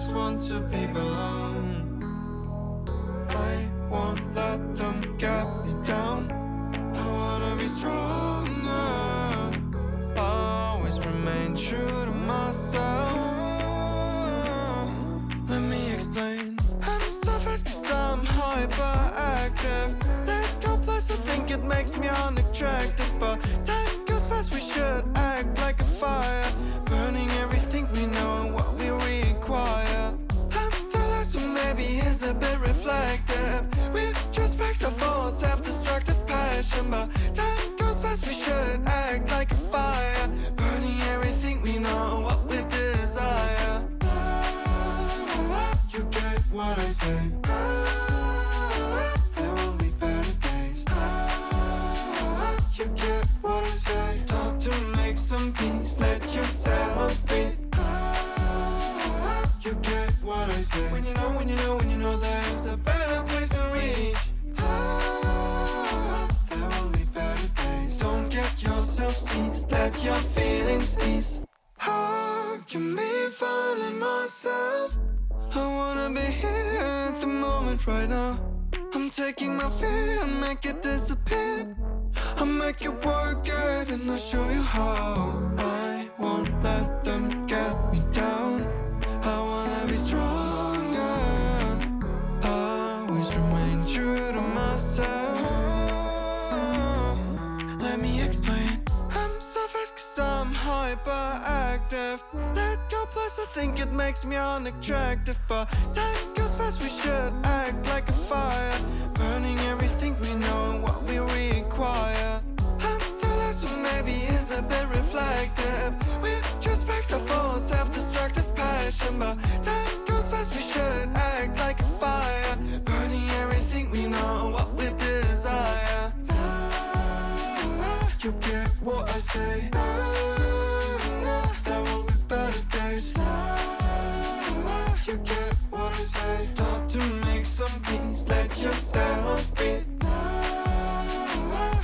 just want to be alone. I won't let them get me down. I wanna be stronger, always remain true to myself. Let me explain. I'm so fast cause I'm hyperactive. Let go plus I think it makes me unattractive. But time goes fast, we should act like a fire, burning everything we know and what we require. I'm the last one, maybe is a bit reflective. We're just facts of all self-destructive passion. But time goes fast, we should act like a fire, burning everything we know and what we desire. You get what I say. There will be better days. You get what I say. Start to make some peace, let yourself breathe. You get what I say. When you know, when you know, when you know there's a better place to reach. There will be better days. Don't get yourself seized, let your feelings ease. How can me finding myself? I wanna be here at the moment right now. I'm taking my fear and make it disappear. I'll make you work it and I'll show you how. I won't let them get me down. I wanna be stronger, always remain true to myself. Let me explain. I'm so fast cause I'm hyperactive. Let go plus I think it makes me unattractive. But time goes fast, we should act like a fire, burning everything we know and what we require. I'm the last one, maybe is a bit reflective. We're just facts of all self-destructive passion. But time goes fast, we should act like a fire, burning everything we know and what we desire. You get what I say. There will be better days. You get what I say. Start to make some peace, let yourself breathe.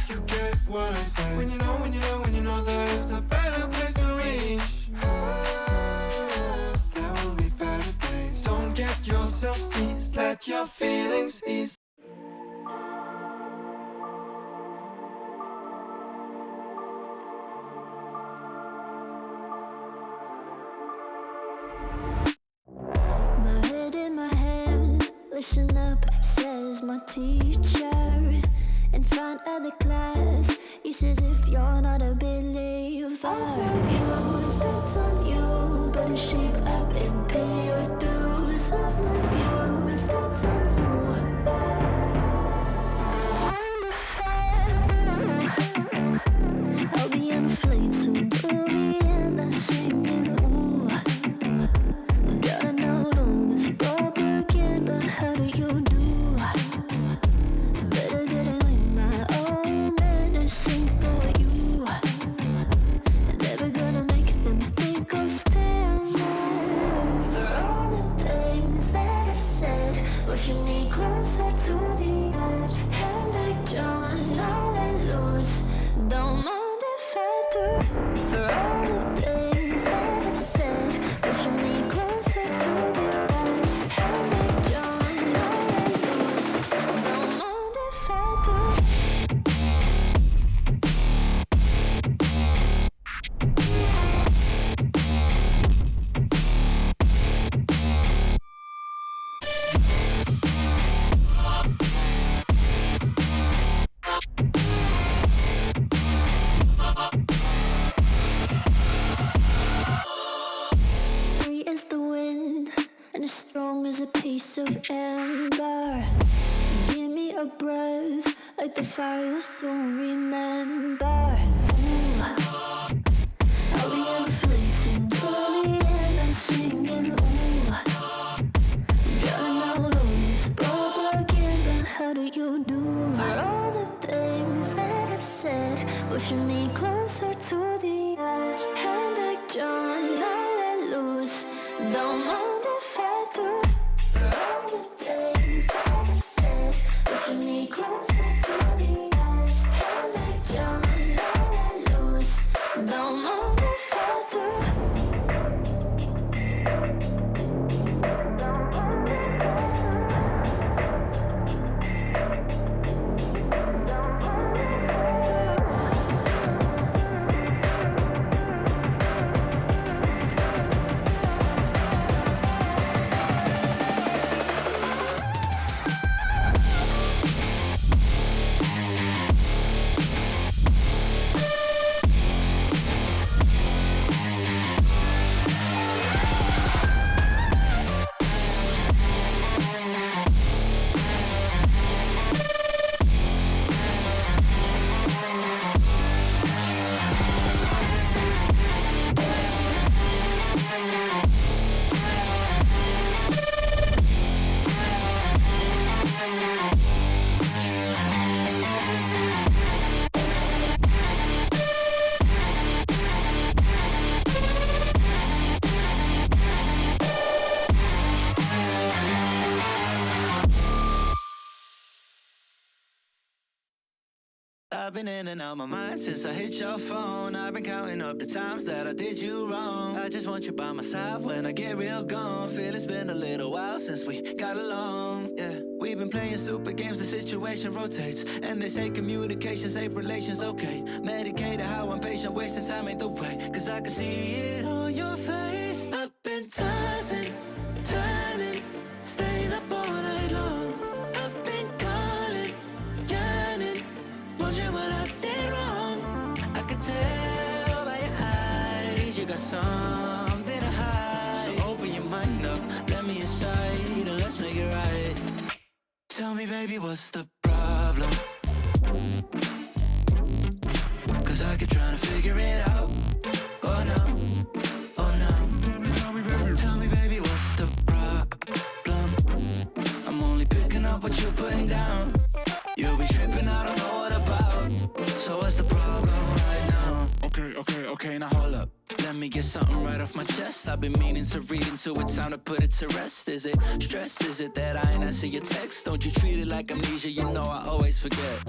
You get what I say. When you know, when you know, when you know there's a better place to reach. There will be better days. Don't get yourself seized, let your feelings ease. My head in my hands, listen up, says my teacher. In front of the class, he says if you're not a believer, of views, that's on you. Better shape up and pay your dues. Of my views, that's on you. I'll be on a flight soon to Vienna singing, ooh. Gotta know all this propaganda, how do you do? Better get it with my own medicine for you. Never gonna make them think I'll stand there. For all the things that I've said, pushing me closer to the edge. And I don't all I lose, don't mind if I do. For all the things that I've said, pushing me closer to the edge. And I don't all I lose, don't mind if I do. Free as the wind and as strong as a piece of amber. Give me a breath like the fire you'll soon remember. Ooh. I'll be on a flight soon to Vienna singing, ooh. Gotta know all this propaganda, how do you do? For all the things that I've said, pushing me closer to the edge. And I don't all I lose, don't mind if I do. For all the things that I've said, pushing me closer to the edge. And I don't all I lose, don't mind if I do. I've been in and out my mind since I hit your phone. I've been counting up the times that I did you wrong. I just want you by my side when I get real gone. Feel it's been a little while since we got along, yeah. We've been playing stupid games, the situation rotates. And they say communication, safe relations, okay. Medicated how I'm patient, wasting time ain't the way. Cause I can see it on your face. I've been tossing, turning, staying up all night long. I've been calling, yearning, wondering what I did wrong. I could tell by your eyes you got something to hide. So open your mind up, let me inside, and let's make it right. Tell me, baby, what's the problem? Cause I keep trying to figure it out. Oh no, oh no. Tell me, baby, what's the problem? I'm only picking up what you're putting down. You'll be tripping, I don't know what about. So what's the problem right now? Okay, now hold up. Let me get something right off my chest. I've been meaning to read into it, time to put it to rest. Is it stress? Is it that I ain't answer your text? Don't you treat it like amnesia, you know I always forget.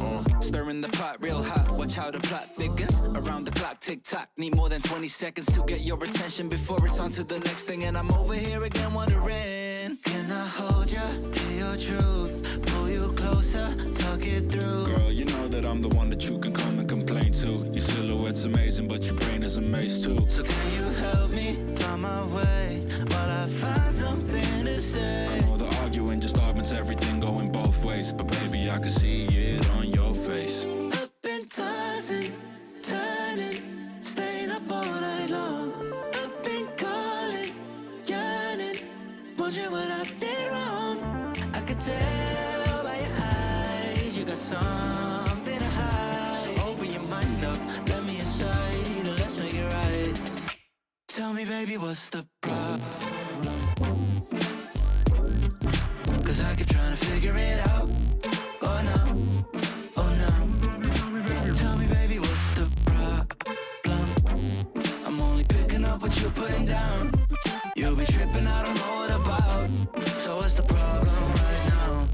Stirring the pot real hot, watch how the plot thickens. Around the clock, tick tock, need more than 20 seconds to get your attention before it's on to the next thing. And I'm over here again wondering, can I hold ya, hear your truth, pull you closer, talk it through? Girl, you know that I'm the one that you can come and complain to. Your silhouette's amazing, but your brain is a maze too. So can you help me find my way while I find something to say? I know the arguing just augments everything going both ways, but baby, I can see it on your face. I've been tossing, turning, staying up all night long. I've been calling, yearning, wondering what I did wrong. I could tell by your eyes you got something to hide. So open your mind up, let me inside, and let's make it right. Tell me, baby, what's the problem? Cause I keep trying to figure it out. Oh no, oh no. Tell me, baby, what's the problem? I'm only picking up what you're putting down. You'll be tripping, I don't know what about. So what's the problem right now?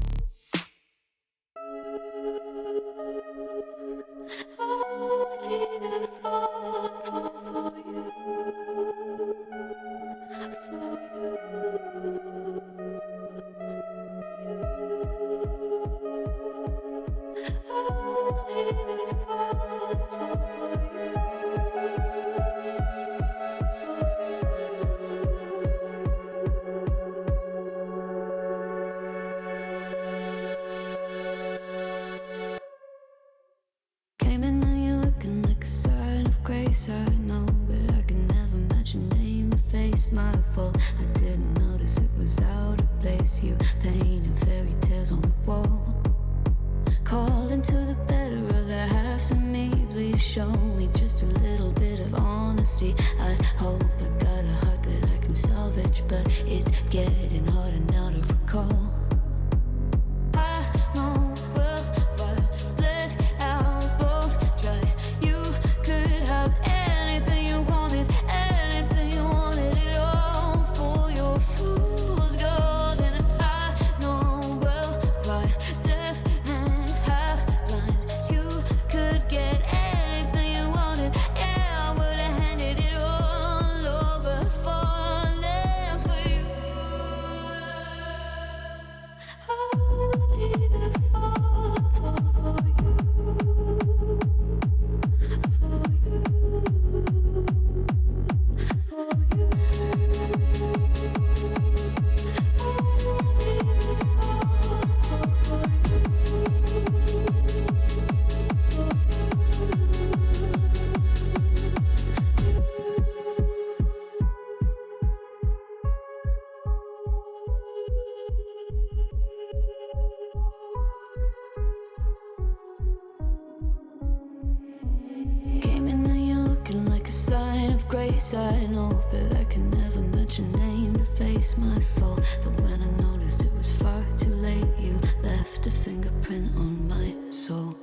Came in and you're looking like a sign of grace. I know, but I can never match your name or face. My fault, I didn't notice it was out of place. You painting fairy tales on the wall, calling to the better of the halves of me. Please show me just a little bit of honesty. I hope I got a heart that I can salvage, but it's getting harder now to recall. I know well what let out both try. You could have anything you wanted it all for your fool's gold. And I know well why deaf and half blind. You could get anything you wanted, yeah, I would have handed it all over, falling for you. Came in and you're looking like a sign of grace. I know, but I can never match your name to face. My fault, but when I noticed it was far too late, you left a fingerprint on my soul.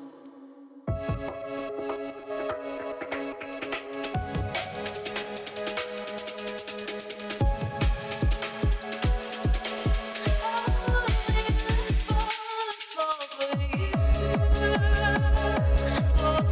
For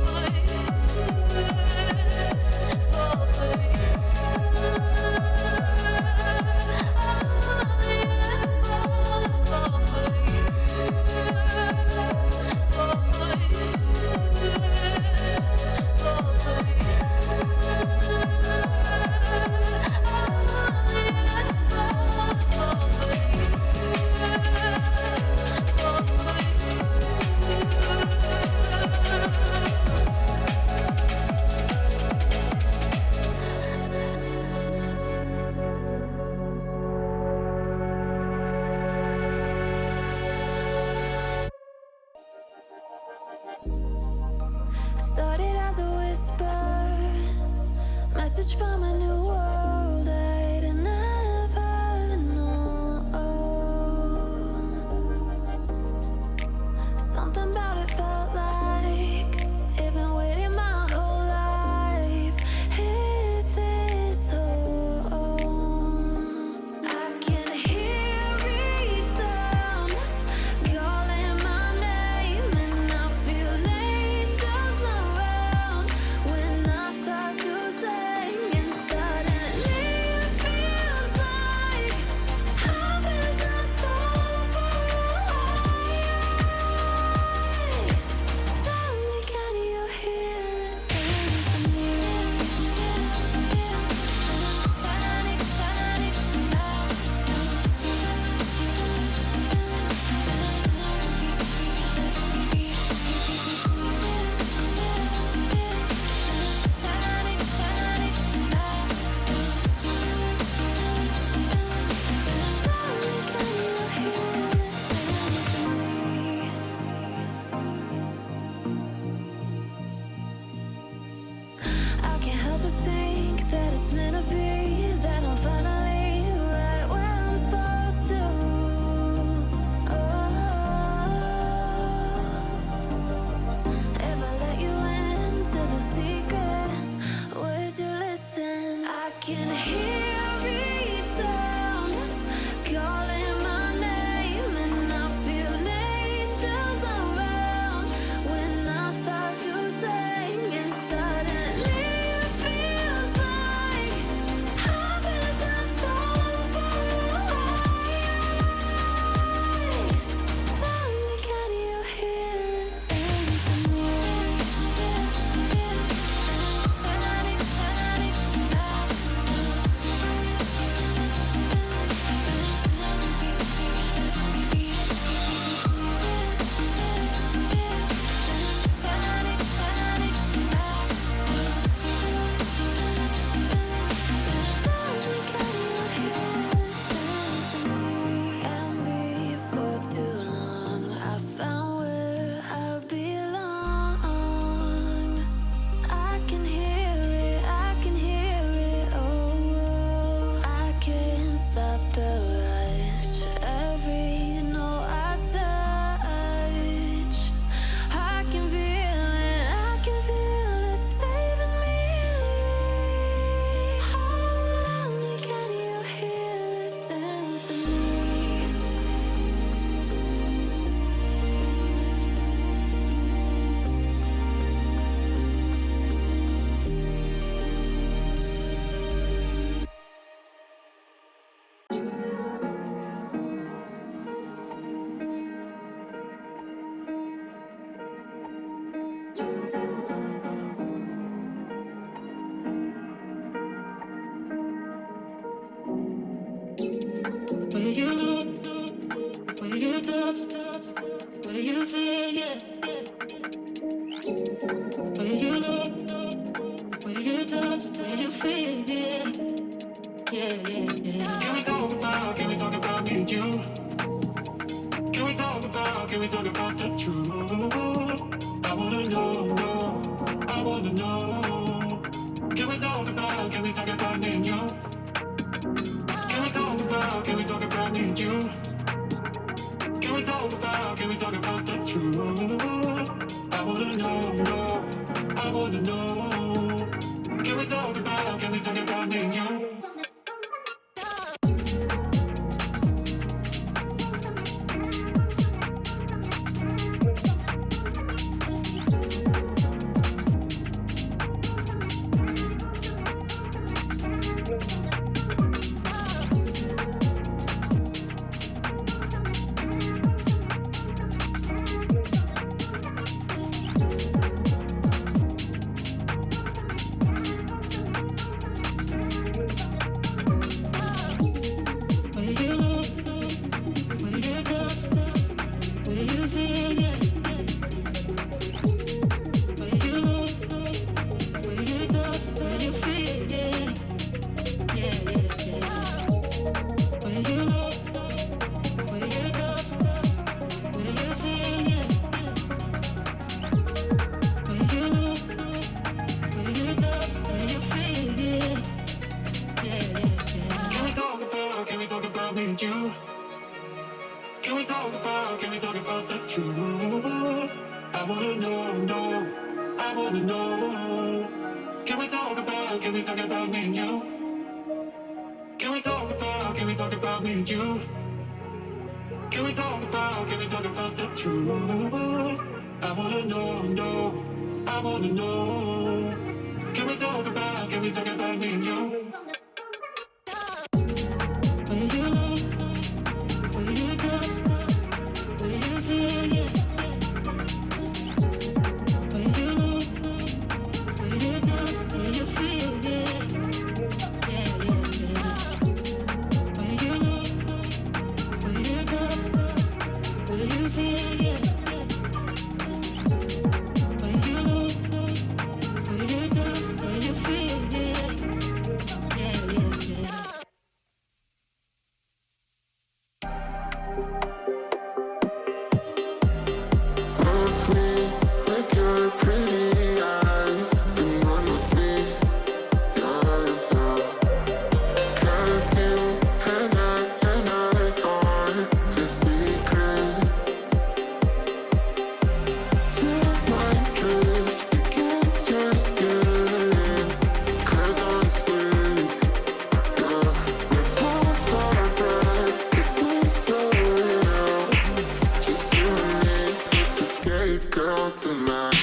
message from a new world I'd never known. Something about it felt like it'd been waiting my whole life. Is this home? I can hear each sound calling my name, and I feel angels around when I start to sing. And suddenly it feels like heaven's not so far away. Tell me, can you hear the symphony? Panic, panic, I can't help but think that it's meant to be, that I'm finally right where I'm supposed to. If I let you into the secret, would you listen? I can hear each sound calling my name, and I feel angels around when I start to sing. And suddenly it feels like heaven's not so far away. Tell me, can you hear the symphony? Panic, panic, and before too long I found where I belong. I can hear it, I can hear it, oh, I can't stop the rush. Every note I touch, I can feel it saving me. Tell me, can you hear the symphony? Where you look, where you touch, where you feel, yeah. Where you look, where you touch, where you feel, yeah. Yeah, yeah, yeah. Can we talk about me and you? Can we talk about the truth? I wanna know, I wanna know. Can we talk about me and you? Can we talk about me and you? Can we talk about the truth? I wanna know, I wanna know. Can we talk about me and you? about me and you? Can we talk about the truth? I wanna know, I wanna know. Can we talk about me and you? Can we talk about me and you? Can we talk about the truth? I wanna know, I wanna know. Can we talk about me and you? Will you know? Will you touch? Will you feel? Yeah. Will you know? Will you touch? Will you feel? Yeah. Yeah, yeah, yeah. Will you know? Will you touch? Will you feel? Yeah. Will you know? Will you touch? Will you feel? Yeah. Yeah, yeah, yeah. Look me with your pretty eyes and run with me, yeah. 'Cause you and I are the secret. Feel my drift against your skin. 'Cause honestly, yeah, let's hold our breath. This is so real. Just you and me, let's escape, girl, tonight.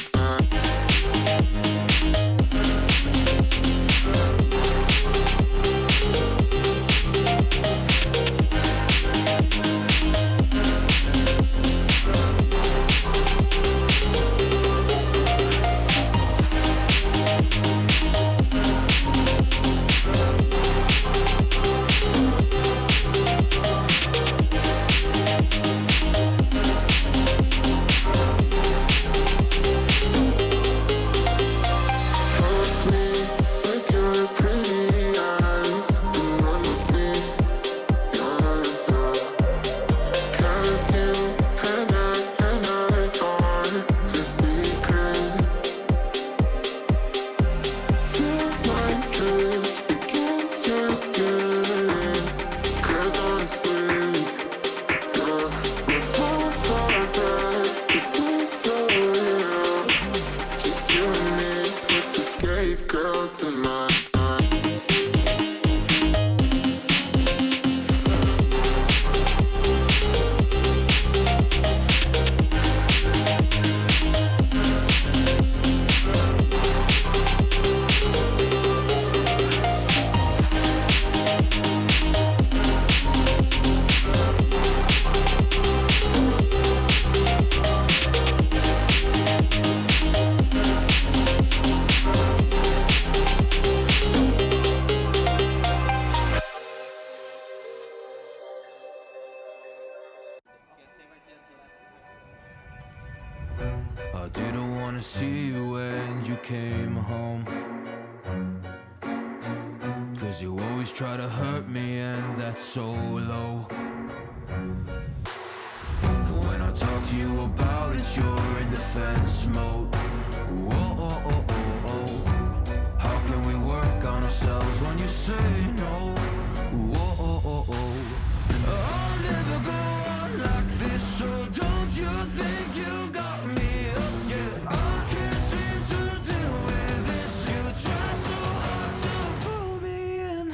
Look me with your pretty eyes and run with me, yeah. 'Cause you and I are the secret. Feel my drift against your skin. 'Cause honestly, yeah, let's hold our breath. This is so real. Just you and me, let's escape, girl, tonight. I didn't wanna see you when you came home, 'cause you always try to hurt me, and that's so low. And when I talk to you about it, you're in defense mode. Whoa, oh, oh, oh, oh. How can we work on ourselves when you say no? Whoa, oh, oh, oh. I'll never go on like this, so don't you think you got me up? Yeah, I can't seem to deal with this. You try so hard to pull me in.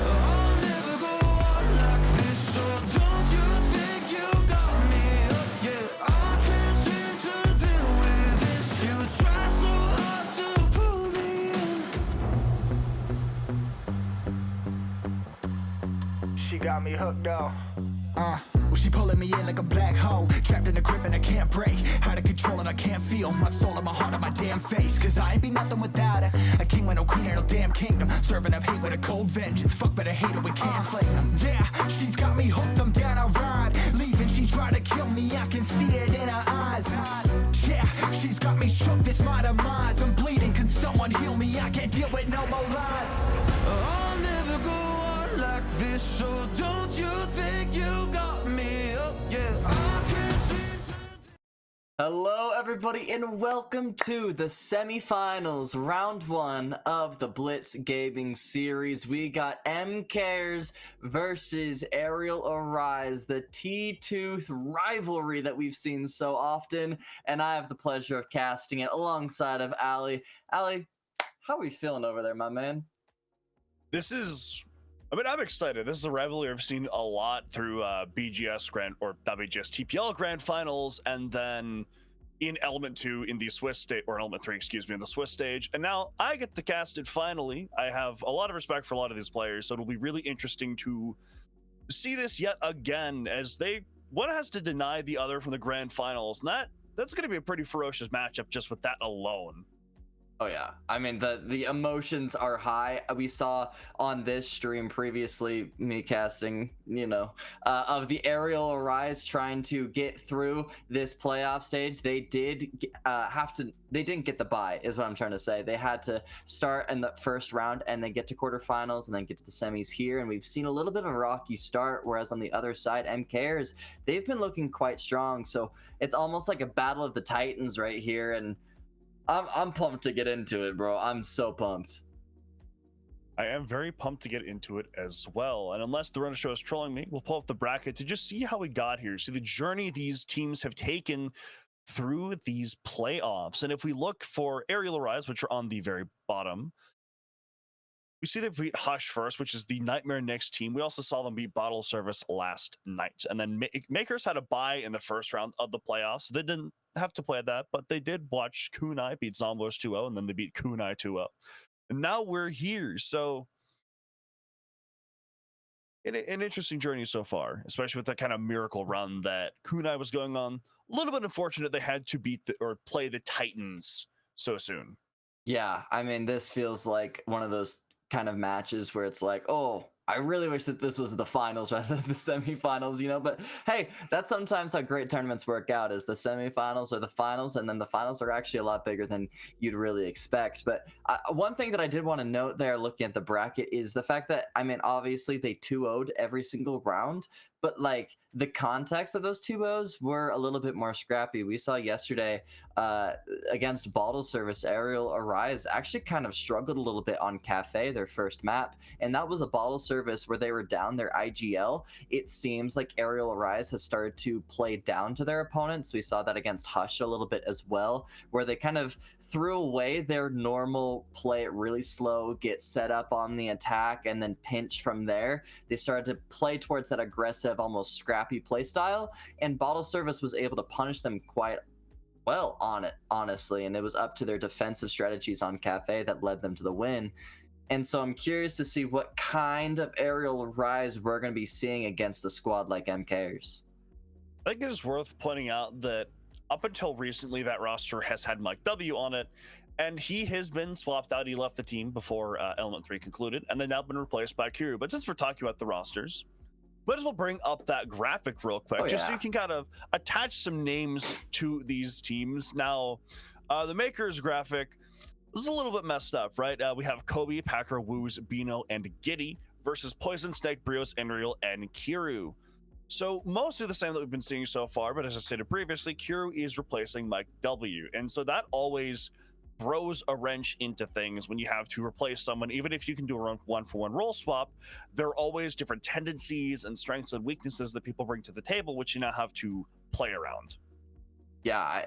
I'll never go on like this, so don't you think you got me up? Yeah, I can't seem to deal with this. You try so hard to pull me in. She got me hooked though. Well, she pulling me in like a black hole, trapped in a grip and I can't break. Out of control and I can't feel my soul and my heart on my damn face. 'Cause I ain't be nothing without her. A king with no queen and no damn kingdom. Serving up hate with a cold vengeance. Fuck, but I hate her, we can't slay them. Yeah, she's got me hooked, I'm down, I ride. Leaving, she tried to kill me, I can see it in her eyes. Yeah, she's got me shook, this my demise. I'm bleeding, can someone heal me? I can't deal with no more lies. I'll never go on like this, so don't you think you got me up? Yeah, Hello, everybody, and welcome to the semifinals, round one of the Blitz Gaming series. We got Mkers versus Arial Arise, the T-Tooth rivalry that we've seen so often, and I have the pleasure of casting it alongside of Ali. Ali, how are we feeling over there, my man? I'm excited. This is a rivalry I've seen a lot through BGS TPL Grand Finals, and then in Element 2 in the Swiss stage, or Element 3, excuse me, in the Swiss stage. And now I get to cast it finally. I have a lot of respect for a lot of these players, so it'll be really interesting to see this yet again as one has to deny the other from the Grand Finals. And that's going to be a pretty ferocious matchup just with that alone. Oh yeah, I mean the emotions are high. We saw on this stream previously me casting, of the Arial Arise trying to get through this playoff stage. They did they didn't get the bye, is what I'm trying to say. They had to start in the first round and then get to quarterfinals and then get to the semis here. And we've seen a little bit of a rocky start, whereas on the other side, Mkers, they've been looking quite strong. So it's almost like a battle of the Titans right here. And I'm pumped to get into it, bro. I'm so pumped. I am very pumped to get into it as well. And unless the run show is trolling me, we'll pull up the bracket to just see how we got here. See the journey these teams have taken through these playoffs. And if we look for Arial Arise, which are on the very bottom, we see they beat Hush first, which is the Nightmare Knicks team. We also saw them beat Bottle Service last night. And then Mkers had a bye in the first round of the playoffs. So they didn't have to play that, but they did watch Kunai beat Zombosh 2-0, and then they beat Kunai 2-0. And now we're here. So an interesting journey so far, especially with that kind of miracle run that Kunai was going on. A little bit unfortunate they had to play the Titans so soon. Yeah, I mean, this feels like one of those kind of matches where it's like, oh, I really wish that this was the finals rather than the semifinals, but hey, that's sometimes how great tournaments work out, is the semifinals or the finals, and then the finals are actually a lot bigger than you'd really expect. But one thing that I did want to note there looking at the bracket is the fact that, I mean, obviously they 2-0'd every single round, but like the context of those 2-0s were a little bit more scrappy. We saw yesterday against Bottle Service, Arial Arise actually kind of struggled a little bit on Cafe, their first map, and that was a Bottle Service where they were down their IGL. It seems like Arial Arise has started to play down to their opponents. We saw that against Hush a little bit as well, where they kind of threw away their normal play it really slow, get set up on the attack, and then pinch from there. They started to play towards that aggressive, almost scrappy play style, and Bottle Service was able to punish them quite well on it, honestly, and it was up to their defensive strategies on Cafe that led them to the win. And so I'm curious to see what kind of Arial Rise we're going to be seeing against a squad like Mkers. I think it is worth pointing out that up until recently, that roster has had Mike W on it, and he has been swapped out. He left the team before Element 3 concluded, and then now been replaced by Kiru. But since we're talking about the rosters, might as well bring up that graphic real quick, just so you can kind of attach some names to these teams. Now, the Mkers graphic is a little bit messed up, right? We have Kobe, Packer, Woos, Bino, and Giddy versus Poison, Snake, Brios, Enreal, and Kiru. So mostly the same that we've been seeing so far, but as I stated previously, Kiru is replacing Mike W. And so that always throws a wrench into things when you have to replace someone. Even if you can do a one-for-one role swap, there are always different tendencies and strengths and weaknesses that people bring to the table, which you now have to play around. Yeah,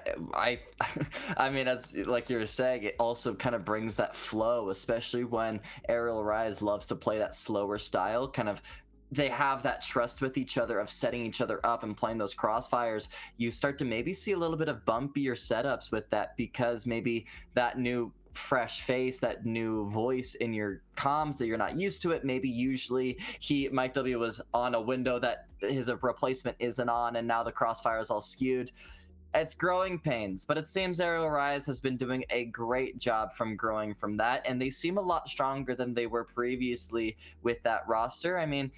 I mean, as like you were saying, it also kind of brings that flow, especially when Arial Rise loves to play that slower style. Kind of, they have that trust with each other of setting each other up and playing those crossfires. You start to maybe see a little bit of bumpier setups with that, because maybe that new fresh face, that new voice in your comms that you're not used to it. Maybe usually Mike W was on a window that his replacement isn't on, and now the crossfire is all skewed. It's growing pains, but it seems Arial Rise has been doing a great job from growing from that, and they seem a lot stronger than they were previously with that roster. I mean,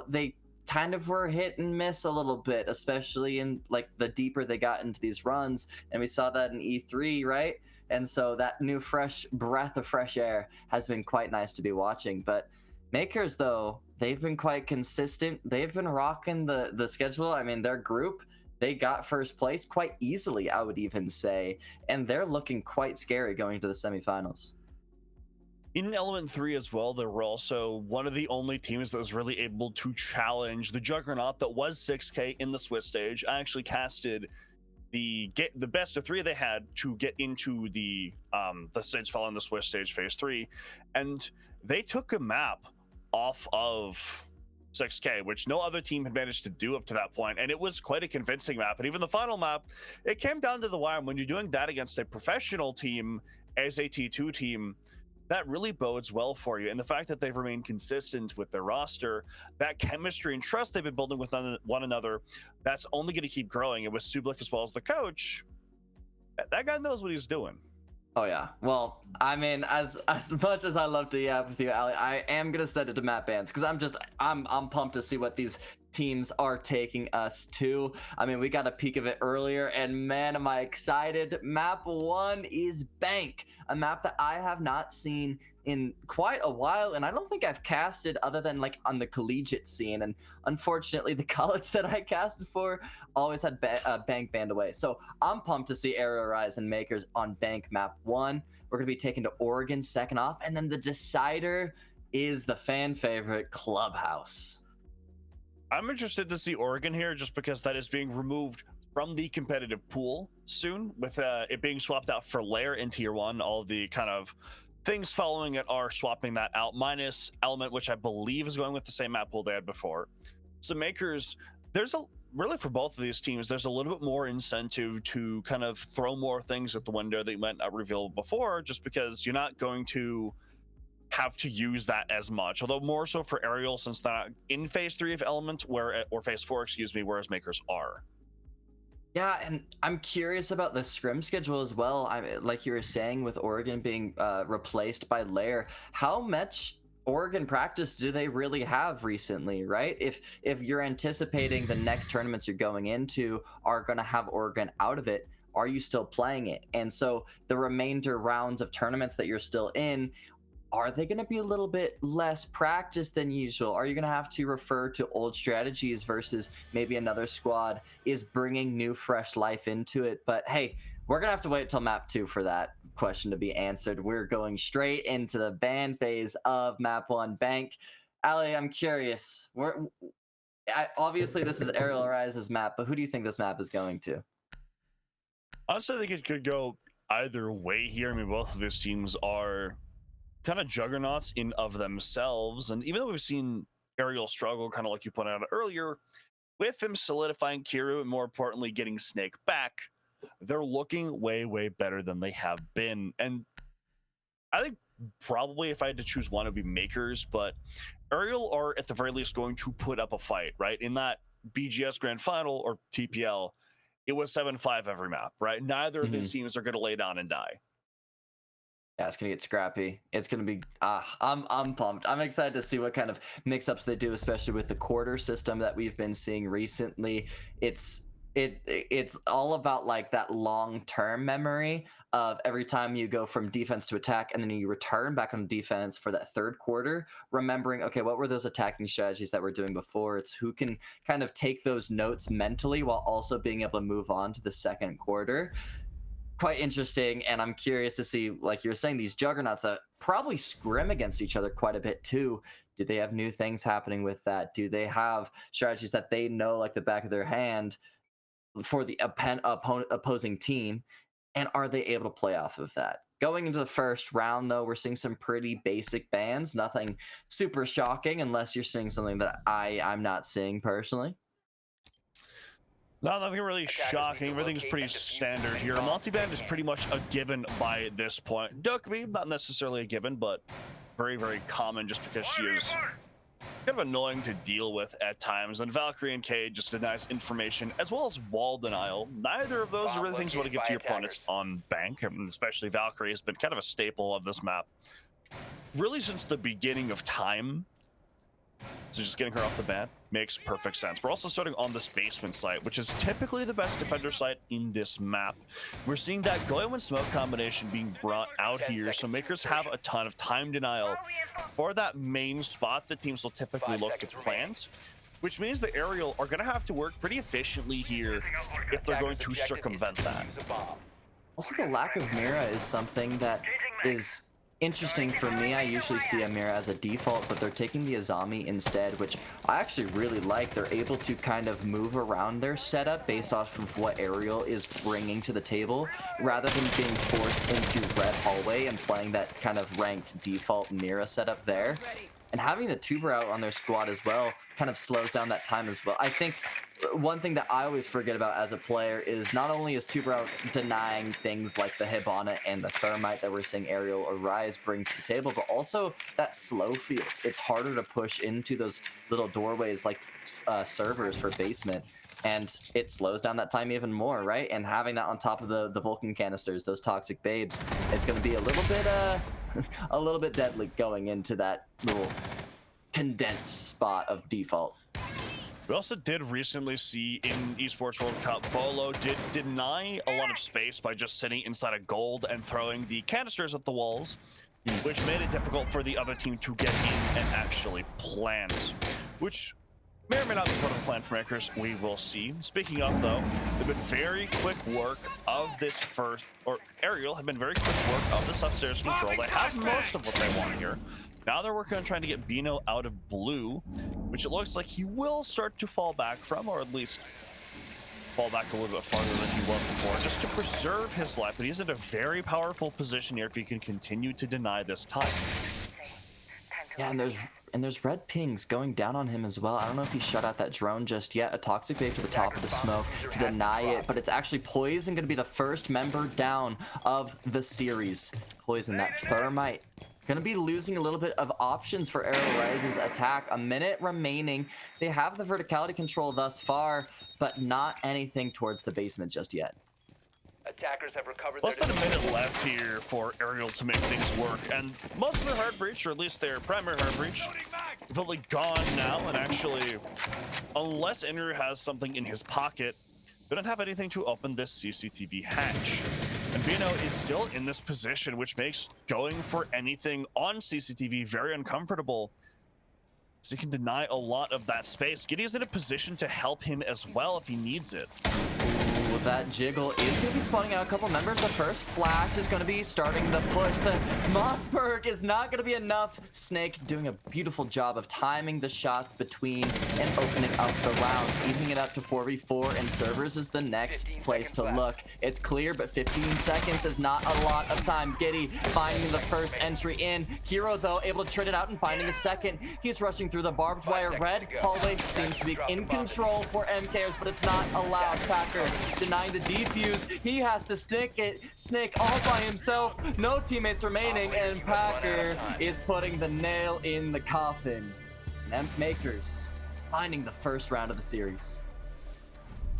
they kind of were hit and miss a little bit, especially in like the deeper they got into these runs, and we saw that in E3, right? And so that new fresh breath of fresh air has been quite nice to be watching. But Mkers, though, they've been quite consistent. They've been rocking the schedule. I mean, their group, they got first place quite easily, I would even say, and they're looking quite scary going to the semifinals. In Element 3 as well, they were also one of the only teams that was really able to challenge the juggernaut that was 6K in the Swiss stage. I actually casted the best of 3 they had to get into the stage following the Swiss stage phase 3, and they took a map off of 6K, which no other team had managed to do up to that point, and it was quite a convincing map. And even the final map, it came down to the wire. When you're doing that against a professional team as a T2 team, that really bodes well for you. And the fact that they've remained consistent with their roster, that chemistry and trust they've been building with one another, that's only going to keep growing. And with Sublik as well as the coach, that guy knows what he's doing. Oh yeah. Well, I mean, as much as I love to yap with you, Ali, I am gonna send it to map bans because I'm pumped to see what these teams are taking us to. I mean, we got a peek of it earlier, and man, am I excited. Map 1 is Bank, a map that I have not seen in quite a while, and I don't think I've casted other than like on the collegiate scene, and unfortunately the college that I casted for always had Bank banned away. So I'm pumped to see Arial Rise and Mkers on Bank map 1. We're gonna be taken to Oregon second off, and then the decider is the fan favorite Clubhouse. I'm interested to see Oregon here just because that is being removed from the competitive pool soon, with it being swapped out for Lair in tier 1. All of the kind of things following it are swapping that out, minus Element, which I believe is going with the same map pool they had before. So Mkers, there's really for both of these teams, there's a little bit more incentive to kind of throw more things at the window that you might not reveal before, just because you're not going to have to use that as much. Although more so for Arial, since they're not in phase 3 of Element, or phase 4, excuse me, whereas Mkers are. Yeah, and I'm curious about the scrim schedule as well. Like you were saying, with Oregon being replaced by Lair, how much Oregon practice do they really have recently, right? If you're anticipating the next tournaments you're going into are going to have Oregon out of it, are you still playing it? And so the remainder rounds of tournaments that you're still in, are they going to be a little bit less practiced than usual? Are you going to have to refer to old strategies versus maybe another squad is bringing new, fresh life into it? But hey, we're going to have to wait till map 2 for that question to be answered. We're going straight into the ban phase of map 1 Bank. Ali, I'm curious. Obviously, this is Arial Rise's map, but who do you think this map is going to? Honestly, I think it could go either way here. I mean, both of these teams are kind of juggernauts in of themselves, and even though we've seen Arial struggle, kind of like you pointed out earlier, with them solidifying Kiru and more importantly getting Snake back, they're looking way better than they have been. And I think probably if I had to choose one, it would be Mkers, but Arial are at the very least going to put up a fight, right? In that BGS Grand Final or TPL, it was 7-5 every map, right? Neither of these teams are going to lay down and die. Yeah, it's gonna get scrappy. It's gonna be I'm pumped. I'm excited to see what kind of mix-ups they do, especially with the quarter system that we've been seeing recently. It's all about like that long-term memory of every time you go from defense to attack and then you return back on defense for that third quarter, remembering, okay, what were those attacking strategies that we're doing before? It's who can kind of take those notes mentally while also being able to move on to the second quarter. Quite interesting, and I'm curious to see, like you were saying, these juggernauts that probably scrim against each other quite a bit too. Do they have new things happening with that? Do they have strategies that they know like the back of their hand for the opposing team, and are they able to play off of that? Going into the first round, though, we're seeing some pretty basic bans, nothing super shocking unless you're seeing something that I'm not seeing personally. No, nothing really shocking. Everything's pretty standard here. Multi-ban is pretty much a given by this point. Dokkaebi, not necessarily a given, but very common just because she is kind of annoying to deal with at times. And Valkyrie and Cade just denies information, as well as wall denial. Neither of those are really things you want to give to your opponents on Bank, and especially Valkyrie has been kind of a staple of this map really since the beginning of time. So just getting her off the bat makes perfect sense. We're also starting on this basement site, which is typically the best defender site in this map. We're seeing that Goyo and Smoke combination being brought out here, so Mkers have a ton of time denial for that main spot that teams will typically look to plant. which means the Arial are going to have to work pretty efficiently here if they're going to circumvent that. Also, the lack of Mira is something that is interesting for me. I usually see a Mira as a default, but they're taking the Azami instead, which I actually really like. They're able to kind of move around their setup based off of what Arial is bringing to the table, rather than being forced into red hallway and playing that kind of ranked default Mira setup there. And having the tuber out on their squad as well kind of slows down that time as well. I think one thing that I always forget about as a player is not only is tuber out denying things like the Hibana and the Thermite that we're seeing Arial or Rise bring to the table, but also that slow field. It's harder to push into those little doorways like servers for basement. And it slows down that time even more, right? And having that on top of the Vulcan canisters, those toxic babes, it's going to be a little bit a little bit deadly going into that little condensed spot of default. We also did recently see in Esports World Cup, Bolo did deny a lot of space by just sitting inside a gold and throwing the canisters at the walls, which made it difficult for the other team to get in and actually plant, which may or may not be part of the plan for Mkers. We will see. Speaking of, though, they've been very quick work of this first, or Arial have been very quick work of this upstairs control. They have most of what they want here. Now they're working on trying to get Bino out of blue, which it looks like he will start to fall back from, or at least fall back a little bit farther than he was before, just to preserve his life. But he's in a very powerful position here if he can continue to deny this time. Yeah, and there's red pings going down on him as well. I don't know if he shut out that drone just yet. A toxic babe to the top of the smoke to deny it, but it's actually Poison going to be the first member down of the series. Poison, that Thermite, going to be losing a little bit of options for Arial Rise's attack. A minute remaining. They have the verticality control thus far, but not anything towards the basement just yet. Attackers have recovered Less than a minute left here for Arial to make things work, and most of their hard breach, or at least their primary hard breach, completely gone now. And actually, unless Inru has something in his pocket, they don't have anything to open this CCTV hatch. And Bino is still in this position, which makes going for anything on CCTV very uncomfortable, so he can deny a lot of that space. Giddy's in a position to help him as well if he needs it. That jiggle is going to be spawning out a couple members. The first flash is going to be starting the push. The Mossberg is not going to be enough. Snake doing a beautiful job of timing the shots between and opening up the round. Evening it up to 4v4, and servers is the next place to look. It's clear, but 15 seconds is not a lot of time. Giddy finding the first entry in. Hero, though, able to trade it out and finding a second. He's rushing through the barbed wire. Red hallway seems to be in control for Mkers, but it's not allowed. Packer denying the defuse. He has to stick it. Snake all by himself. No teammates remaining, and Packer is putting the nail in the coffin. And Mkers finding the first round of the series.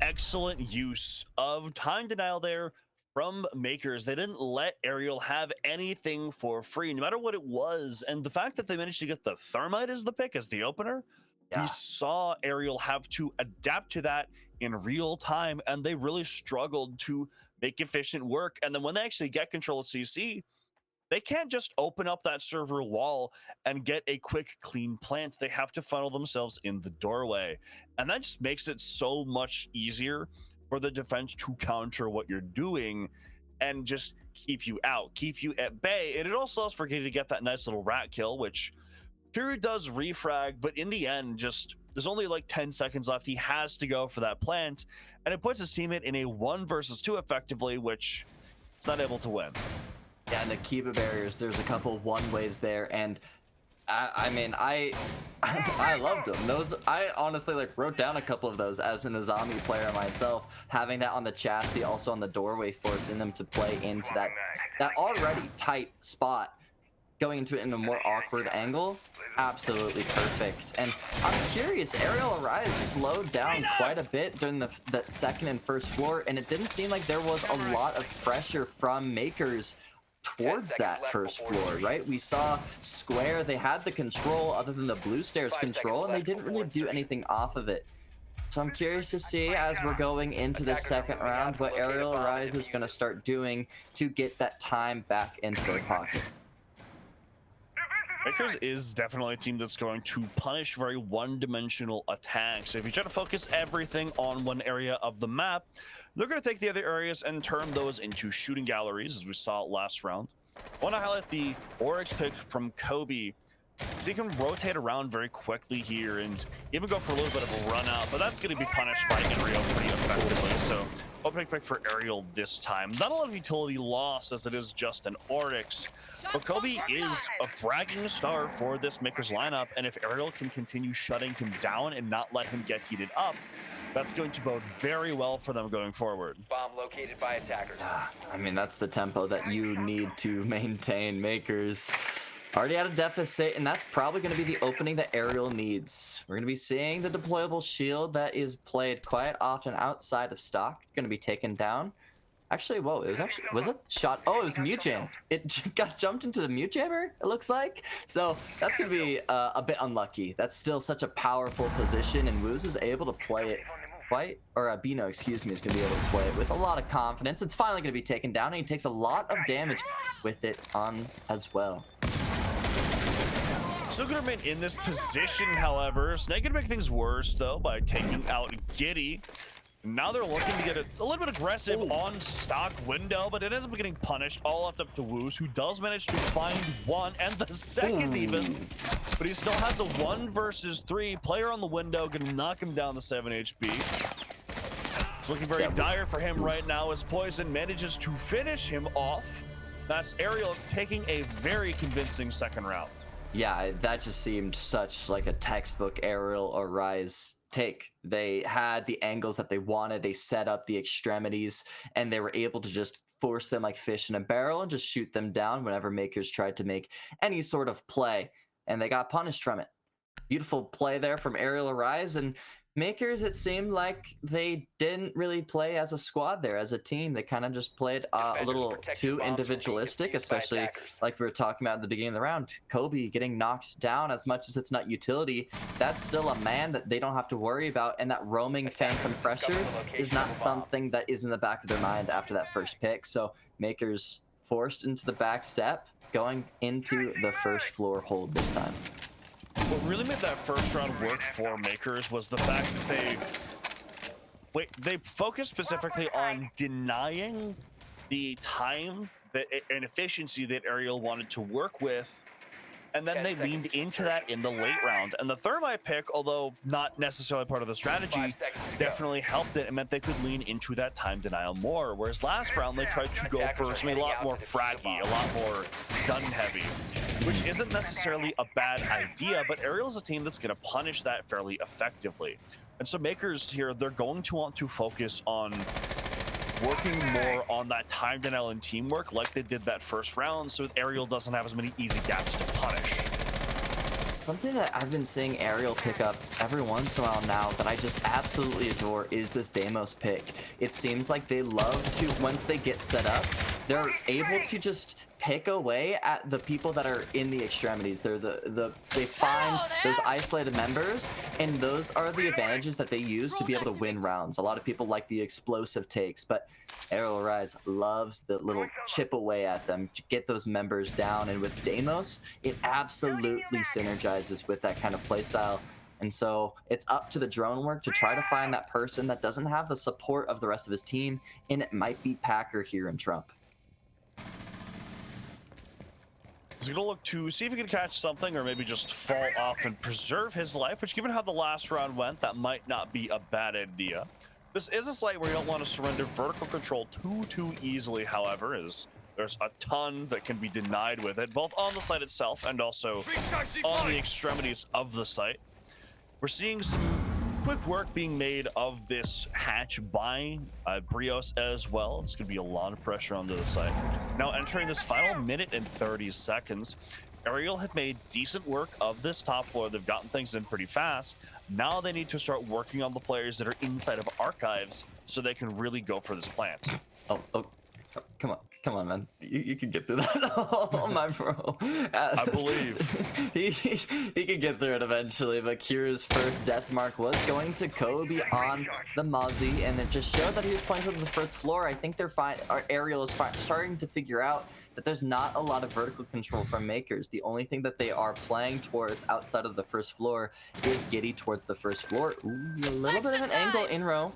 Excellent use of time denial there from Mkers. They didn't let Arial have anything for free, no matter what it was. And the fact that they managed to get the Thermite as the pick, as the opener, we saw Arial have to adapt to that in real time, and they really struggled to make efficient work. And then when they actually get control of CC, they can't just open up that server wall and get a quick, clean plant. They have to funnel themselves in the doorway. And that just makes it so much easier for the defense to counter what you're doing and just keep you out, keep you at bay. And it also allows for Giddy to get that nice little rat kill, which Kuru does refrag, but in the end, just there's only like 10 seconds left. He has to go for that plant, and it puts his teammate in a 1 versus 2 effectively, which it's not able to win. Yeah, and the Kiba barriers, there's a couple one-ways there, and I mean, I loved them. Those, I honestly like wrote down a couple of those as an Azami player myself, having that on the chassis, also on the doorway, forcing them to play into that already tight spot, going into it in a more awkward angle. Absolutely perfect. And I'm curious, Arial Arise slowed down quite a bit during the second and first floor, and it didn't seem like there was a lot of pressure from Mkers towards that first floor, right? We saw Square, they had the control other than the blue stairs control, and they didn't really do anything off of it. So I'm curious to see, as we're going into the second round, what Arial Arise is going to start doing to get that time back into their pocket. Mkers is definitely a team that's going to punish very one-dimensional attacks. If you try to focus everything on one area of the map, they're going to take the other areas and turn those into shooting galleries, as we saw last round. I want to highlight the Oryx pick from Kobe. So he can rotate around very quickly here and even go for a little bit of a run out, but that's going to be punished by Arial pretty effectively. So opening pick for Arial this time. Not a lot of utility loss as it is just an Oryx, but Kobe is a fragging star for this Mkers lineup, and if Arial can continue shutting him down and not let him get heated up, that's going to bode very well for them going forward. Bomb located by attackers. I mean, that's the tempo that you need to maintain. Mkers already at a deficit, and that's probably going to be the opening that Arial needs. We're going to be seeing the deployable shield that is played quite often outside of stock going to be taken down. Actually, whoa, it was actually, was it shot? Oh, it was mute jammed. It got jumped into the mute jammer, it looks like. So that's going to be a bit unlucky. That's still such a powerful position, and Woos is able to play it quite, or Bino, excuse me, is going to be able to play it with a lot of confidence. It's finally going to be taken down, and he takes a lot of damage with it on as well. Still gonna remain in this position, however. Snake gonna make things worse though by taking out Giddy. Now they're looking to get a little bit aggressive on stock window, but it ends up getting punished. All left up to Woos, who does manage to find one and the second even, but he still has a 1 versus 3 player on the window, gonna knock him down to 7 HP. It's looking very dire for him right now as Poison manages to finish him off. That's Arial taking a very convincing second round. Yeah, that just seemed such like a textbook Arial or Rise take. They had the angles that they wanted, they set up the extremities, and they were able to just force them like fish in a barrel and just shoot them down whenever Mkers tried to make any sort of play, and they got punished from it. Beautiful play there from Arial or Rise, and Mkers, it seemed like they didn't really play as a squad there, as a team. They kind of just played a little too individualistic, especially like we were talking about at the beginning of the round. Kobe getting knocked down, as much as it's not utility, that's still a man that they don't have to worry about, and that roaming phantom pressure is not something that is in the back of their mind after that first pick. So Mkers forced into the back step, going into the first floor hold this time. What really made that first round work for Mkers was the fact that they focused specifically on denying the time and efficiency that Arial wanted to work with, and then they leaned into that in the late round. And the thermite pick, although not necessarily part of the strategy, definitely helped it and meant they could lean into that time denial more. Whereas last round they tried to go for something a lot more fraggy, a lot more gun heavy, which isn't necessarily a bad idea, but Arial's a team that's going to punish that fairly effectively. And so Mkers here, they're going to want to focus on working more on that time denial and teamwork like they did that first round, so Arial doesn't have as many easy gaps to punish. Something that I've been seeing Arial pick up every once in a while now that I just absolutely adore is this Deimos pick. It seems like they love to, once they get set up, they're able to just pick away at the people that are in the extremities. They're they find those isolated members, and those are the advantages that they use to be able to win rounds. A lot of people like the explosive takes, but Arial Rise loves the little chip away at them to get those members down, and with Deimos, it absolutely synergizes with that kind of playstyle. And so it's up to the drone work to try to find that person that doesn't have the support of the rest of his team, and it might be Packer here in Trump. He's gonna look to see if he can catch something or maybe just fall off and preserve his life, which given how the last round went, that might not be a bad idea. This is a site where you don't want to surrender vertical control too easily, however, as there's a ton that can be denied with it, both on the site itself and also on the extremities of the site. We're seeing some quick work being made of this hatch by Brios as well. It's going to be a lot of pressure onto the site. Now entering this final minute and 30 seconds, Arial had made decent work of this top floor. They've gotten things in pretty fast. Now they need to start working on the players that are inside of archives so they can really go for this plant. Oh, come on. Come on, man. You can get through that. Oh, my bro. I believe. he could get through it eventually, but Kira's first death mark was going to Kobe on the Mozzie, and it just showed that he was playing towards the first floor. I think they're fine. Our Arial is starting to figure out that there's not a lot of vertical control from Mkers. The only thing that they are playing towards outside of the first floor is Giddy towards the first floor. Ooh, a little bit of an angle in row.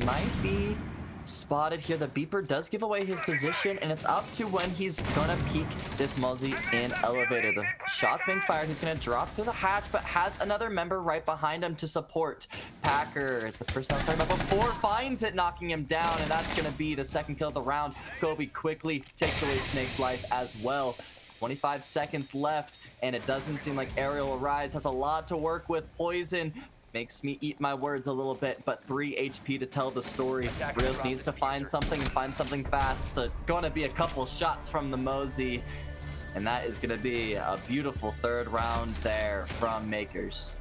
Might be spotted here. The beeper does give away his position, and it's up to when he's gonna peek this Mozzie in elevator. The shot's being fired. He's gonna drop through the hatch, but has another member right behind him to support. Packer, the person I was talking about before, finds it, knocking him down, and that's gonna be the second kill of the round. Kobe quickly takes away Snake's life as well. 25 seconds left, and it doesn't seem like Arial Arise has a lot to work with. Poison makes me eat my words a little bit, but 3 HP to tell the story. Rios needs to find something and find something fast. It's gonna be a couple shots from the Mozzie, and that is gonna be a beautiful third round there from Mkers.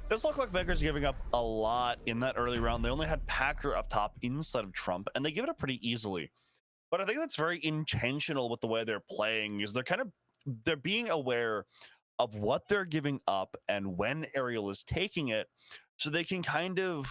This looked like Mkers giving up a lot in that early round. They only had Packer up top instead of Trump, and they give it up pretty easily. But I think that's very intentional with the way they're playing, is they're being aware of what they're giving up and when Arial is taking it, so they can kind of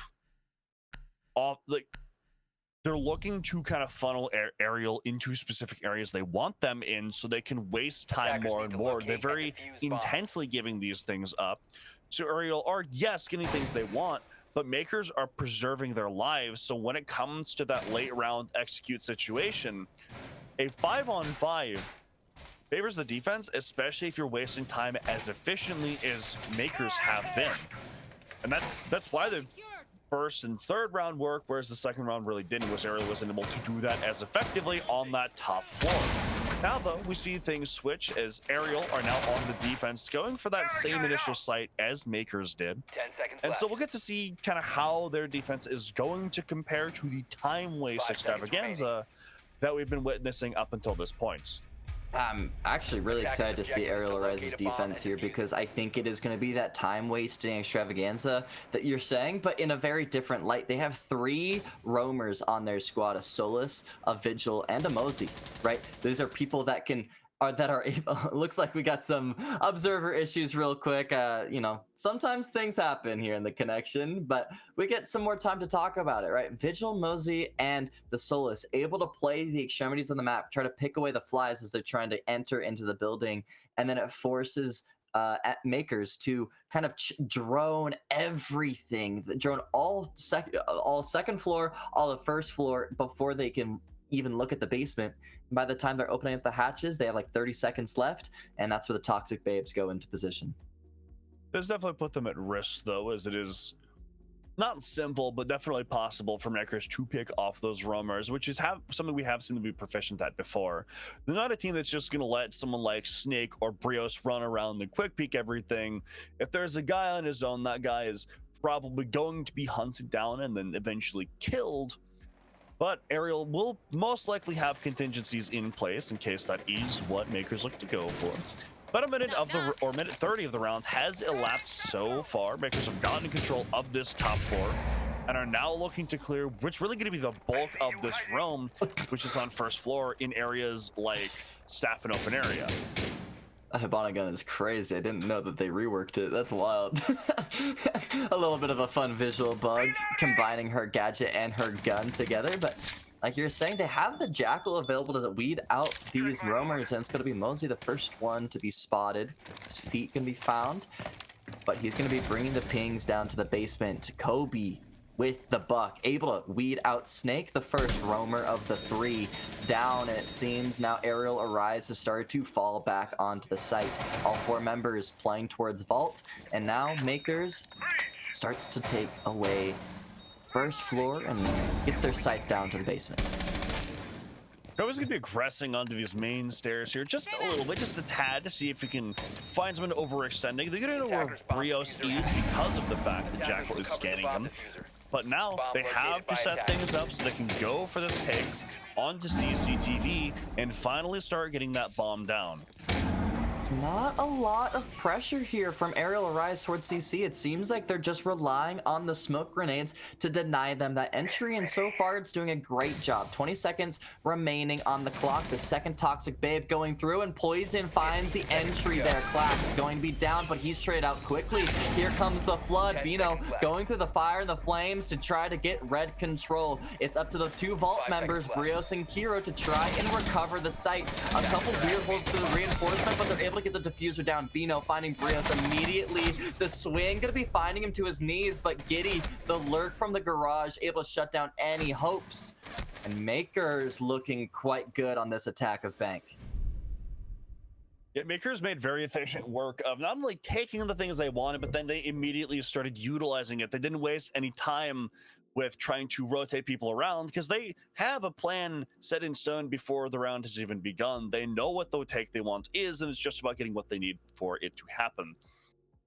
they're looking to kind of funnel Arial into specific areas they want them in, so they can waste time more and more. They're very intensely giving these things up. So Arial are, yes, getting things they want, but Mkers are preserving their lives. So when it comes to that late round execute situation, a 5-on-5 favors the defense, especially if you're wasting time as efficiently as Mkers have been. And that's why the first and third round work, whereas the second round really didn't, was Arial wasn't able to do that as effectively on that top floor. Now though, we see things switch as Arial are now on the defense, going for that same initial site as Mkers did. 10 seconds And left. so we'll get to see kind of how their defense is going to compare to the time waste 5 seconds extravaganza that we've been witnessing up until this point. I'm actually really excited to see Arial Arise's defense here, because I think it is going to be that time-wasting extravaganza that you're saying, but in a very different light. They have 3 roamers on their squad, a Solus, a Vigil, and a Mozzie, right? These are people that are able. Looks like we got some observer issues real quick. You know, sometimes things happen here in the connection, but we get some more time to talk about it, right? Vigil, Mozzie, and the Solus able to play the extremities of the map, try to pick away the flies as they're trying to enter into the building, and then it forces at Mkers to kind of drone everything, drone all second floor, all the first floor before they can even look at the basement. By the time they're opening up the hatches, they have like 30 seconds left, and that's where the toxic babes go into position. This definitely put them at risk, though, as it is not simple, but definitely possible for Mkers to pick off those roamers, which is something we have seen them be proficient at before. They're not a team that's just going to let someone like Snake or Brios run around and quick peek everything. If there's a guy on his own, that guy is probably going to be hunted down and then eventually killed. But Arial will most likely have contingencies in place in case that is what Mkers look to go for. About a minute minute 30 of the round has elapsed so far. Mkers have gotten control of this top floor and are now looking to clear what's really going to be the bulk of this realm, which is on first floor in areas like staff and open area. A Hibana gun is crazy. I didn't know that they reworked it. That's wild. A little bit of a fun visual bug, combining her gadget and her gun together. But like you're saying, they have the Jackal available to weed out these roamers, and it's going to be Mozzie the first one to be spotted. His feet can be found, but he's going to be bringing the pings down to the basement. Kobe with the buck, able to weed out Snake, the first roamer of the 3, down, and it seems now Arial Arise has started to fall back onto the site. All 4 members playing towards Vault, and now Mkers starts to take away first floor and gets their sights down to the basement. Kobe's going to be aggressing onto these main stairs here just a little bit, just a tad, to see if we can find someone overextending. They're going to know where Brios is because of the fact that Jackal is scanning him. But now they have to set things up so they can go for this take onto CCTV and finally start getting that bomb down. Not a lot of pressure here from Arial Arise towards CC. It seems like they're just relying on the smoke grenades to deny them that entry, and so far it's doing a great job. 20 seconds remaining on the clock. The second Toxic Babe going through, and Poison finds the entry there. Clax going to be down, but he's straight out quickly. Here comes the Flood. Bino going through the fire and the flames to try to get red control. It's up to the two Vault members, Brios and Kiro, to try and recover the site. A couple weird holds through the reinforcement, but they're able to get the diffuser down. Bino finding Brios immediately. The swing gonna be finding him to his knees, but Giddy, the lurk from the garage, able to shut down any hopes. And Mkers looking quite good on this attack of Bank. Yeah, Mkers made very efficient work of not only taking the things they wanted, but then they immediately started utilizing it. They didn't waste any time with trying to rotate people around because they have a plan set in stone before the round has even begun. They know what the take they want is, and it's just about getting what they need for it to happen.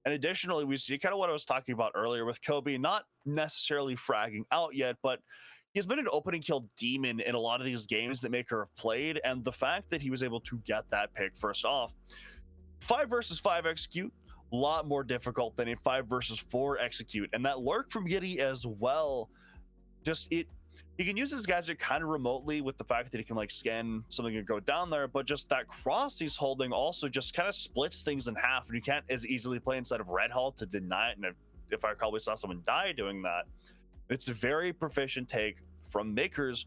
And additionally, we see kind of what I was talking about earlier with Kobe, not necessarily fragging out yet, but he's been an opening kill demon in a lot of these games that Maker have played, and the fact that he was able to get that pick first off. 5 versus 5 execute, a lot more difficult than a 5 versus 4 execute, and that lurk from Giddy as well. He can use his gadget kind of remotely with the fact that he can like scan something and go down there, but just that cross he's holding also just kind of splits things in half, and you can't as easily play inside of Red Hall to deny it. And if I probably saw someone die doing that, it's a very proficient take from Mkers,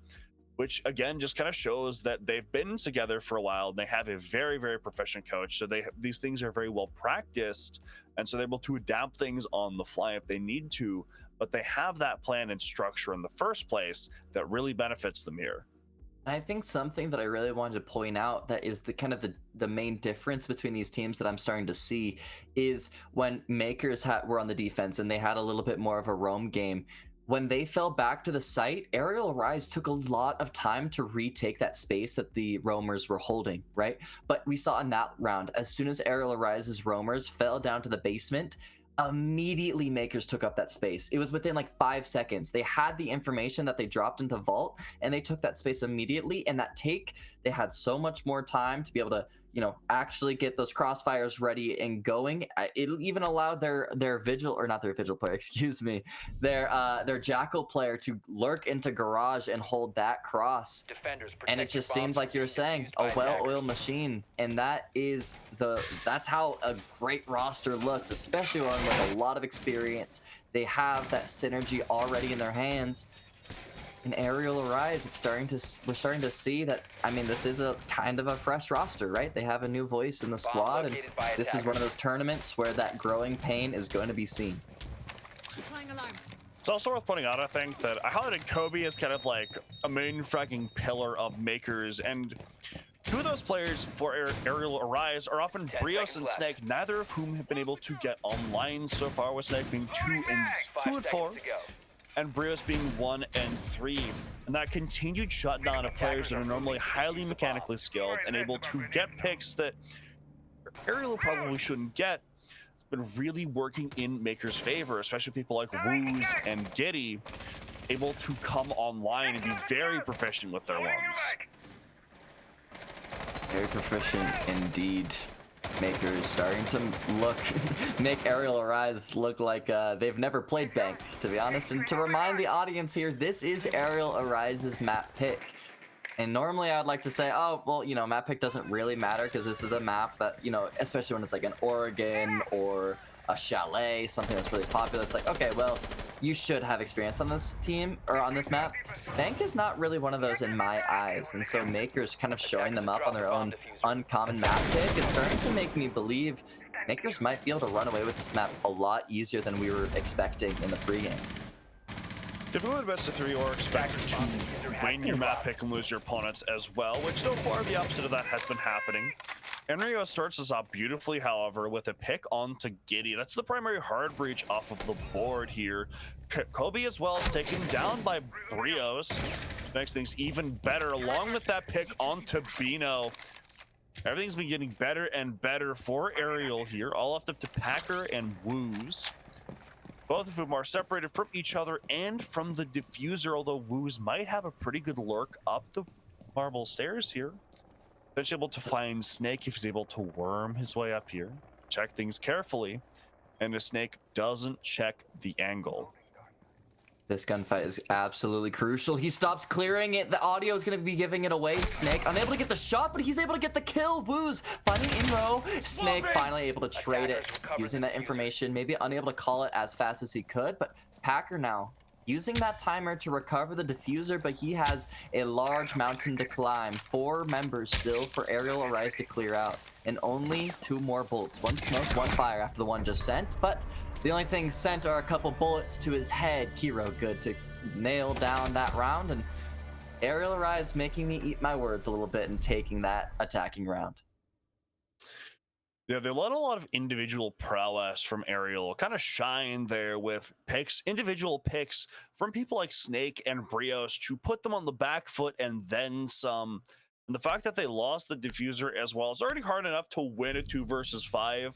which again just kind of shows that they've been together for a while and they have a very, very proficient coach. So these things are very well practiced, and so they're able to adapt things on the fly if they need to. But they have that plan and structure in the first place that really benefits them here. I think something that I really wanted to point out that is the kind of the main difference between these teams that I'm starting to see is when Mkers were on the defense and they had a little bit more of a roam game. When they fell back to the site, Arial Rise took a lot of time to retake that space that the roamers were holding, right? But we saw in that round, as soon as Arial Rise's roamers fell down to the basement, immediately Mkers took up that space. It was within like 5 seconds. They had the information that they dropped into Vault, and they took that space immediately. And that take, they had so much more time to be able to, actually get those crossfires ready and going. It even allowed their vigil, or not their vigil player, excuse me, their jackal player to lurk into garage and hold that cross. And it just seemed like you were saying, a well-oiled machine. And that's how a great roster looks, especially one with a lot of experience. They have that synergy already in their hands. In Arial Arise, we're starting to see that, this is a kind of a fresh roster, right? They have a new voice in the squad, and this is one of those tournaments where that growing pain is going to be seen. It's also worth pointing out, I think, that I highlighted Kobe as kind of like a main fragging pillar of Mkers, and two of those players for Arial Arise are often Brios and Snake, neither of whom have been able to get online so far, with Snake being 2 and 4. And Brios being 1 and 3. And that continued shutdown of players that are normally highly mechanically skilled and able to get picks that Ariel probably shouldn't get. It's been really working in Mkers' favor, especially people like Woos and Giddy, able to come online and be very proficient with their ones. Very proficient indeed. Mkers starting to make Arial Arise look like they've never played Bank, to be honest. And to remind the audience here, this is Arial Arise's map pick. And normally I'd like to say, oh, well, map pick doesn't really matter because this is a map that, especially when it's like an Oregon or a Chalet, something that's really popular. It's like, okay, well, you should have experience on this team or on this map. Bank is not really one of those in my eyes, and so Mkers kind of showing them up on their own uncommon map pick is starting to make me believe Mkers might be able to run away with this map a lot easier than we were expecting in the pregame. Typically the best of 3 or expect to win your map pick and lose your opponents as well, which so far the opposite of that has been happening. Enrio starts us off beautifully, however, with a pick onto Giddy. That's the primary hard breach off of the board here. Kobe as well is taken down by Brios. Makes things even better, along with that pick onto Bino. Everything's been getting better and better for Arial here, all left up to Packer and Woos. Both of whom are separated from each other and from the diffuser, although Woos might have a pretty good lurk up the marble stairs here. Potentially able to find Snake if he's able to worm his way up here. Check things carefully. And the Snake doesn't check the angle. This gunfight is absolutely crucial. He stops clearing it. The audio is going to be giving it away. Snake unable to get the shot, but he's able to get the kill. Woos finding in-row. Snake finally able to trade it using that information. Maybe unable to call it as fast as he could, but Packer now using that timer to recover the diffuser, but he has a large mountain to climb. 4 members still for Arial Arise to clear out, and only 2 more bullets. 1 smoke, 1 fire after the one just sent, but the only thing sent are a couple bullets to his head. Kiro good to nail down that round, and Arial Arise making me eat my words a little bit and taking that attacking round. Yeah, they let a lot of individual prowess from Arial kind of shine there with individual picks from people like Snake and Brios to put them on the back foot and then some. And the fact that they lost the diffuser as well, it's already hard enough to win a 2 versus 5.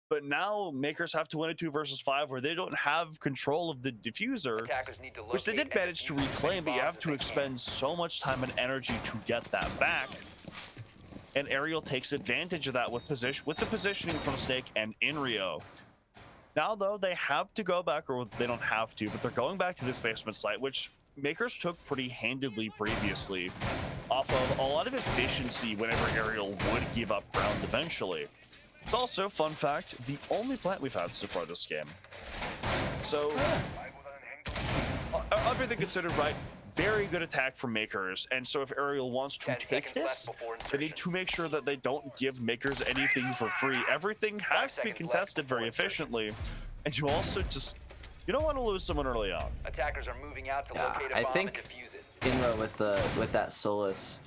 But now Mkers have to win a 2 versus 5 where they don't have control of the diffuser, which they did manage to reclaim, but you have to expend so much time and energy to get that back. And Arial takes advantage of that with the positioning from Snake and Inrio. Now, though, they have to go back, or they don't have to, but they're going back to this basement site, which Mkers took pretty handedly previously, off of a lot of efficiency whenever Arial would give up ground eventually. It's also, fun fact, the only plant we've had so far this game. So, everything considered, right? Very good attack from Mkers, and so if Arial wants to take this, they need to make sure that they don't give Mkers anything for free. Everything has to be contested very efficiently, and you also you don't want to lose someone early on. Attackers are moving out to locate a bomb I think and defuse it. Inro with that Solus,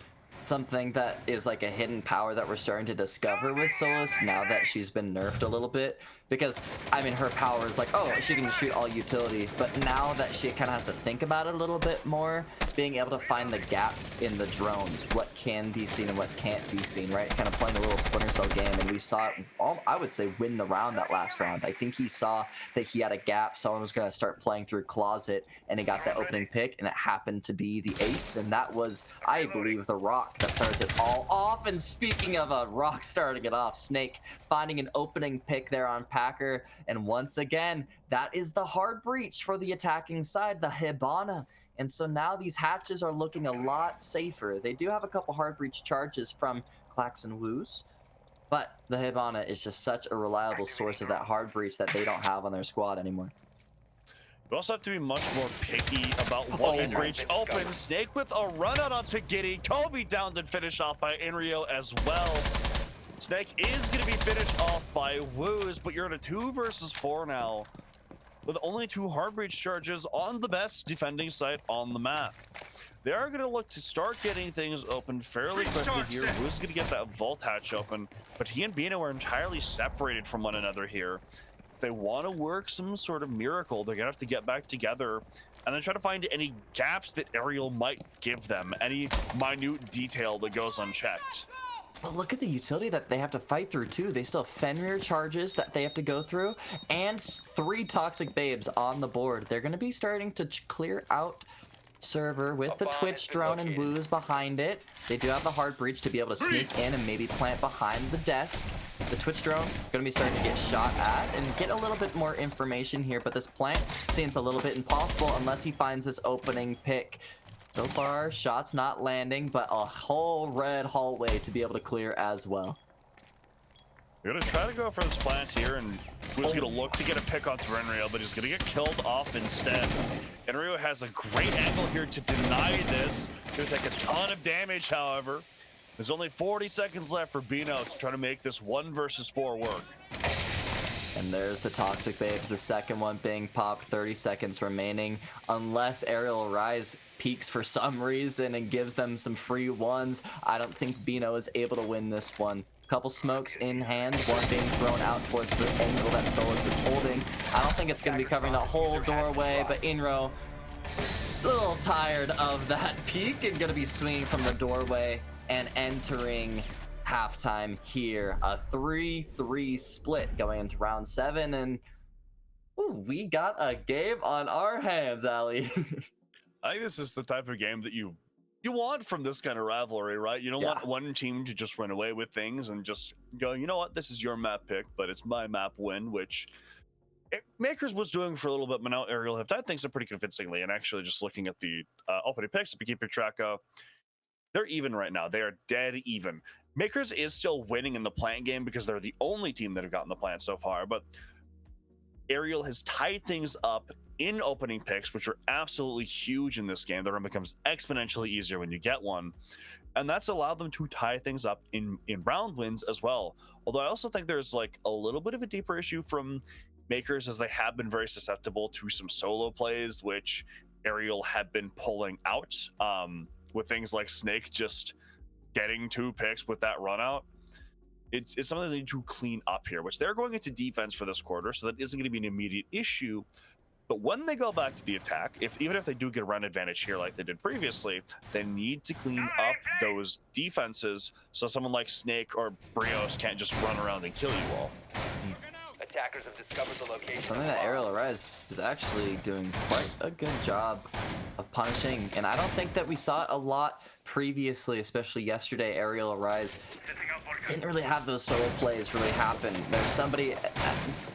something that is like a hidden power that we're starting to discover with Solus now that she's been nerfed a little bit. Because, I mean, her power is like, oh, she can shoot all utility. But now that she kind of has to think about it a little bit more, being able to find the gaps in the drones, what can be seen and what can't be seen, right? Kind of playing a little Splinter Cell game. And we saw it, I would say, win the round that last round. I think he saw that he had a gap. Someone was going to start playing through Closet, and he got the opening pick, and it happened to be the ace. And that was, I believe, the Rock that started it all off. And speaking of a Rock starting it off, Snake finding an opening pick there on Packer, and once again, that is the hard breach for the attacking side, the Hibana. And so now these hatches are looking a lot safer. They do have a couple hard breach charges from Clax and Woos, but the Hibana is just such a reliable source of that hard breach that they don't have on their squad anymore. We also have to be much more picky about what breach opens. Snake with a run out onto Giddy. Kobe downed and finished off by Inrio as well. Snake is going to be finished off by Woos, but you're in a 2 versus 4 now, with only 2 hard breach charges on the best defending site on the map. They are going to look to start getting things open fairly quickly here. Woos is going to get that vault hatch open, but he and Bino are entirely separated from one another here. If they want to work some sort of miracle, they're going to have to get back together and then try to find any gaps that Arial might give them, any minute detail that goes unchecked. But look at the utility that they have to fight through, too. They still have Fenrir charges that they have to go through, and 3 Toxic Babes on the board. They're going to be starting to clear out server with the Twitch drone and Woos behind it. They do have the hard breach to be able to sneak in and maybe plant behind the desk. The Twitch drone going to be starting to get shot at and get a little bit more information here, but this plant seems a little bit impossible unless he finds this opening pick. So far, shots not landing, but a whole red hallway to be able to clear as well. We're going to try to go for this plant here, and Who's going to look to get a pick onto Enrio, but he's going to get killed off instead. Enrio has a great angle here to deny this. Going to take a ton of damage, however. There's only 40 seconds left for Bino to try to make this 1 versus 4 work. And there's the Toxic Babes, the second one being popped, 30 seconds remaining. Unless Arial Rise peaks for some reason and gives them some free ones, I don't think Bino is able to win this one. Couple smokes in hand, one being thrown out towards the angle that Solus is holding. I don't think it's going to be covering the whole doorway, but Inro, a little tired of that peak and going to be swinging from the doorway and entering halftime here. A 3-3 split going into round 7, and ooh, we got a game on our hands, Ali. I think this is the type of game that you you want from this kind of rivalry, right? You don't Yeah. want one team to just run away with things and just go, you know what, this is your map pick, but it's my map win, which Mkers was doing for a little bit, but now Arial have tied things up pretty convincingly. And actually, just looking at the opening picks, if you keep your track of, they're even right now. They are dead even. Mkers is still winning in the plant game because they're the only team that have gotten the plant so far, but Arial has tied things up in opening picks, which are absolutely huge in this game. The run becomes exponentially easier when you get one. And that's allowed them to tie things up in round wins as well. Although I also think there's like a little bit of a deeper issue from Mkers, as they have been very susceptible to some solo plays, which Arial had been pulling out with things like Snake just getting 2 picks with that run out. It's something they need to clean up here, which they're going into defense for this quarter, so that isn't going to be an immediate issue. But when they go back to the attack, even if they do get a run advantage here like they did previously, they need to clean up those defenses so someone like Snake or Brios can't just run around and kill you all. Attackers have discovered the location. Something that Arial Arise is actually doing quite a good job of punishing, and I don't think that we saw it a lot previously, especially yesterday. Arial Arise didn't really have those solo plays really happen. There's somebody,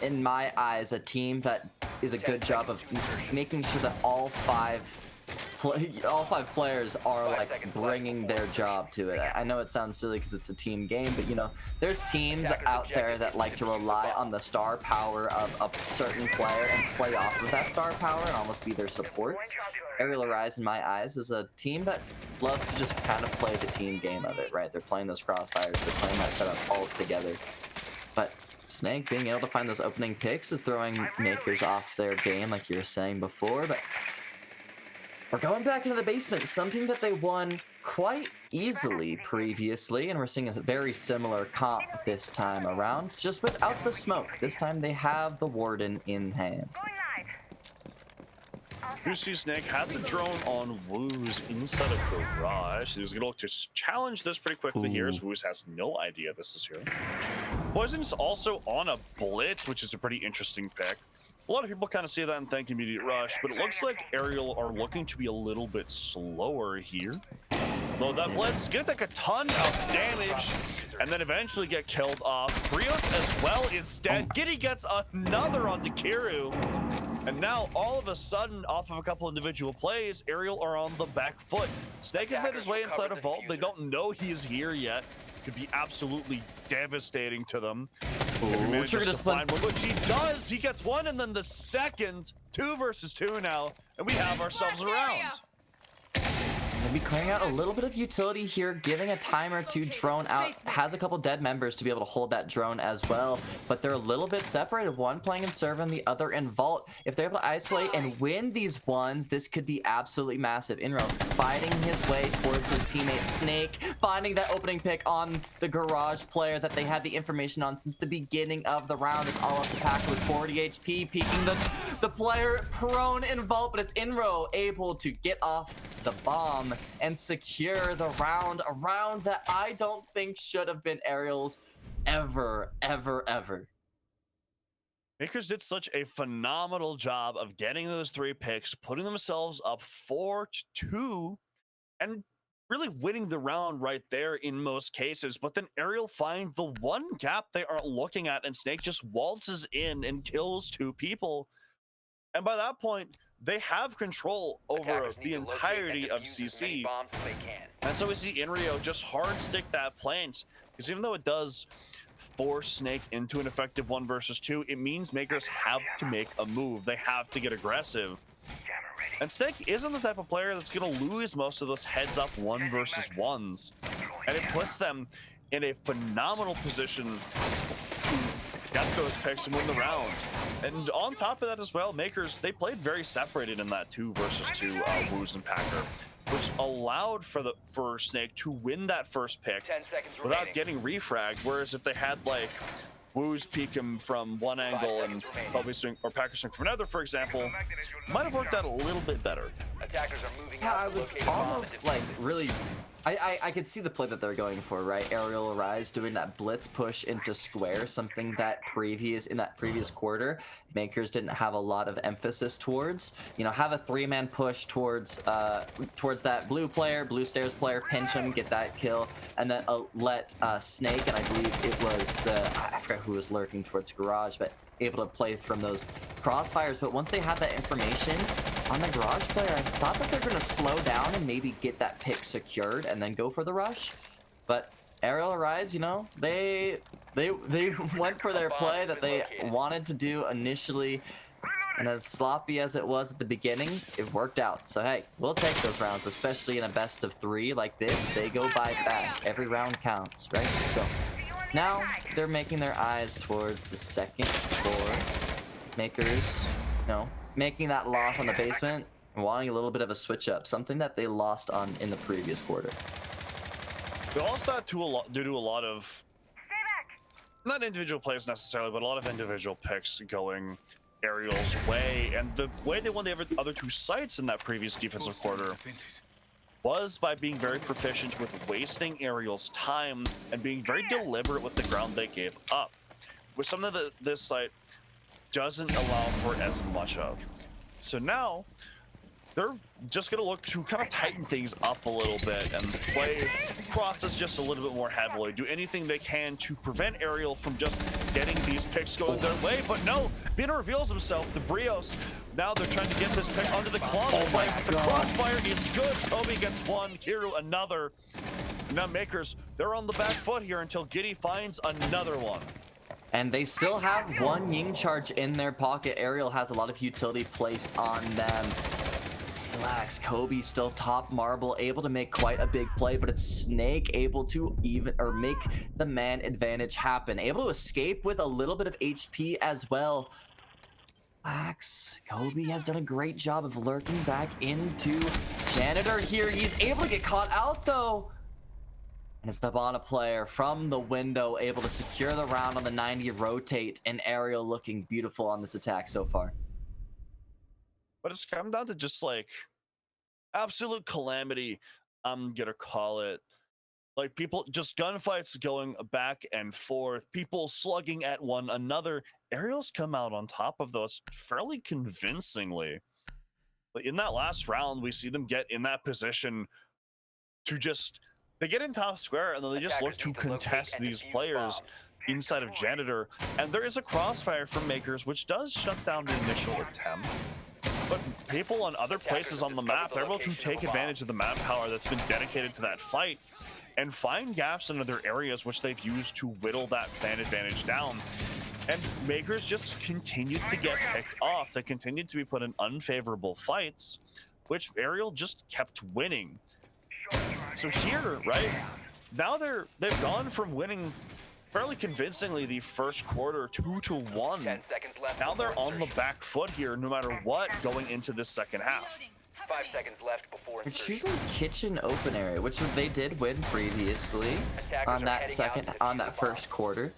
in my eyes, a team that is a good job of making sure that all five players are like bringing their job to it. I know it sounds silly because it's a team game, but you know, there's teams out there that like to rely on the star power of a certain player and play off of that star power and almost be their supports. Arial Arise, in my eyes, is a team that loves to just kind of play the team game of it, right? They're playing those crossfires, they're playing that setup all together. But Snake being able to find those opening picks is throwing Mkers off their game, like you were saying before, but we're going back into the basement, something that they won quite easily previously, and we're seeing a very similar comp this time around, just without the smoke. This time they have the Warden in hand. UC Snake has a drone on Woo's inside of Garage. He's going to look to challenge this pretty quickly here, as Woo's has no idea this is here. Poison's also on a Blitz, which is a pretty interesting pick. A lot of people kind of see that and think immediate rush, but it looks like Arial are looking to be a little bit slower here. Though that Blitz gonna take a ton of damage and then eventually get killed off. Brios as well is dead. Giddy gets another onto Kiru. And now all of a sudden, off of a couple individual plays, Arial are on the back foot. Snake has made his way inside a vault. They don't know he's here yet. Could be absolutely devastating to them. If he manages to find one, which he does. He gets one and then the second. 2 versus 2 now, and we have ourselves a round. Maybe clearing out a little bit of utility here, giving a timer to drone out. Has a couple dead members to be able to hold that drone as well, but they're a little bit separated. One playing in serve and the other in vault. If they're able to isolate and win these ones, this could be absolutely massive. Inro fighting his way towards his teammate Snake, finding that opening pick on the Garage player that they had the information on since the beginning of the round. It's all up the pack with 40 HP, peeking the player prone in vault, but it's Inro able to get off the bomb and secure the round, a round that I don't think should have been Arial's ever. Mkers did such a phenomenal job of getting those 3 picks, putting themselves up 4-2, and really winning the round right there in most cases. But then Arial find the one gap they aren't looking at, and Snake just waltzes in and kills 2 people. And by that point, they have control over the entirety of CC. And so we see Inrio just hard stick that plant, because even though it does force Snake into an effective 1 versus 2, it means Mkers have to make a move. They have to get aggressive. And Snake isn't the type of player that's going to lose most of those heads up 1 versus 1s. And it puts them in a phenomenal position to get those picks and win the round. And on top of that as well, Mkers, they played very separated in that 2 versus 2 Woos and Packer, which allowed for Snake to win that first pick without getting refragged. Whereas if they had like Woos peek him from one angle and probably swing, or Packer swing from another, for example, might have worked out a little bit better. Attackers are moving Yeah, out I to was locate a bomb and almost defuse like really. I could see the play that they're going for, right? Aerial Rise doing that blitz push into square, something that in that previous quarter, Mkers didn't have a lot of emphasis towards. You know, have a 3-man push towards that blue stairs player, pinch him, get that kill, and then let Snake, and I believe it was I forgot who was lurking towards garage, but able to play from those crossfires. But once they had that information on the garage player, I thought that they're going to slow down and maybe get that pick secured and then go for the rush. But Arial Rise, you know, they went for their play that they wanted to do initially, and as sloppy as it was at the beginning, it worked out. So hey, we'll take those rounds, especially in a best of 3 like this. They go by fast. Every round counts, right? So now they're making their eyes towards the second floor. Mkers, you know, making that loss on the basement and wanting a little bit of a switch up, something that they lost on in the previous quarter. They lost that due to a lot of, not individual plays necessarily, but a lot of individual picks going Ariel's way. And the way they won the other 2 sites in that previous defensive quarter was by being very proficient with wasting Ariel's time and being very deliberate with the ground they gave up, with something that this site doesn't allow for as much of. So now they're just going to look to kind of tighten things up a little bit and play process just a little bit more heavily, do anything they can to prevent Ariel from just getting these picks going their way. But no, Bina reveals himself, the Brios. Now they're trying to get this pick under the closet. The crossfire is good. Kobe gets one, Kiru another. Now Mkers, they're on the back foot here until Giddy finds another one. And they still have one Ying charge in their pocket. Ariel has a lot of utility placed on them. Relax, Kobe still top marble, able to make quite a big play, but it's Snake able to make the man advantage happen. Able to escape with a little bit of HP as well. Relax, Kobe has done a great job of lurking back into Janitor here. He's able to get caught out though. And it's the Bana player from the window able to secure the round on the 90 rotate, and Ariel looking beautiful on this attack so far. But it's come down to just like absolute calamity, I'm gonna call it. Like people, just gunfights going back and forth, people slugging at one another. Ariel's come out on top of those fairly convincingly. But in that last round, we see them get in that position to just, they get in top square and then they just look to contest these players inside of Janitor. And there is a crossfire from Mkers, which does shut down the initial attempt. But people on other places on the map, they're able to take advantage of the map power that's been dedicated to that fight and find gaps in other areas which they've used to whittle that fan advantage down. And Mkers just continued to get picked off. They continued to be put in unfavorable fights, which Ariel just kept winning. So here, right, now they've gone from winning fairly convincingly the first quarter 2-1. 10 seconds left. Now they're on the back foot here no matter what going into this second half. 5 seconds left before They're insertion. choosing kitchen open area, which they did win previously on that first quarter.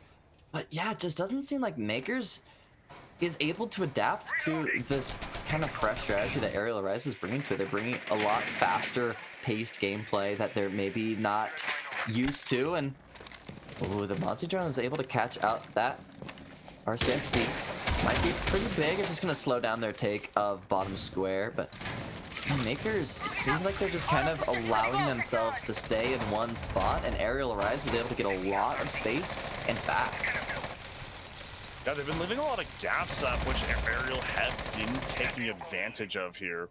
But yeah, it just doesn't seem like Mkers is able to adapt to this kind of fresh strategy that Arial Rise is bringing to it. They're bringing a lot faster paced gameplay that they're maybe not used to, and ooh, the Mozzie drone is able to catch out that RCXD. Might be pretty big. It's just going to slow down their take of bottom square, but Mkers, it seems like they're just kind of allowing themselves to stay in one spot, and Arial Rise is able to get a lot of space and fast. Yeah, they've been leaving a lot of gaps up, which Ariel had been taking advantage of here.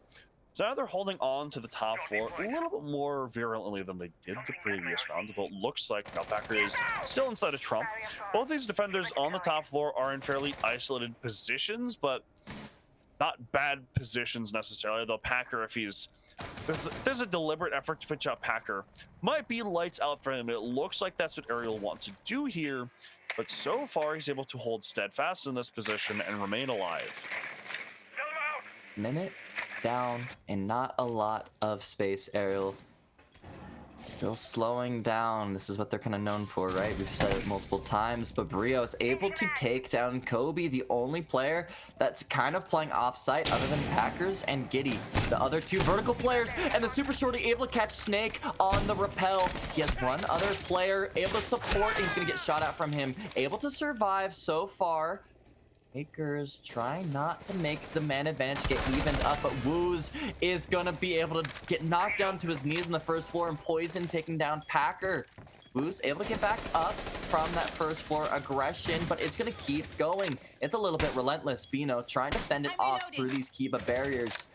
So now they're holding on to the top floor a little bit more virulently than they did the previous round, although it looks like Packer is still inside of Trump. Both these defenders on the top floor are in fairly isolated positions, but not bad positions necessarily, though Packer, if there's a deliberate effort to pitch out Packer, might be lights out for him. It looks like that's what Ariel wants to do here, but so far he's able to hold steadfast in this position and remain alive. Minute down and not a lot of space. Ariel Still slowing down. This is what they're kind of known for, right? We've said it multiple times, but Brio's able to take down Kobe, the only player that's kind of playing off-site other than Packers and Giddy. The other two vertical players, and the Super Shorty able to catch Snake on the rappel. He has one other player able to support, and he's gonna get shot at from him. Able to survive so far. Mkers trying not to make the man advantage get evened up, but Woos is gonna be able to get knocked down to his knees on the first floor, and Poison taking down Packer. Woos able to get back up from that first floor aggression, but it's gonna keep going. It's a little bit relentless. Bino trying to fend it off through these Kiba barriers.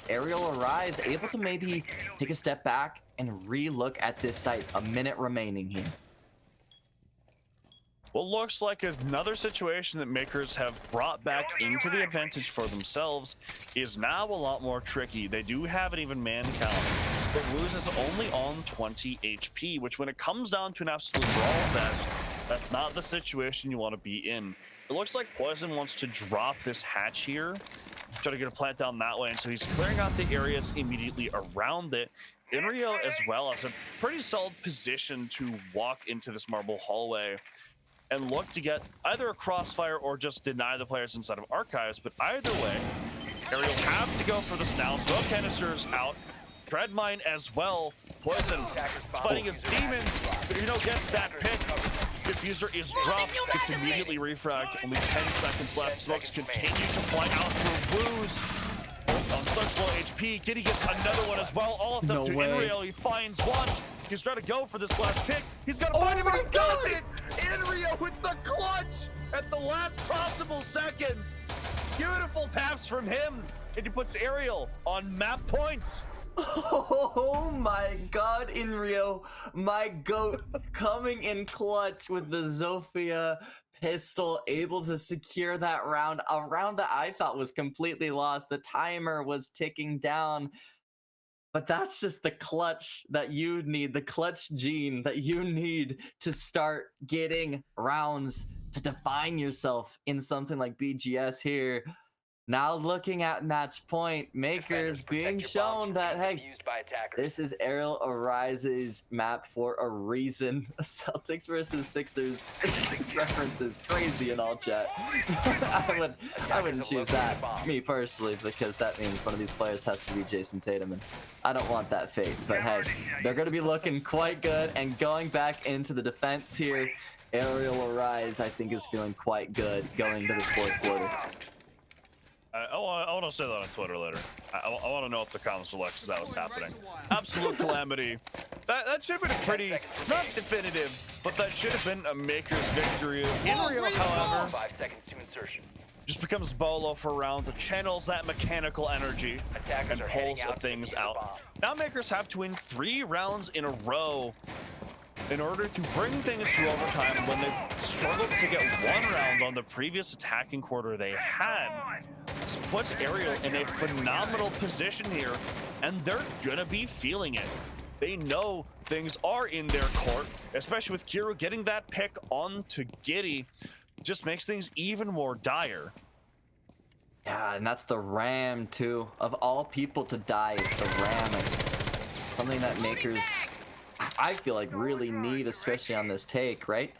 Arial Arise able to maybe take a step back and re-look at this site. A minute remaining here. What looks like another situation that Mkers have brought back into the advantage for themselves is now a lot more tricky. They do have an even man count, but Woos is only on 20 HP, which when it comes down to an absolute brawl fest, that's not the situation you want to be in. It looks like Poison wants to drop this hatch here, try to get a plant down that way, and so he's clearing out the areas immediately around it. Arial as well has a pretty solid position to walk into this marble hallway and look to get either a crossfire or just deny the players inside of Archives. But either way, Arial have to go for this now. Smoke canisters out. Dreadmine as well. Poison fighting his demons, but gets that pick. Diffuser is dropped. It's immediately refragged. Only 10 seconds left. Smokes continue to fly out through Woos. On such low HP, Giddy gets another one as well. All of them to Arial. He finds one. He's trying to go for this last pick. He's gonna find him, and he does it! Enrio with the clutch at the last possible second. Beautiful taps from him, and he puts Arial on map points. Oh my god, Enrio, my goat, coming in clutch with the Zofia pistol, able to secure that round. A round that I thought was completely lost. The timer was ticking down. But that's just the clutch that you need, the clutch gene that you need to start getting rounds to define yourself in something like BGS here. Now looking at match point, Mkers being shown that, hey, this is Arial Arise's map for a reason. Celtics versus Sixers references crazy in all chat. I wouldn't choose that, me personally, because that means one of these players has to be Jason Tatum, and I don't want that fate. But hey, they're going to be looking quite good, and going back into the defense here, Arial Arise, I think, is feeling quite good going into this fourth quarter. I want to say that on Twitter later. I want to know if the comments select that was happening. Absolute calamity. That should have been a pretty, not definitive, but that should have been a Mkers victory. Enrio, however, 5 seconds to insertion. just becomes Bolo for a round to channels that mechanical energy and pulls things out. Now Mkers have to win 3 rounds in a row in order to bring things to overtime when they struggled to get 1 round on the previous attacking quarter they had. This puts Arial in a phenomenal position here, and they're gonna be feeling it. They know things are in their court, especially with Kiro getting that pick onto Giddy. Just makes things even more dire. Yeah, and that's the Ram too. Of all people to die, it's the Ram. And something that Mkers, I feel like, really need, especially on this take, right?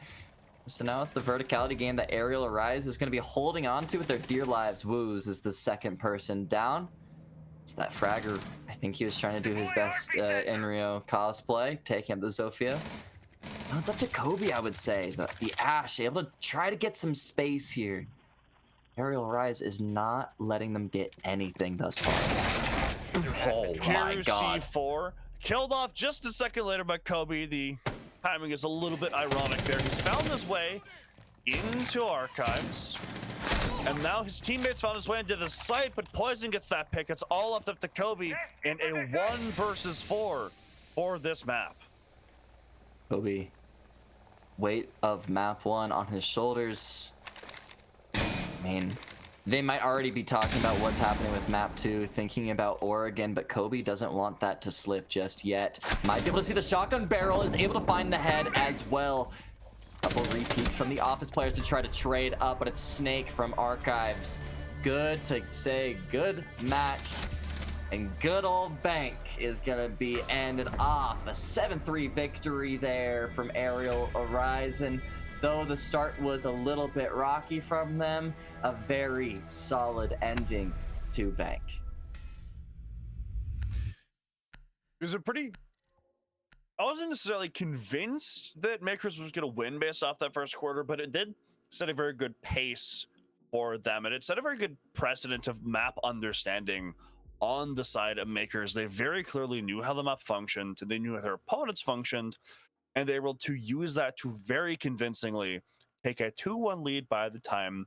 So now it's the verticality game that Arial Arise is going to be holding on to with their dear lives. Woos is the second person down. It's that fragger. I think he was trying to do his best Enrio cosplay, taking up the Zofia. Now it's up to Kobe, I would say. The Ash, able to try to get some space here. Arial Arise is not letting them get anything thus far. Oh my god. C4, killed off just a second later by Kobe. The timing is a little bit ironic there. He's found his way into Archives, and now his teammates found his way into the site, but Poison gets that pick. It's all left up to Kobe in a 1 versus 4 for this map. Kobe, weight of map 1 on his shoulders. I mean, they might already be talking about what's happening with map 2, thinking about Oregon, but Kobe doesn't want that to slip just yet. Might be able to see the shotgun barrel, is able to find the head as well. Couple repeats from the office players to try to trade up, but it's Snake from Archives. Good to say, good match. And good old Bank is going to be ended off. A 7-3 victory there from Arial Horizon. Though the start was a little bit rocky from them, a very solid ending to Bank. It was a pretty... I wasn't necessarily convinced that Mkers was going to win based off that first quarter, but it did set a very good pace for them, and it set a very good precedent of map understanding on the side of Mkers. They very clearly knew how the map functioned, they knew how their opponents functioned, and they were able to use that to very convincingly take a 2-1 lead by the time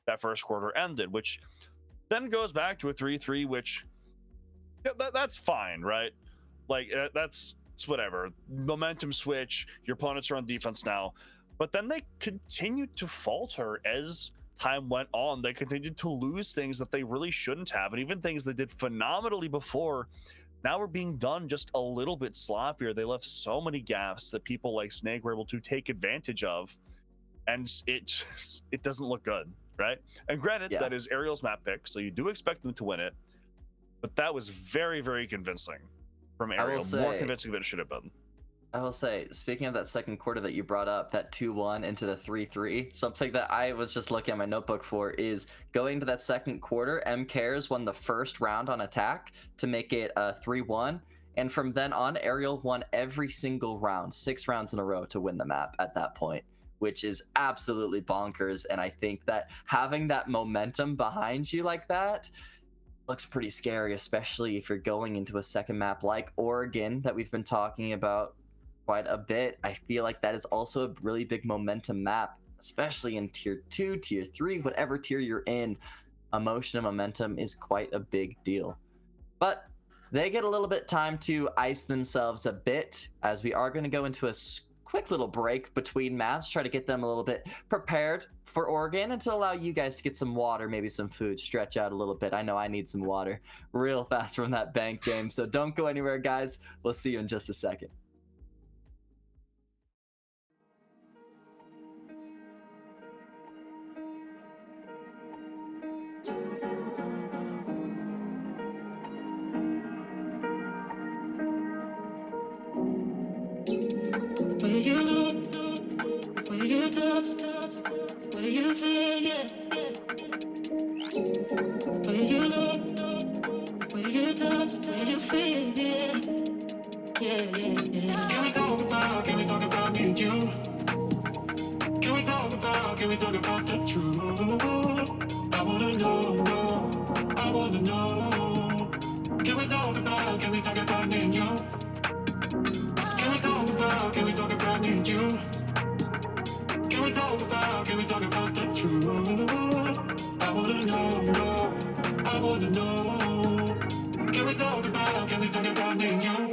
that first quarter ended, which then goes back to a 3-3, which that's fine, right? Like, that's whatever. Momentum switch, your opponents are on defense now. But then they continued to falter as time went on. They continued to lose things that they really shouldn't have, and even things they did phenomenally before now were being done just a little bit sloppier. They left so many gaps that people like Snake were able to take advantage of, and it doesn't look good, right? And granted, that is Arial's map pick, so you do expect them to win it, but that was very, very convincing from Arial, more convincing than it should have been. I will say, speaking of that second quarter that you brought up, that 2-1 into the 3-3, something that I was just looking at my notebook for is going to that second quarter, Mkers won the first round on attack to make it 3-1. And from then on, Arial won every single round, 6 rounds in a row to win the map at that point, which is absolutely bonkers. And I think that having that momentum behind you like that looks pretty scary, especially if you're going into a second map like Oregon that we've been talking about quite a bit. I feel like that is also a really big momentum map, especially in tier 2, tier 3, whatever tier you're in. Emotion and momentum is quite a big deal. But they get a little bit time to ice themselves a bit, as we are going to go into a quick little break between maps, try to get them a little bit prepared for Oregon and to allow you guys to get some water, maybe some food, stretch out a little bit. I know I need some water real fast from that Bank game, so don't go anywhere, guys. We'll see you in just a second. Where you look, where you touch, where you feel, yeah. Where you look, where you touch, where you feel, yeah. Can we talk about me and you? Can we talk about the truth? I wanna know, I wanna know. Can we talk about me and you? Can we talk about me and you? Can we talk about the truth? I wanna know, I wanna know. Can we talk about me and you?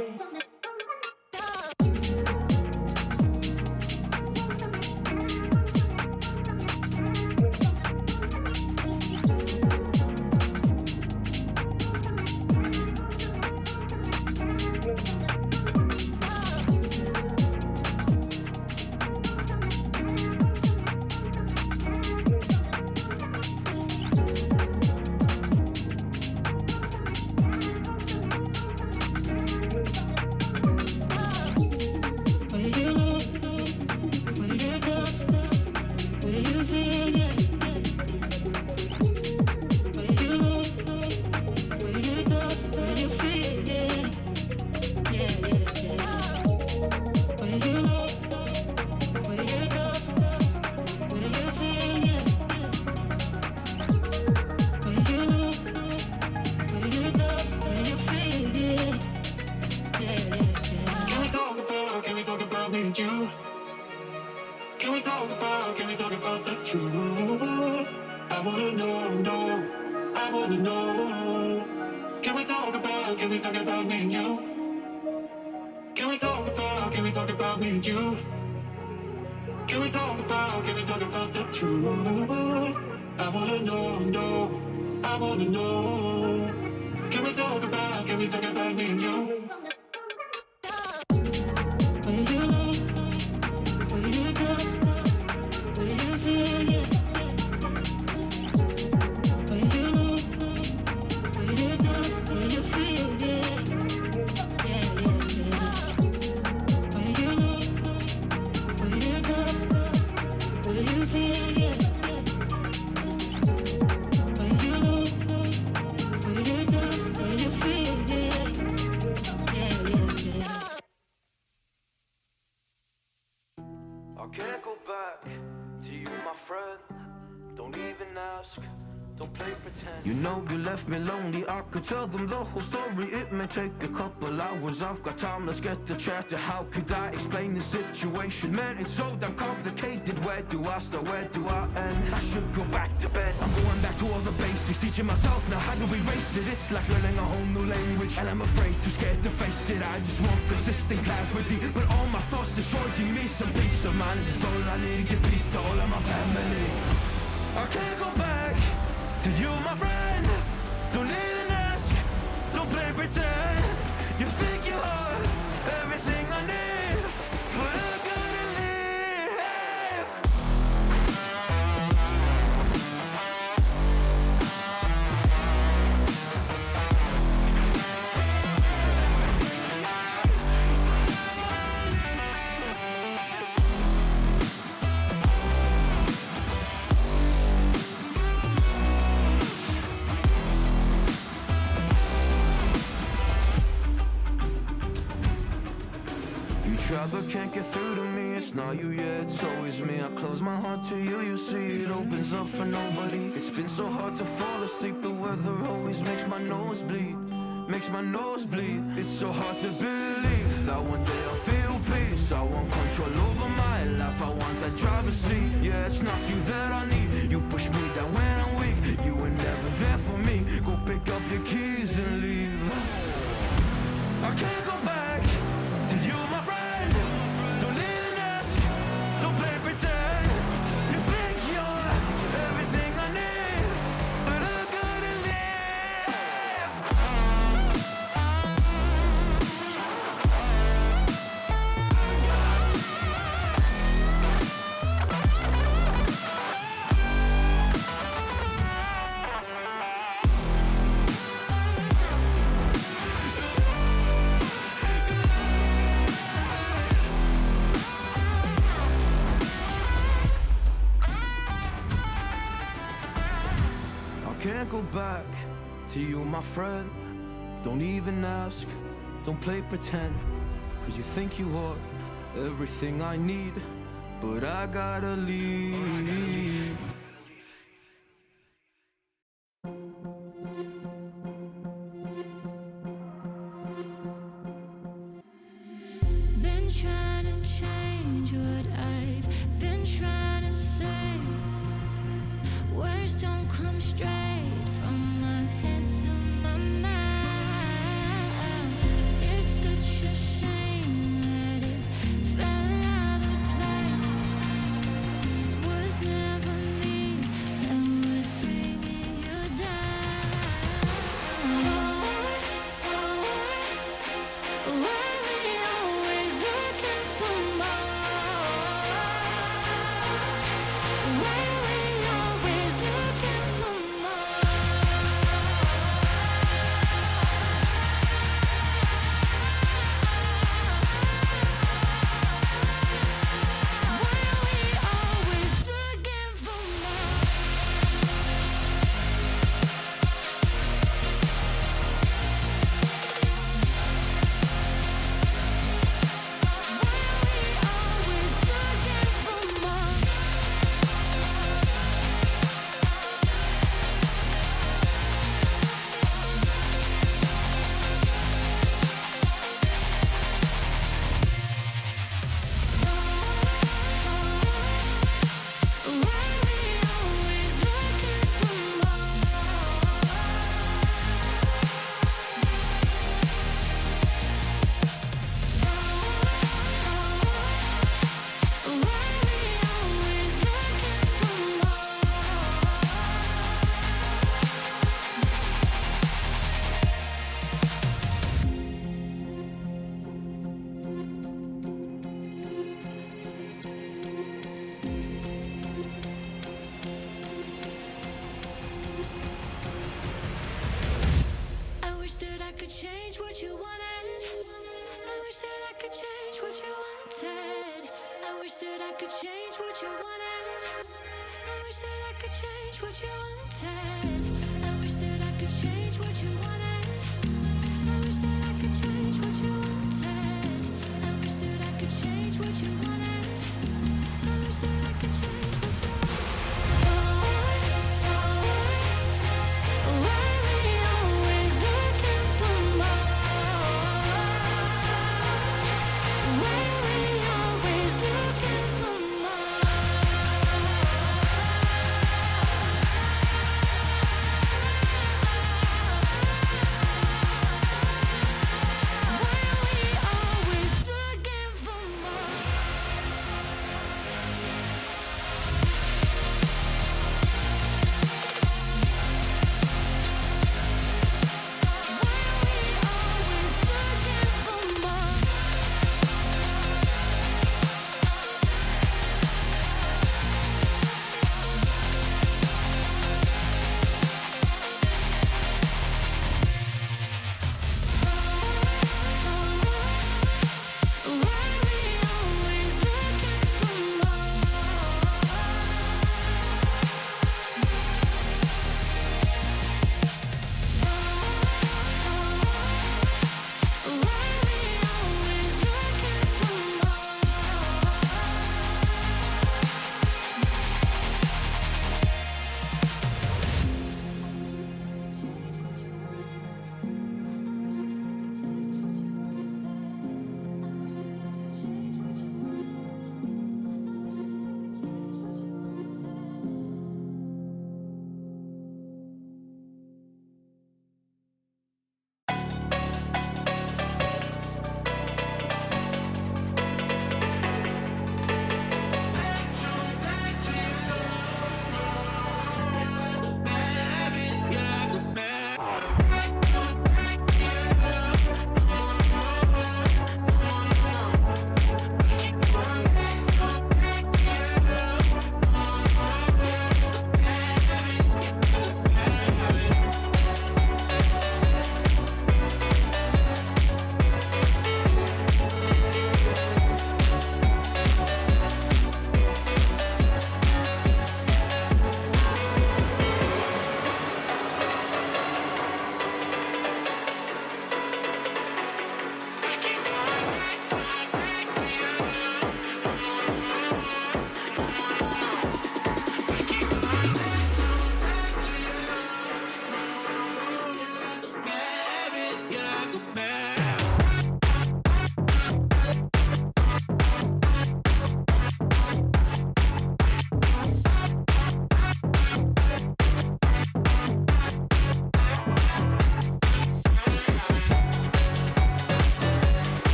Feel can't go back to you, my friend. Don't even ask, don't play pretend. You know you left me lonely, I could tell them the whole story. It may take a couple hours, I've got time, let's get to chat. How could I explain the situation? Man, it's so damn complicated. Where do I start, where do I end? I should go back to bed. I'm going back to all the basics, teaching myself now how to erase it. It's like learning a whole new language, and I'm afraid, too scared to face it. I just want consistent clarity, but all my thoughts destroying me. Some peace of mind is all I need to give peace to all of my family. I can't go back to you, my friend. Don't even ask, don't play pretend. You think you are everything I need, but I gotta leave. Try but can't get through to me. It's not you, yeah, it's always me. I close my heart to you, you see it opens up for nobody. It's been so hard to fall asleep. The weather always makes my nose bleed, makes my nose bleed. It's so hard to believe that one day I'll feel peace. I want control over my life, I want that driver's seat. Yeah, it's not you that I need. You push me down when I'm weak. You were never there for me. Go pick up your keys and leave. I can't go back to you, my friend. Don't even ask, don't play pretend. You think you're everything I need, but I gotta leave. Can't go back to you, my friend. Don't even ask, don't play pretend. Cause you think you are everything I need, but I gotta leave. Been trying to change what I've been trying to say. Words don't come straight from my head to my mouth. It's such a shame that it fell out of place. Was never me that was bringing you down. Why we always looking for more? Why we always looking for more? Why we always looking for more? Why we always looking for more? Why we always looking for more? Why we always looking for more? I wish that I could change what you wanted. I wish that I could change what you wanted. I wish that I could change what you wanted. I wish that I could change what you wanted. I wish that I could change what you wanted. I wish that I could change what you wanted. I wish that I could change what you wanted. I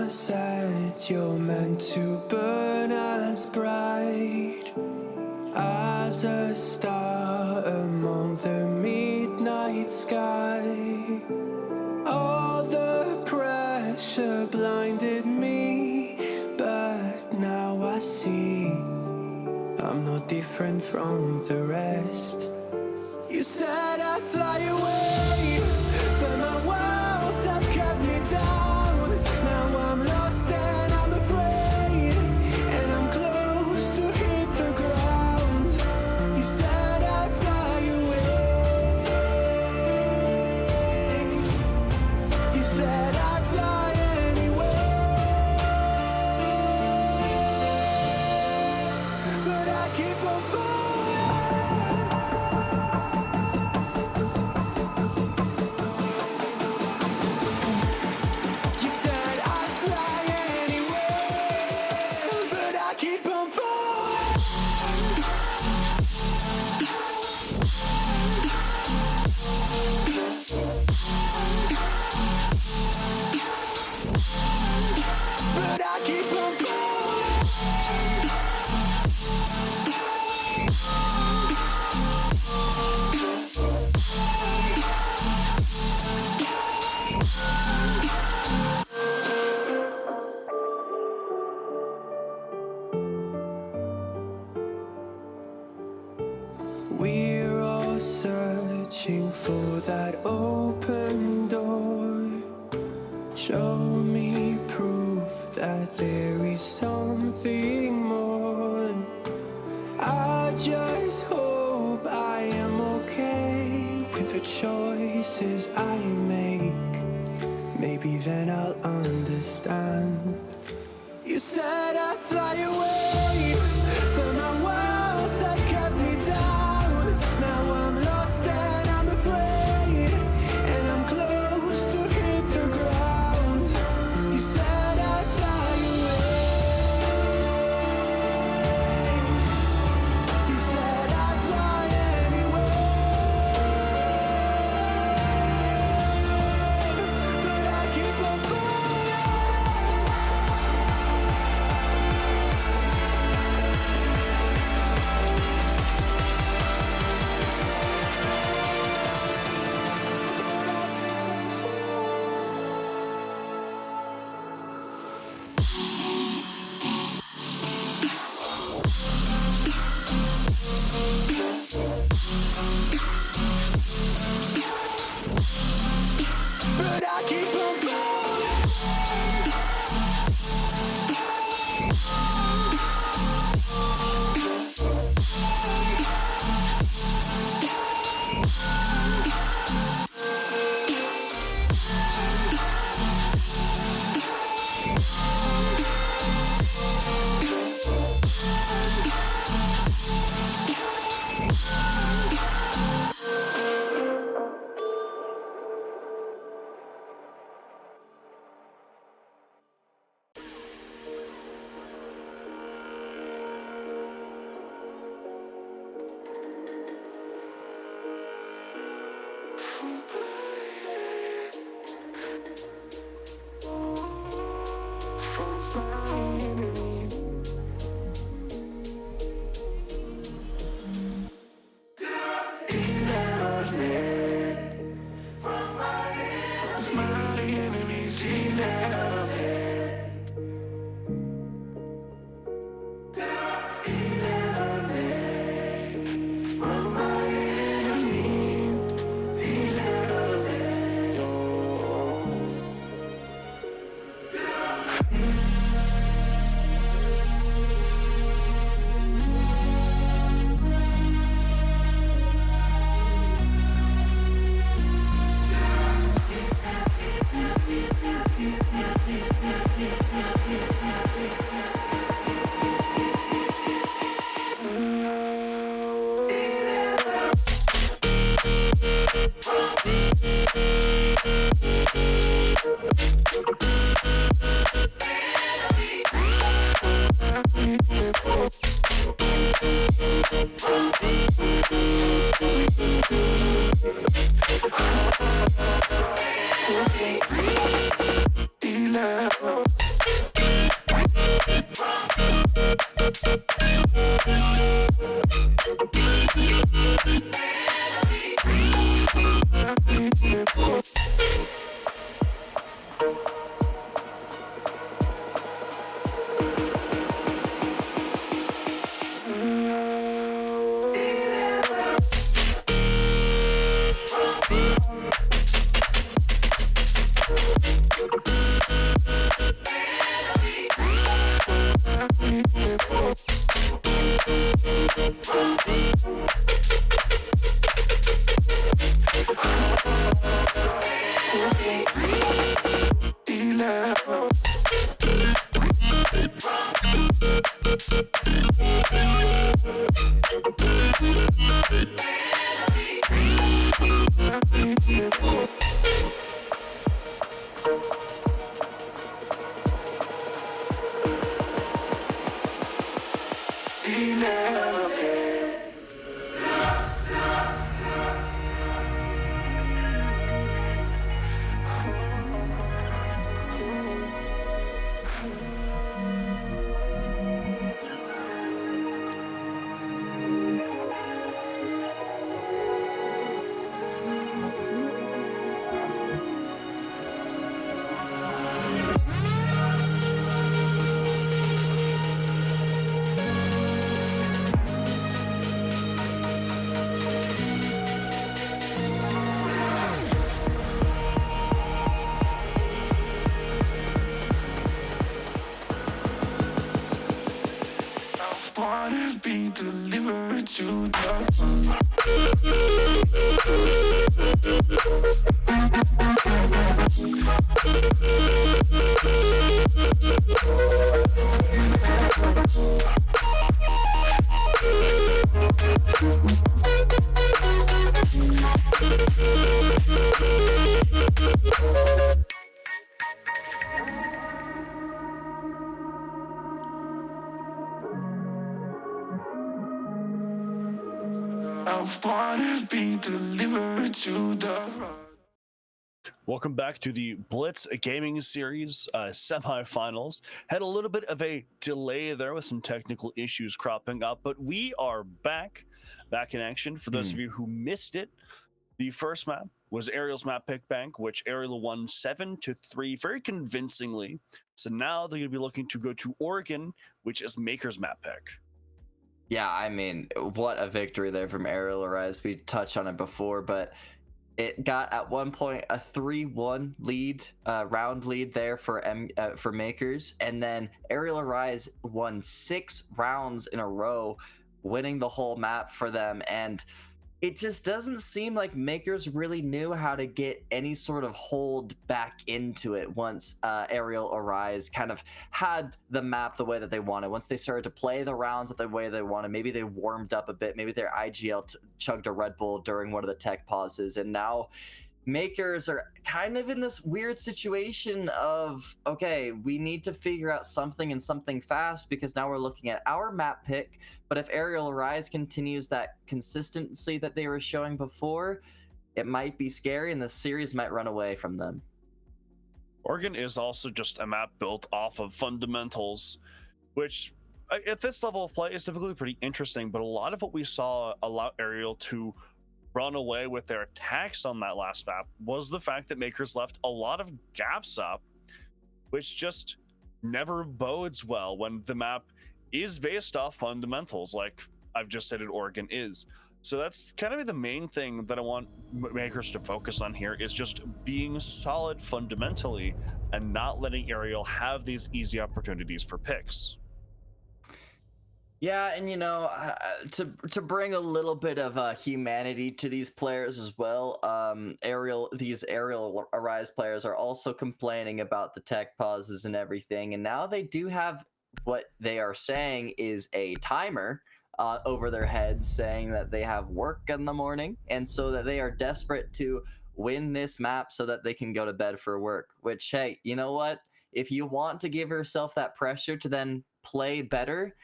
Mama said you're meant to burn as bright as a star among the midnight sky. All the pressure blinded me, but now I see I'm no different from the rest. You said I'd fly away, but my walls have kept me down. Now I'm lost and I'm afraid, and I'm close to hit the ground. You said I'd fly away. You said I'd fly anyway, but I keep on falling. You said I'd fly anyway, but I keep on falling. But I keep on falling. We're all searching for that open door. Show me proof that there is something more. I just hope I am okay with the choices I make. Maybe then I'll understand. You said I'd fly away, but my walls have kept me down. Now I'm lost and I'm afraid, and I'm close to hit the ground. You said I'd fly away. You said I'd fly anyway, but I keep on falling. But I keep on falling. Wanna be delivered to the I wanna be delivered to the Welcome back to the Blitz Gaming Series semifinals. Had a little bit of a delay there with some technical issues cropping up, but we are back in action. For those of you who missed it, the first map was Arial's map pick bank, which Arial won 7-3 very convincingly. So now they're going to be looking to go to Oregon, which is Mkers map pick. Yeah, I mean, what a victory there from Arial Arise. We touched on it before, but it got at one point a 3-1 lead, round lead there for Mkers, and then Arial Arise won 6 rounds in a row, winning the whole map for them. And it just doesn't seem like Mkers really knew how to get any sort of hold back into it once Arial Arise kind of had the map the way that they wanted. Once they started to play the rounds the way they wanted, maybe they warmed up a bit, maybe their IGL chugged a Red Bull during one of the tech pauses, and now Mkers are kind of in this weird situation of, okay, we need to figure out something and something fast, because now we're looking at our map pick. But if Arial Arise continues that consistency that they were showing before, it might be scary and the series might run away from them. Oregon is also just a map built off of fundamentals, which at this level of play is typically pretty interesting, but a lot of what we saw allow Arial to run away with their attacks on that last map was the fact that Mkers left a lot of gaps up, which just never bodes well when the map is based off fundamentals, like I've just said Oregon is. So that's kind of the main thing that I want Mkers to focus on here, is just being solid fundamentally and not letting Arial have these easy opportunities for picks. Yeah, and you know, to bring a little bit of humanity to these players as well, these Arial Arise players are also complaining about the tech pauses and everything, and now they do have what they are saying is a timer over their heads, saying that they have work in the morning, and so that they are desperate to win this map so that they can go to bed for work. Which, hey, you know what? If you want to give yourself that pressure to then play better,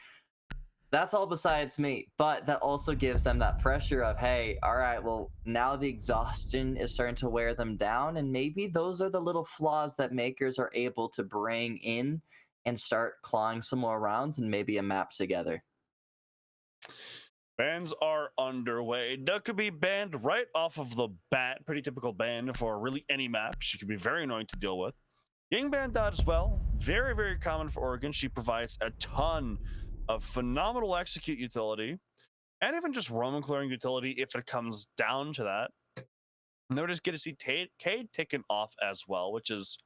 that's all besides me, but that also gives them that pressure of, hey, all right, well, now the exhaustion is starting to wear them down, and maybe those are the little flaws that Mkers are able to bring in and start clawing some more rounds and maybe a map together. Bans are underway. Duck could be banned right off of the bat. Pretty typical ban for really any map. She could be very annoying to deal with. Ying banned out as well. Very, very common for Oregon. She provides a ton of phenomenal execute utility and even just Roman clearing utility if it comes down to that. And they're just going to see Cade taken off as well, which is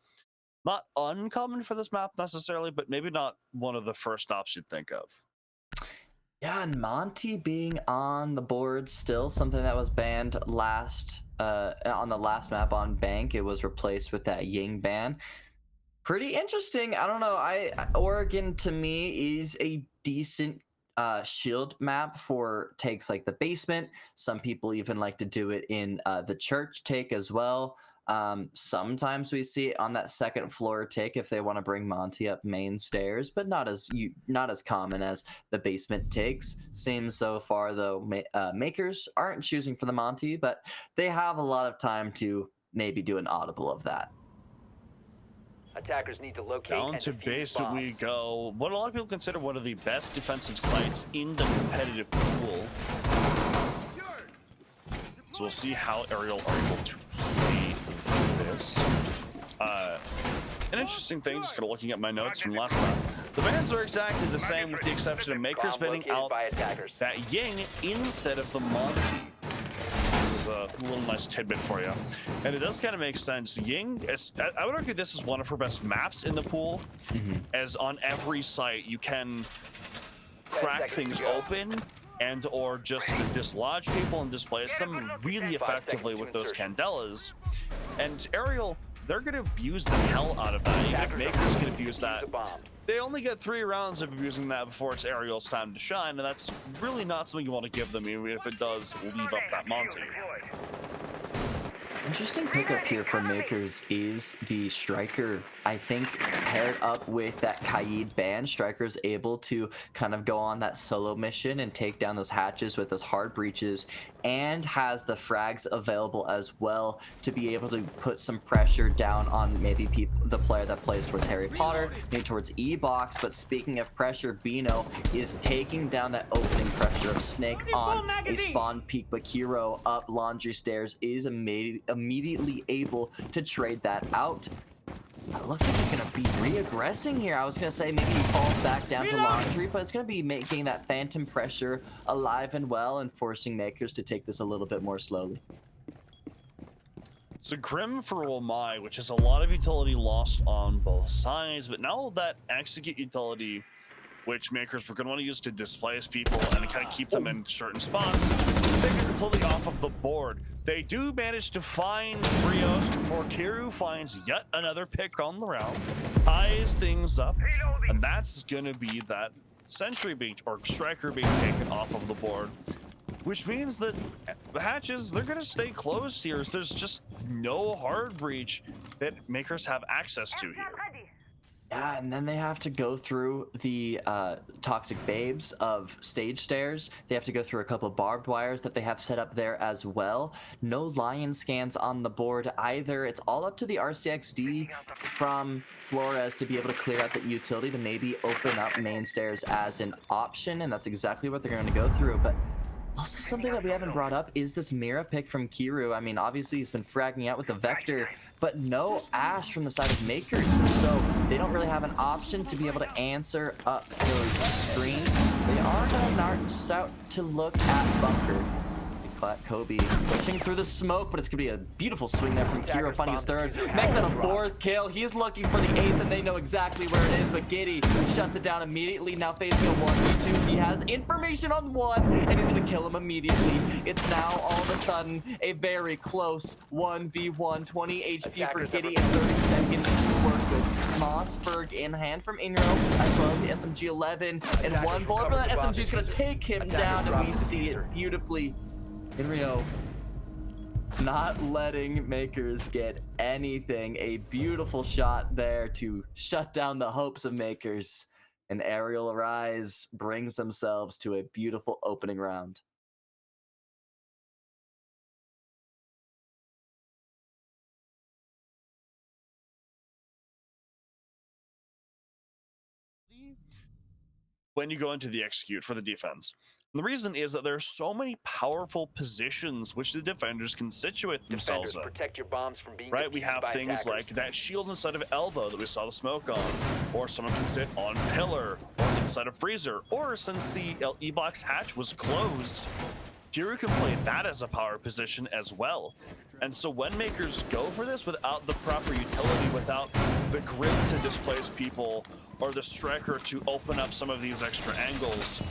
not uncommon for this map necessarily, but maybe not one of the first stops you'd think of. Yeah, and Monty being on the board still something that was banned last on the last map on Bank. It was replaced with that Ying ban. Pretty interesting. I don't know. Oregon to me is a decent shield map for takes like the basement. Some people even like to do it in the church take as well. Sometimes we see it on that second floor take if they want to bring Monty up main stairs, but not as common as the basement takes. Seems so far though, Makers aren't choosing for the Monty, but they have a lot of time to maybe do an audible of that. Attackers need to locate Down and to defuse basement bombs. we go. What a lot of people consider one of the best defensive sites in the competitive pool. So we'll see how Arial are able to play this. An interesting thing, just kind of looking at my notes from last time. The bans are exactly the same with the exception of Makers Bomb banning located out by attackers. that Ying instead of the Monty. This is a little nice tidbit for you. And it does kind of make sense. Ying, I would argue this is one of her best maps in the pool, as on every site you can crack things open and or just dislodge people and displace them really effectively with those candelas. And Arial, they're going to abuse the hell out of that. Even if Maker's going to abuse that, they only get 3 rounds of abusing that before it's Arial's time to shine, and that's really not something you want to give them, even if it does leave up that Monty. Interesting pickup here for Makers is the Striker. I think paired up with that Kaid ban, Striker's able to kind of go on that solo mission and take down those hatches with those hard breaches, and has the frags available as well to be able to put some pressure down on maybe the player that plays towards Harry Potter, maybe towards E-Box. But speaking of pressure, Bino is taking down that opening pressure of Snake on a spawn peak, but Kiro up Laundry Stairs is immediately able to trade that out. It looks like he's going to be re-aggressing here. I was going to say maybe he falls back down to Laundry, but it's going to be making that phantom pressure alive and well and forcing Makers to take this a little bit more slowly. It's a grim for Womai, which is a lot of utility lost on both sides, but now that execute utility, which Makers were going to want to use to displace people and kind of keep them in certain spots, they get completely off of the board. They do manage to find Rios before Kiru finds yet another pick on the round, ties things up, and that's going to be that Sentry being, or Striker being taken off of the board, which means that the hatches, they're going to stay closed here. So there's just no hard breach that Makers have access to here. Yeah, and then they have to go through the Toxic Babes of stage stairs. They have to go through a couple barbed wires that they have set up there as well. No lion scans on the board either. It's all up to the RCXD from Flores to be able to clear out the utility to maybe open up main stairs as an option, and that's exactly what they're going to go through. But also something that we haven't brought up is this Mira pick from Kiru. I mean, obviously he's been fragging out with the Vector, but no Ash from the side of Makers. So they don't really have an option to be able to answer up those screens. They are going to start to look at Bunker. Kobe pushing through the smoke, but it's going to be a beautiful swing there from Kiro, finding his third. Make that a 4th kill. He's looking for the ace, and they know exactly where it is, but Giddy shuts it down immediately. Now facing a 1v2. He has information on 1, and he's going to kill him immediately. It's now all of a sudden a very close 1v1. 20 HP for Giddy and 30 seconds to work with. Mossberg in hand from Inro, as well as the SMG-11, and 1 bullet for that SMG is going to take him down, and we see it beautifully. Rio not letting Makers get anything. A beautiful shot there to shut down the hopes of Makers. And Arial Arise brings themselves to a beautiful opening round. When you go into the execute for the defense. And the reason is that there's so many powerful positions which the defenders can situate themselves Defenders, in. protect your bombs from being Right, we defused have by things attackers. like that shield inside of elbow that we saw the smoke on, or someone can sit on pillar, or inside of freezer, or since the E-box hatch was closed, Hero can play that as a power position as well. And so when Mkers go for this without the proper utility, without the grip to displace people, or the striker to open up some of these extra angles,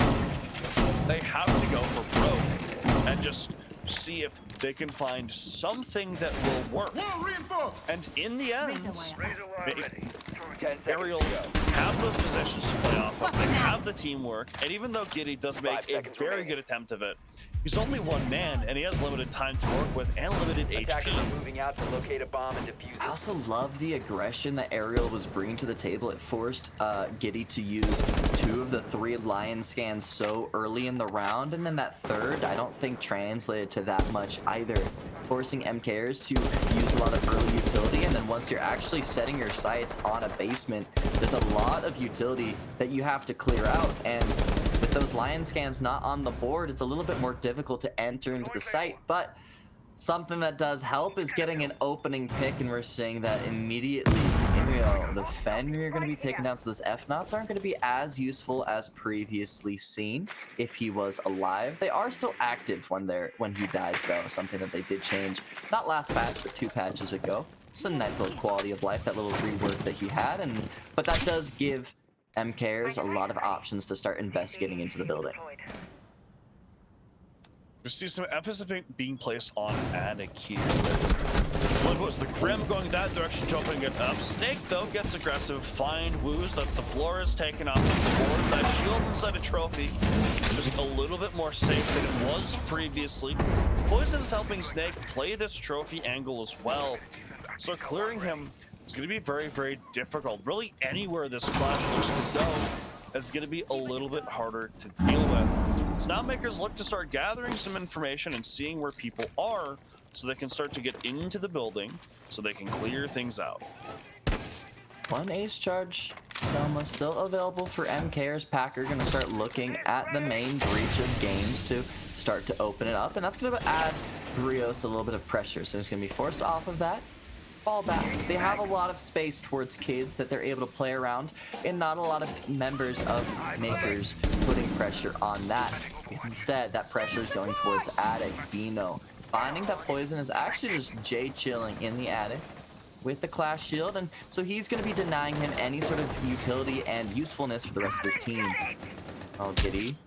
they have to go for broke and just see if they can find something that will work. And in the end, Arial have those positions to play off of. They have the teamwork, and even though Giddy does make a very good attempt of it, he's only one man, and he has limited time to work with and limited Attackers HP. are moving out to locate a bomb and defuse it. I also love the aggression that Arial was bringing to the table. It forced Giddy to use 2 of the 3 lion scans so early in the round, and then that third I don't think translated to that much either. Forcing Mkers to use a lot of early utility, and then once you're actually setting your sights on a basement, there's a lot of utility that you have to clear out, and with those lion scans not on the board, it's a little bit more difficult to enter into the site. But something that does help is getting an opening pick, and we're seeing that immediately. You know, the Fenrir are going to be taken down, so those F-Knots aren't going to be as useful as previously seen if he was alive. They are still active when he dies, though, something that they did change, not last patch, but 2 patches ago. Some nice little quality of life, that little rework that he had, but that does give Mkers a lot of options to start investigating into the building. You see some emphasis being placed on Attic here. What was the Grim going that direction, jumping it up? Snake, though, gets aggressive. Find woos that the floor is taken off the board. That shield inside a trophy, just a little bit more safe than it was previously. Poison is helping Snake play this trophy angle as well. So clearing him is going to be very, very difficult. Really, anywhere this flash looks to go, it's going to be a little bit harder to deal with. So now Mkers look to start gathering some information and seeing where people are, so they can start to get into the building, so they can clear things out. 1 ace charge, Selma still available for Mkers. Packer going to start looking at the main breach of games to start to open it up, and that's going to add Brios a little bit of pressure, so he's going to be forced off of that. Fall back. They have a lot of space towards kids that they're able to play around, and not a lot of members of Mkers putting pressure on that. Instead, that pressure is going towards Attic. Bino finding that Poison is actually just J-chilling in the Attic with the Clash Shield, and so he's going to be denying him any sort of utility and usefulness for the rest of his team. Oh, Giddy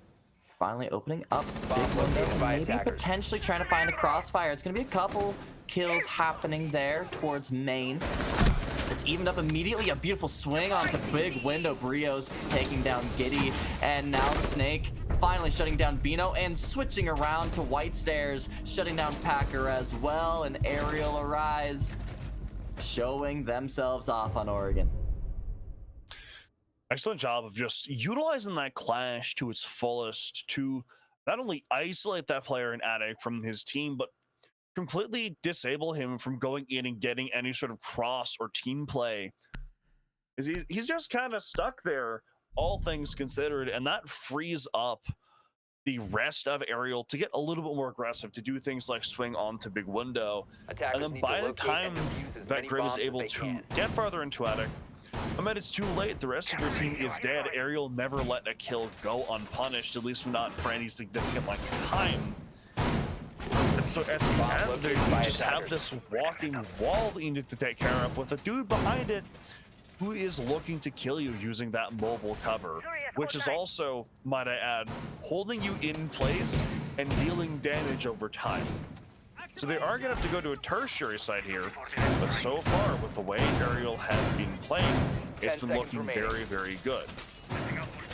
finally opening up big window, maybe potentially trying to find a crossfire. It's going to be a couple kills happening there towards main. It's evened up immediately. A beautiful swing onto big window. Brios taking down Giddy, and now Snake finally shutting down Bino and switching around to White Stairs, shutting down Packer as well, and Arial Arise showing themselves off on Oregon. Excellent job of just utilizing that Clash to its fullest to not only isolate that player in Attic from his team, but completely disable him from going in and getting any sort of cross or team play. He's just kind of stuck there, all things considered, and that frees up the rest of Arial to get a little bit more aggressive, to do things like swing onto big window. And then by the time that Grim is able to get farther into Attic, I mean, it's too late. The rest of your team is dead. Arial never let a kill go unpunished, at least not for any significant length of time. And so at the end, you just have this walking wall that you need to take care of with a dude behind it who is looking to kill you using that mobile cover, which is also, might I add, holding you in place and dealing damage over time. So they are going to have to go to a tertiary site here, but so far, with the way Arial has been playing, it's been looking very, very good.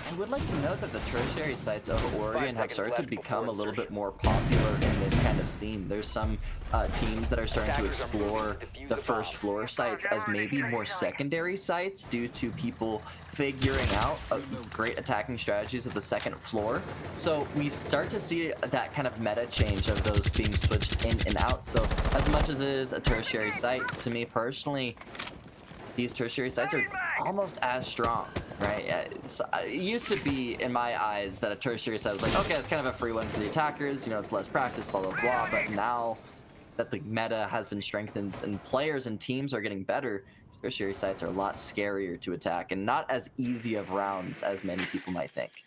I would like to note that the tertiary sites of Oregon have started to become a little bit more popular in this kind of scene. There's some teams that are starting to explore the first floor sites as maybe more secondary sites due to people figuring out great attacking strategies at the second floor. So we start to see that kind of meta change of those being switched in and out. So as much as it is a tertiary site, to me personally, these tertiary sites are almost as strong. right? It used to be, in my eyes, that a tertiary site was like, okay, it's kind of a free one for the attackers, you know, it's less practice, blah, blah, blah. But now that the meta has been strengthened and players and teams are getting better, tertiary sites are a lot scarier to attack and not as easy of rounds as many people might think.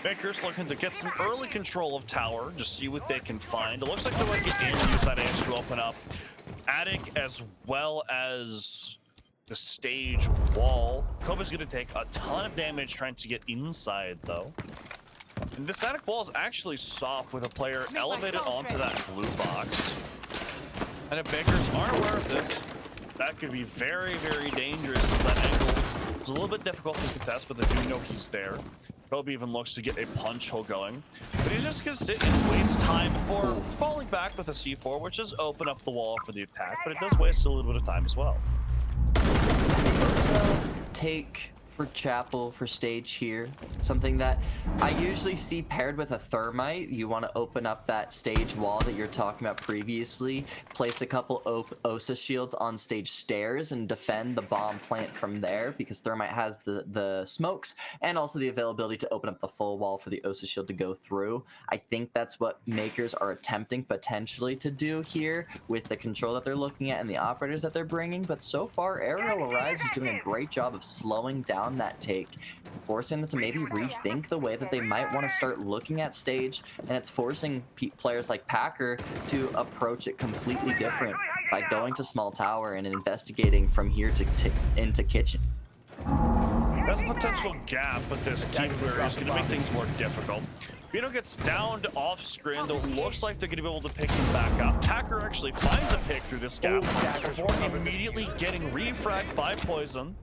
Mkers looking to get some early control of tower, just see what they can find. It looks like they want to get in and use that edge to open up attic as well as the stage wall. Kobe's going to take a ton of damage trying to get inside, though. And this attic wall is actually soft with a player elevated onto that blue box. And if Mkers aren't aware of this, that could be very, very dangerous as that angle. It's a little bit difficult to contest, but they do know he's there. Kobe even looks to get a punch hole going. But he's just going to sit and waste time before falling back with a C4, which is open up the wall for the attack, but it does waste a little bit of time as well. So take for Chapel for stage here, something that I usually see paired with a thermite. You want to open up that stage wall that you're talking about previously, place a couple OSA shields on stage stairs and defend the bomb plant from there, because thermite has the smokes and also the availability to open up the full wall for the OSA shield to go through. I think that's what Mkers are attempting potentially to do here with the control that they're looking at and the operators that they're bringing, but so far Arial Arise is doing a great job of slowing down that take, forcing them to maybe rethink the way that they might want to start looking at stage, and it's forcing players like Packer to approach it completely different by going to small tower and investigating from here to into kitchen. There's a potential gap, but this keeper is going to make things more difficult. Bino gets downed off screen, though it looks like they're going to be able to pick him back up. Packer actually finds a pick through this gap before immediately getting refragged by Poison.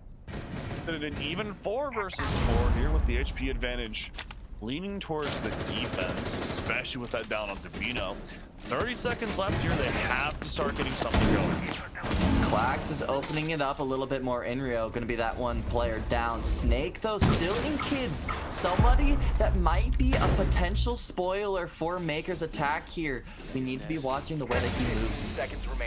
An even 4 versus 4 here with the HP advantage leaning towards the defense, especially with that down on Davino. 30 seconds left here. They have to start getting something going. Klax is opening it up a little bit more. Inrio going to be that one player down. Snake, though, still in kids. Somebody that might be a potential spoiler for Mkers' attack here. We need to be watching the way that he moves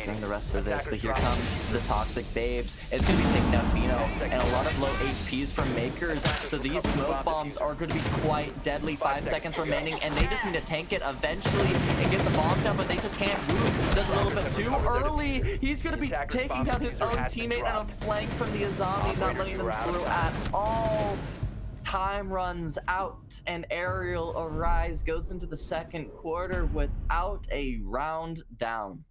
during the rest of this. But here comes the Toxic Babes. It's going to be taking out Bino and a lot of low HPs from Mkers. So these smoke bombs are going to be quite deadly. 5 seconds remaining, and they just need to tank it eventually and get the bomb down, but they just can't lose. Just a little bit too early. He's going to be taking down his own teammate on a flank from the Azami, not letting them through at all. Time runs out, and Arial Arise goes into the second quarter without a round down.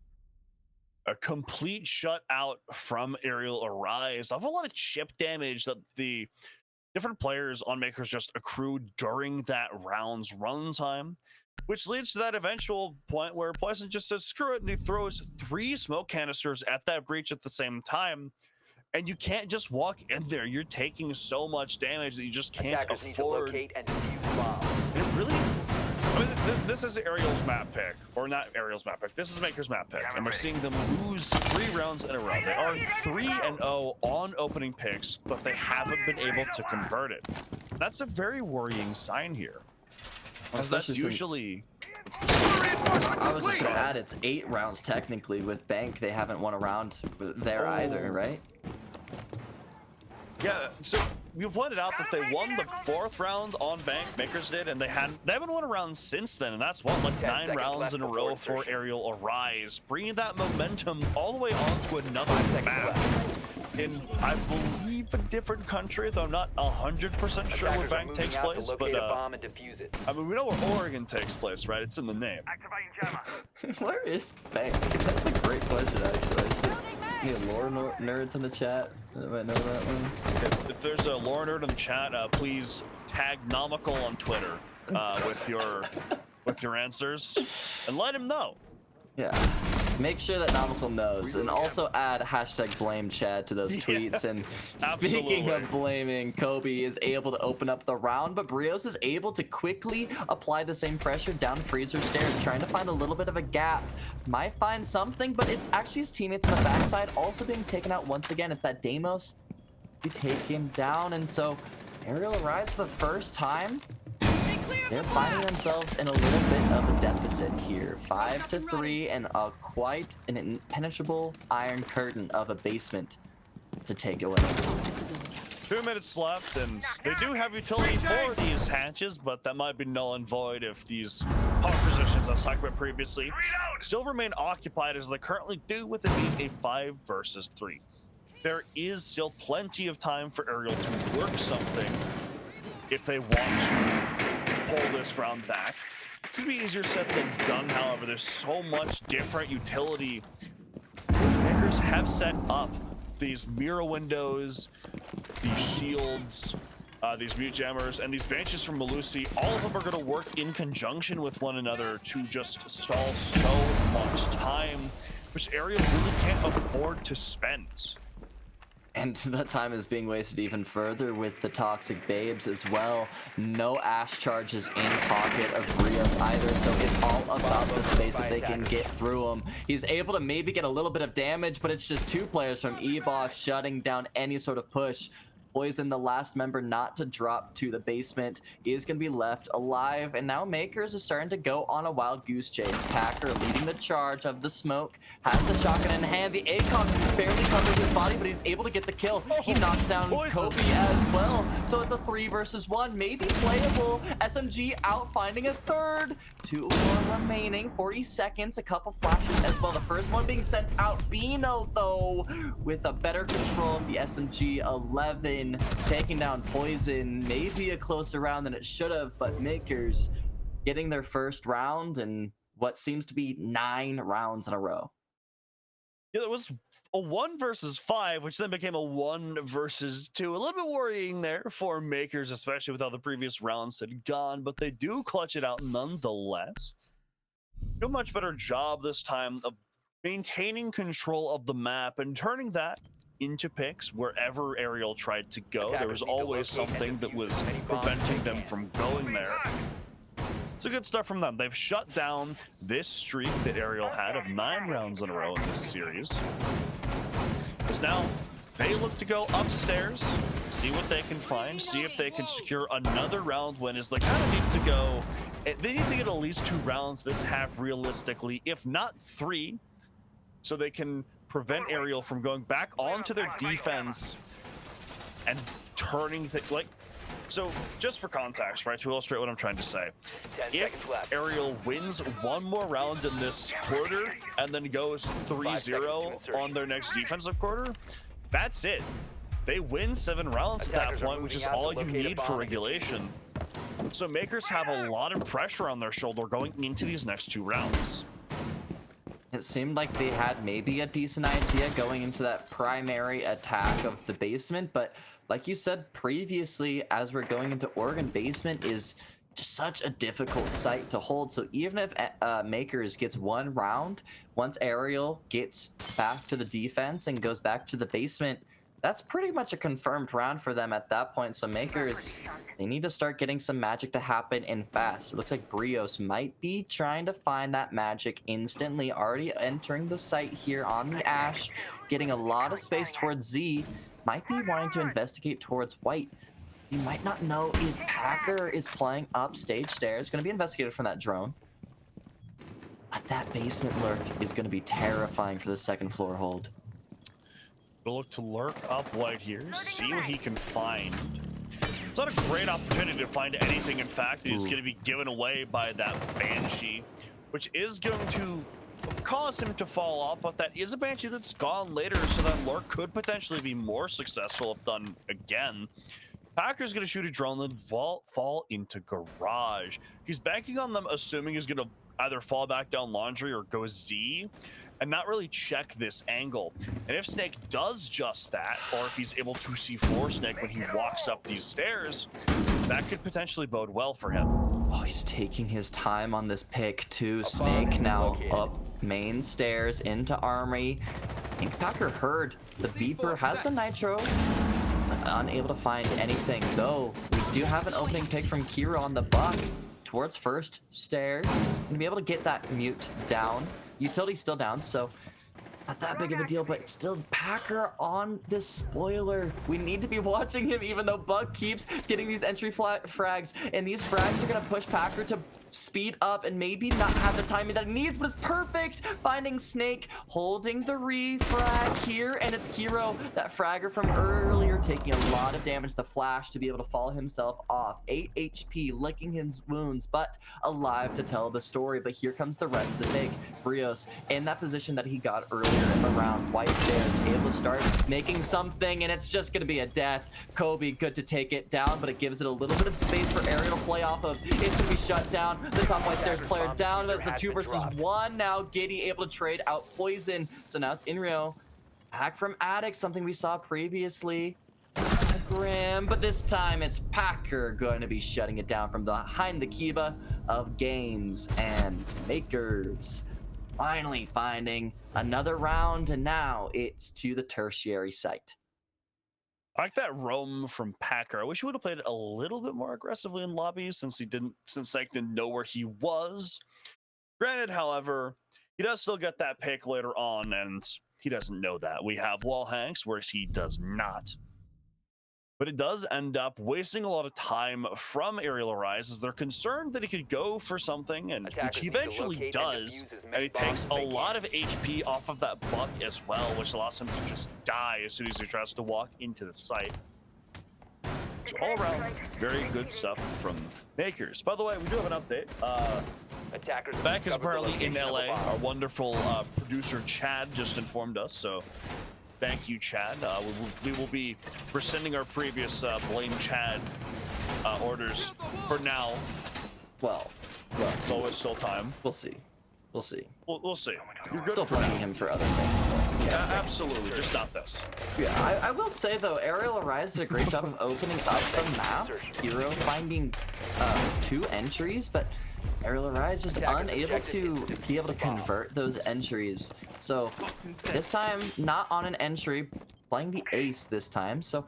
A complete shutout from Arial Arise. Of a lot of chip damage that the different players on Mkers just accrued during that round's runtime, which leads to that eventual point where Poison just says screw it, and he throws 3 smoke canisters at that breach at the same time. And you can't just walk in there. You're taking so much damage that you just can't afford. It really, I mean, this is Ariel's map pick, or not Ariel's map pick. This is Mkers' map pick, and we're seeing them lose 3 rounds in a row. They are 3-0 on opening picks, but they haven't been able to convert it. That's a very worrying sign here. Because that's usually... I was just going to add, it's 8 rounds technically. With Bank, they haven't won a round there either, right? Yeah, so you pointed out that they won the 4th round on Bank, Mkers did, and they haven't won a round since then, and that's what, like 9 rounds in a row for Arial Arise, bringing that momentum all the way onto another map. In, I believe, a different country, though I'm not 100% sure where Bank takes place, but I mean, we know where Oregon takes place, right? It's in the name. Where is Bank? That's a great question, actually. Any lore nerds in the chat that might know that one? If there's a lore nerd in the chat, please tag Nomical on Twitter with your answers and let him know. Yeah, make sure that Nomical knows, and also add #blame Chad to those tweets. And speaking of blaming, Kobe is able to open up the round, but Brios is able to quickly apply the same pressure down Freezer stairs, trying to find a little bit of a gap. Might find something, but it's actually his teammates on the backside also being taken out once again. It's that Deimos. You take him down, and so Arial Arise for the first time. They're finding themselves in a little bit of a deficit here. 5-3 and quite an impenetrable iron curtain of a basement to take away. 2 minutes left, and they do have utility for these hatches, but that might be null and void if these hard positions, as talked about previously, still remain occupied as they currently do, with it being a 5 versus 3. There is still plenty of time for Arial to work something if they want to pull this round back. It's gonna be easier said than done, however. There's so much different utility. Mkers have set up these mirror windows, these shields, these mute jammers, and these banshees from Malusi. All of them are going to work in conjunction with one another to just stall so much time, which Arial really can't afford to spend. And that time is being wasted even further with the Toxic Babes as well. No Ash charges in pocket of Brios either, so it's all about the space that they can get through him. He's able to maybe get a little bit of damage, but it's just 2 players from E-Box shutting down any sort of push. Poison, the last member not to drop to the basement, is going to be left alive, and now Mkers is starting to go on a wild goose chase. Packer leading the charge of the smoke, has the shotgun in hand. The ACOG barely covers his body, but he's able to get the kill. He knocks down Kobe as well, so it's a 3 versus 1, maybe playable. SMG out finding a third. 2 more remaining, 40 seconds, a couple flashes as well. The first one being sent out. Bino, though, with a better control of the SMG. 11 taking down Poison. Maybe a closer round than it should have, but Mkers getting their first round in what seems to be 9 rounds in a row. Yeah, it was a 1 versus 5, which then became a 1 versus 2. A little bit worrying there for Mkers, especially with how the previous rounds had gone, but they do clutch it out nonetheless. Do a much better job this time of maintaining control of the map and turning that into picks wherever Arial tried to go. There was always something that was preventing them from going there. It's a good stuff from them. They've shut down this streak that Arial had of 9 rounds in a row in this series. Because now they look to go upstairs, see what they can find, see if they can secure another round win, as they kind of need to go. They need to get at least 2 rounds this half realistically, if not 3, so they can prevent Arial from going back onto their defense and turning things like. So just for context, right, to illustrate what I'm trying to say, if Arial wins 1 more round in this quarter and then goes 3-0 on their next defensive quarter, that's it. They win 7 rounds at that point, which is all you need for regulation. So Mkers have a lot of pressure on their shoulder going into these next 2 rounds. It seemed like they had maybe a decent idea going into that primary attack of the basement, but like you said previously, as we're going into Oregon, basement is just such a difficult site to hold. So even if Mkers gets 1 round, once Arial gets back to the defense and goes back to the basement, that's pretty much a confirmed round for them at that point. So Mkers, they need to start getting some magic to happen and fast. It looks like Brios might be trying to find that magic instantly, already entering the site here on the Ash, getting a lot of space towards Z, might be wanting to investigate towards White. You might not know is Packer is playing up stage stairs, going to be investigated from that drone. But that basement lurk is going to be terrifying for the 2nd floor hold. We'll look to lurk up White here, see what he can find. It's not a great opportunity to find anything. In fact, he's going to be given away by that Banshee, which is going to cause him to fall off, but that is a Banshee that's gone later, so that lurk could potentially be more successful if done again. Packer's going to shoot a drone, then fall into garage. He's banking on them, assuming he's going to either fall back down laundry or go Z, and not really check this angle. And if Snake does just that, or if he's able to see floor Snake when he walks up these stairs, that could potentially bode well for him. Oh, he's taking his time on this pick too. Snake now up main stairs into Armory. I think Packer heard the beeper, has the nitro, but unable to find anything, though we do have an opening pick from Kira on the buck towards first stair. Gonna be able to get that mute down. Utility's still down, so not that big of a deal, but it's still Packer on this spoiler. We need to be watching him, even though Buck keeps getting these entry frags, and these frags are gonna push Packer to speed up and maybe not have the timing that he needs, but it's perfect. Finding Snake, holding the refrag here, and it's Kiro, that fragger from earlier, taking a lot of damage. The flash to be able to follow himself off. 8 HP, licking his wounds, but alive to tell the story. But here comes the rest of the take. Brios in that position that he got earlier around White Stairs, able to start making something, and it's just going to be a death. Kobe, good to take it down, but it gives it a little bit of space for Arial to play off of. It's going to be shut down. The top White Stairs player down. That's a 2 versus 1. Now Giddy able to trade out poison. So now it's Inrio. Back from Attic, something we saw previously. Grim, but this time it's Packer going to be shutting it down from behind the Kiva of Games, and Mkers finally finding another round, and now it's to the tertiary site. I like that roam from Packer. I wish he would have played a little bit more aggressively in lobbies since Psych didn't know where he was. Granted, however, he does still get that pick later on, and he doesn't know that. We have wall hangs, whereas he does not. But it does end up wasting a lot of time from Arial Arise, as they're concerned that he could go for something, and which he eventually does, and he takes a lot of HP off of that buck as well, which allows him to just die as soon as he tries to walk into the site. So all around, very good stuff from Mkers. By the way, we do have an update. Beck is apparently in LA. Our wonderful producer Chad just informed us, so thank you, Chad. We will be rescinding our previous blame Chad orders for now. Well, It's always still time. we'll see. We'll see. We'll see. You're good Still for blaming now. him for other things. But yeah, Absolutely, just not this. yeah. I will say though, Arial Arise did a great job of opening up the map. Hero finding 2 entries, but Arial Arise just unable to be able to convert those entries. So this time, not on an entry, playing the ace this time. So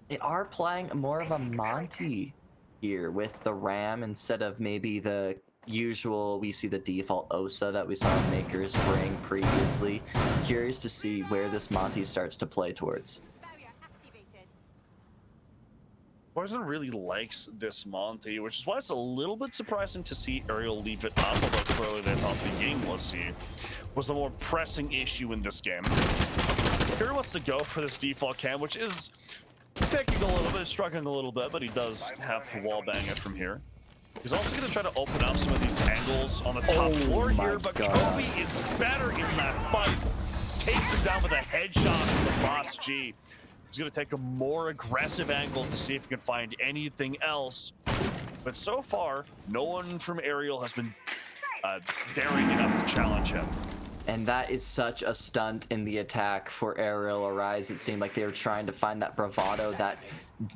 they are playing more of a Monty here with the Ram instead of maybe the usual, we see the default Osa that we saw Mkers bring previously. Curious to see where this Monty starts to play towards. Poison really likes this Monty, which is why it's a little bit surprising to see Arial leave it up, although clearly they thought the game was the more pressing issue in this game. Arial wants to go for this default cam, which is taking a little bit, struggling a little bit, but he does have to wall bang it from here. He's also going to try to open up some of these angles on the top floor here, but Kobe is better in that fight. Takes him down with a headshot from the Boss G. He's going to take a more aggressive angle to see if he can find anything else. But so far, no one from Arial has been daring enough to challenge him. And that is such a stunt in the attack for Arial Arise. It seemed like they were trying to find that bravado, that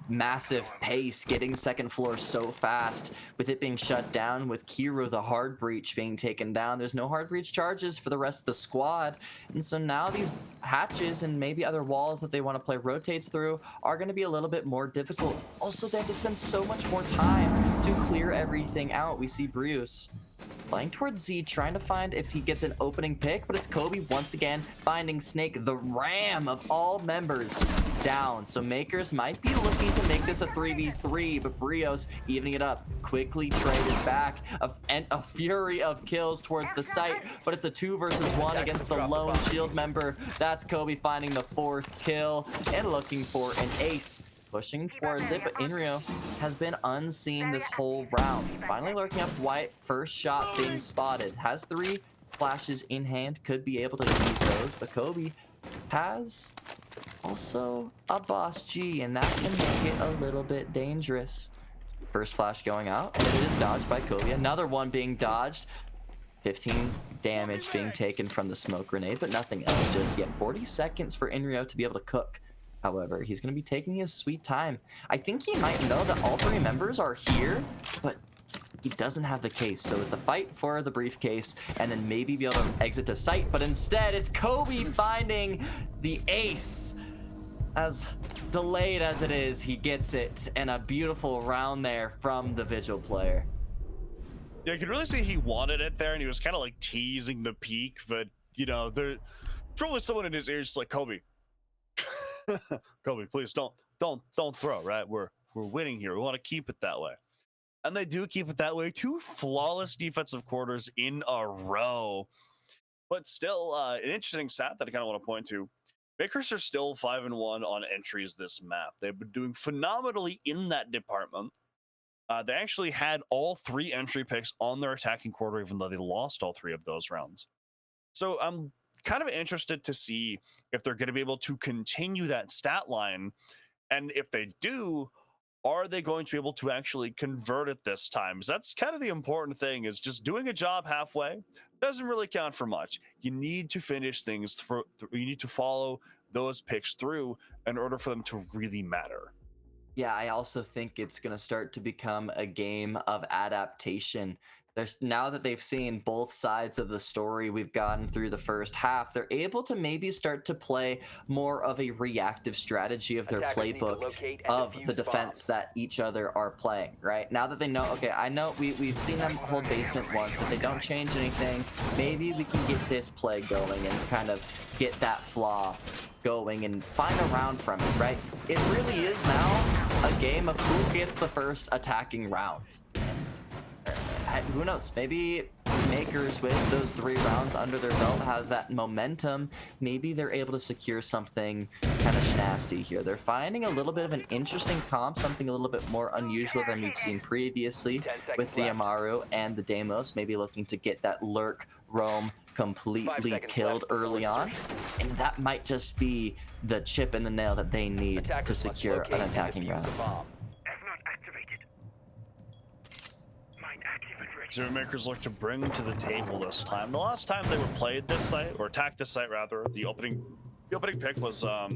massive pace, getting second floor so fast. With it being shut down, with Kiro, the hard breach, being taken down, there's no hard breach charges for the rest of the squad. And so now these hatches and maybe other walls that they want to play rotates through are going to be a little bit more difficult. Also, they have to spend so much more time to clear everything out. We see Bruce playing towards Z, trying to find if he gets an opening pick, but it's Kobe once again finding Snake, the Ram of all members, down. So Mkers might be looking to make this a 3v3, but Brios evening it up, quickly traded back, and a fury of kills towards the site, but it's a 2 versus 1 against the lone shield member. That's Kobe finding the 4th kill and looking for an ace. Pushing towards it, but Inrio has been unseen this whole round. Finally lurking up White, first shot being spotted. Has 3 flashes in hand, could be able to use those, but Kobe has also a Boss G, and that can make it a little bit dangerous. First flash going out, and it is dodged by Kobe. Another one being dodged. 15 damage being taken from the smoke grenade, but nothing else just yet. 40 seconds for Inrio to be able to cook. However, he's going to be taking his sweet time. I think he might know that all 3 members are here, but he doesn't have the case. So it's a fight for the briefcase and then maybe be able to exit to site. But instead, it's Kobe finding the ace. As delayed as it is, he gets it. And a beautiful round there from the Vigil player. Yeah, you could really see he wanted it there, and he was kind of like teasing the peak. But, you know, there's probably someone in his ears just like, Kobe. Kobe, please don't throw, right? We're winning here. We want to keep it that way. And they do keep it that way. 2 flawless defensive quarters in a row. But still, an interesting stat that I kind of want to point to. Makers are still 5-1 on entries this map. They've been doing phenomenally in that department. They actually had all 3 entry picks on their attacking quarter, even though they lost all 3 of those rounds. So I'm kind of interested to see if they're going to be able to continue that stat line. And if they do, are they going to be able to actually convert it this time? Because that's kind of the important thing, is just doing a job halfway doesn't really count for much. You need to finish things through. You need to follow those picks through in order for them to really matter. Yeah, I also think it's going to start to become a game of adaptation. There's now that they've seen both sides of the story we've gotten through the first half, they're able to maybe start to play more of a reactive strategy of their Attackers need to playbook locate and of defuse the defense bombs. that each other are playing, right? Now that they know, okay, I know we've seen them hold basement once. If they don't change anything, maybe we can get this play going and kind of get that flaw going and find a round from it, right? It really is now a game of who gets the first attacking round. Who knows? Maybe Makers, with those 3 rounds under their belt, have that momentum. Maybe they're able to secure something kind of nasty here. They're finding a little bit of an interesting comp, something a little bit more unusual than we've seen previously with the Amaru and the Deimos, maybe looking to get that lurk roam completely killed early on. And that might just be the chip in the nail that they need to Attackers must secure locate an and attacking defuse round. the bomb. Makers look to bring to the table this time. The last time they were played this site, or attacked this site rather, the opening pick was I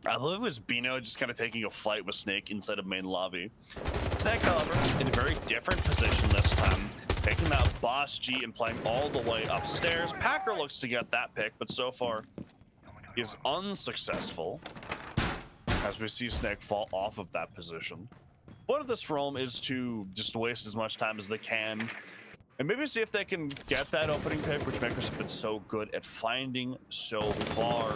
believe it was Bino just kind of taking a fight with Snake inside of main lobby. Snake, however, in a very different position this time, taking that boss G and playing all the way upstairs. Packer looks to get that pick, but so far is unsuccessful as we see Snake fall off of that position. Point of this roam is to just waste as much time as they can and maybe see if they can get that opening pick, which Makers have been so good at finding so far.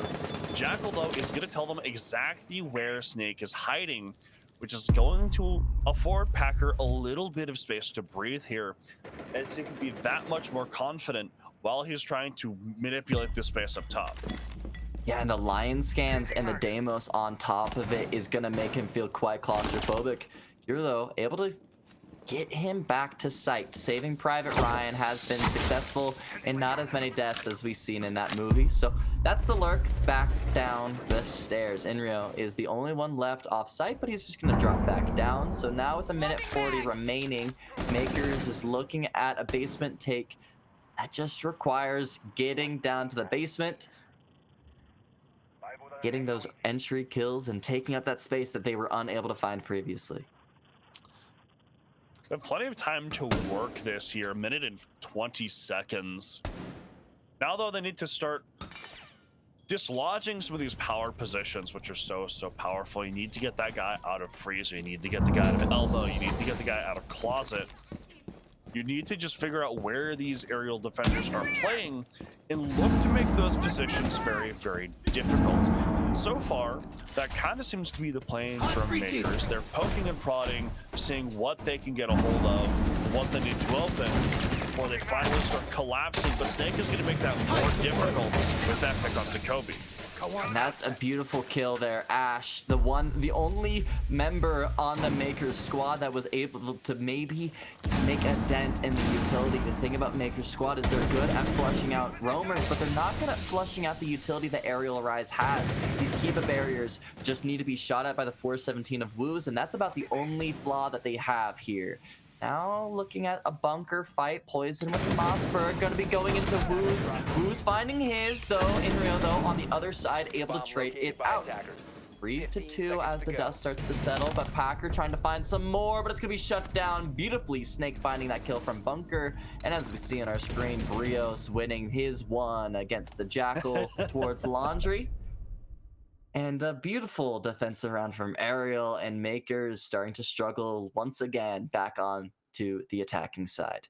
Jackal, though, is going to tell them exactly where Snake is hiding, which is going to afford Packer a little bit of space to breathe here, as he can be that much more confident while he's trying to manipulate the space up top. Yeah, and the lion scans and the Deimos on top of it is going to make him feel quite claustrophobic. Here, though, able to get him back to sight. Saving Private Ryan has been successful in not as many deaths as we've seen in that movie. So that's the lurk back down the stairs. Inrio is the only one left off site, but he's just going to drop back down. So now with 1:40 remaining, Makers is looking at a basement take that just requires getting down to the basement, getting those entry kills, and taking up that space that they were unable to find previously. They have plenty of time to work this here, 1 minute and 20 seconds. Now, though, they need to start dislodging some of these power positions, which are so powerful. You need to get that guy out of freezer. You need to get the guy out of elbow. You need to get the guy out of closet. You need to just figure out where these aerial defenders are playing and look to make those positions very, very difficult. And so far, that kind of seems to be the plan from Makers. They're poking and prodding, seeing what they can get a hold of, what they need to open before they finally start collapsing. But Snake is going to make that more difficult with that pick on Jacoby. And that's a beautiful kill there. Ash, the only member on the Makers squad that was able to maybe make a dent in the utility. The thing about Makers squad is they're good at flushing out roamers, but they're not good at flushing out the utility that Arial Arise has. These Kiva barriers just need to be shot at by the 417 of Woos, and that's about the only flaw that they have here. Now looking at a bunker fight, Poison with the Mossberg, going to be going into Woos. Woos finding his, though. Inrio, though, on the other side, able to trade it out. 3-2 as the dust starts to settle, but Packer trying to find some more, but it's going to be shut down beautifully. Snake finding that kill from Bunker, and as we see on our screen, Brios winning his one against the Jackal towards Laundry. And a beautiful defensive round from Arial, and Makers starting to struggle once again back on to the attacking side.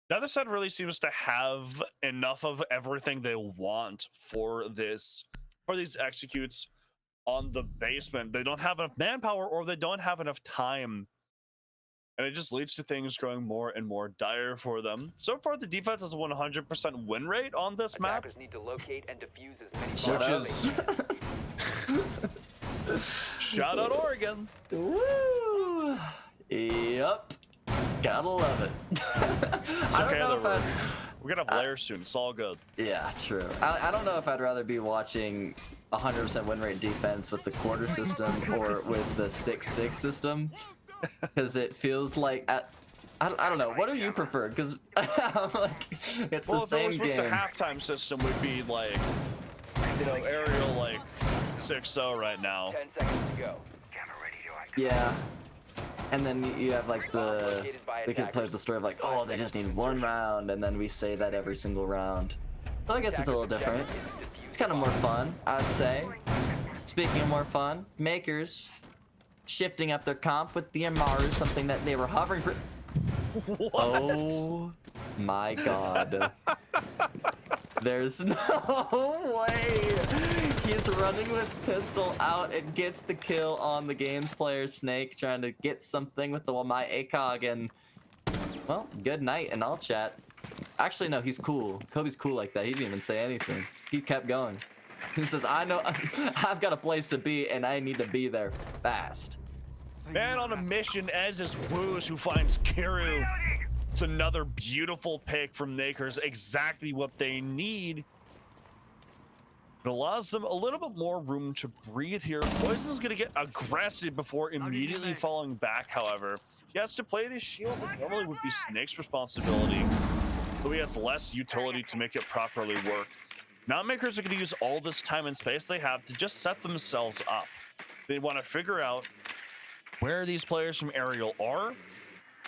The other side really seems to have enough of everything they want for these executes on the basement. They don't have enough manpower, or they don't have enough time and it just leads to things growing more and more dire for them. So far, the defense has a 100% win rate on this map, Attackers need to locate and defuse as many Shut bombs up. as they can. shout out Oregon. Woo! Yep. Gotta love it. It's I don't okay, know though, if I'd... we're gonna have layers soon. It's all good. Yeah, true. I don't know if I'd rather be watching 100% win rate defense with the quarter system or with the 6-6 system, because it feels like I don't know. What do you prefer? Because like it's Well, the if it same was with game. the halftime system, would be like, you know, Arial like 6-0 right now. 10 seconds to go. Yeah. And then you have like we could play the story of like, oh, they just need one round, and then we say that every single round. So I guess it's a little different. It's kind of more fun, I'd say. Speaking of more fun, Mkers shifting up their comp with the Mkers, something that they were hovering for. What? Oh my god. There's no way. He's running with pistol out and gets the kill on the game's player Snake, trying to get something with the my ACOG, and well, good night and all chat. Actually, no, he's cool. Kobe's cool like that. He didn't even say anything. He kept going. He says, I know I've got a place to be and I need to be there fast. Man on a mission, as is Woos, who finds Kiru. It's another beautiful pick from Mkers, exactly what they need. It allows them a little bit more room to breathe here. Poison's gonna get aggressive before immediately falling back, however. He has to play this shield that normally would be Snake's responsibility, so he has less utility to make it properly work. Now Mkers are gonna use all this time and space they have to just set themselves up. They want to figure out where these players from Arial are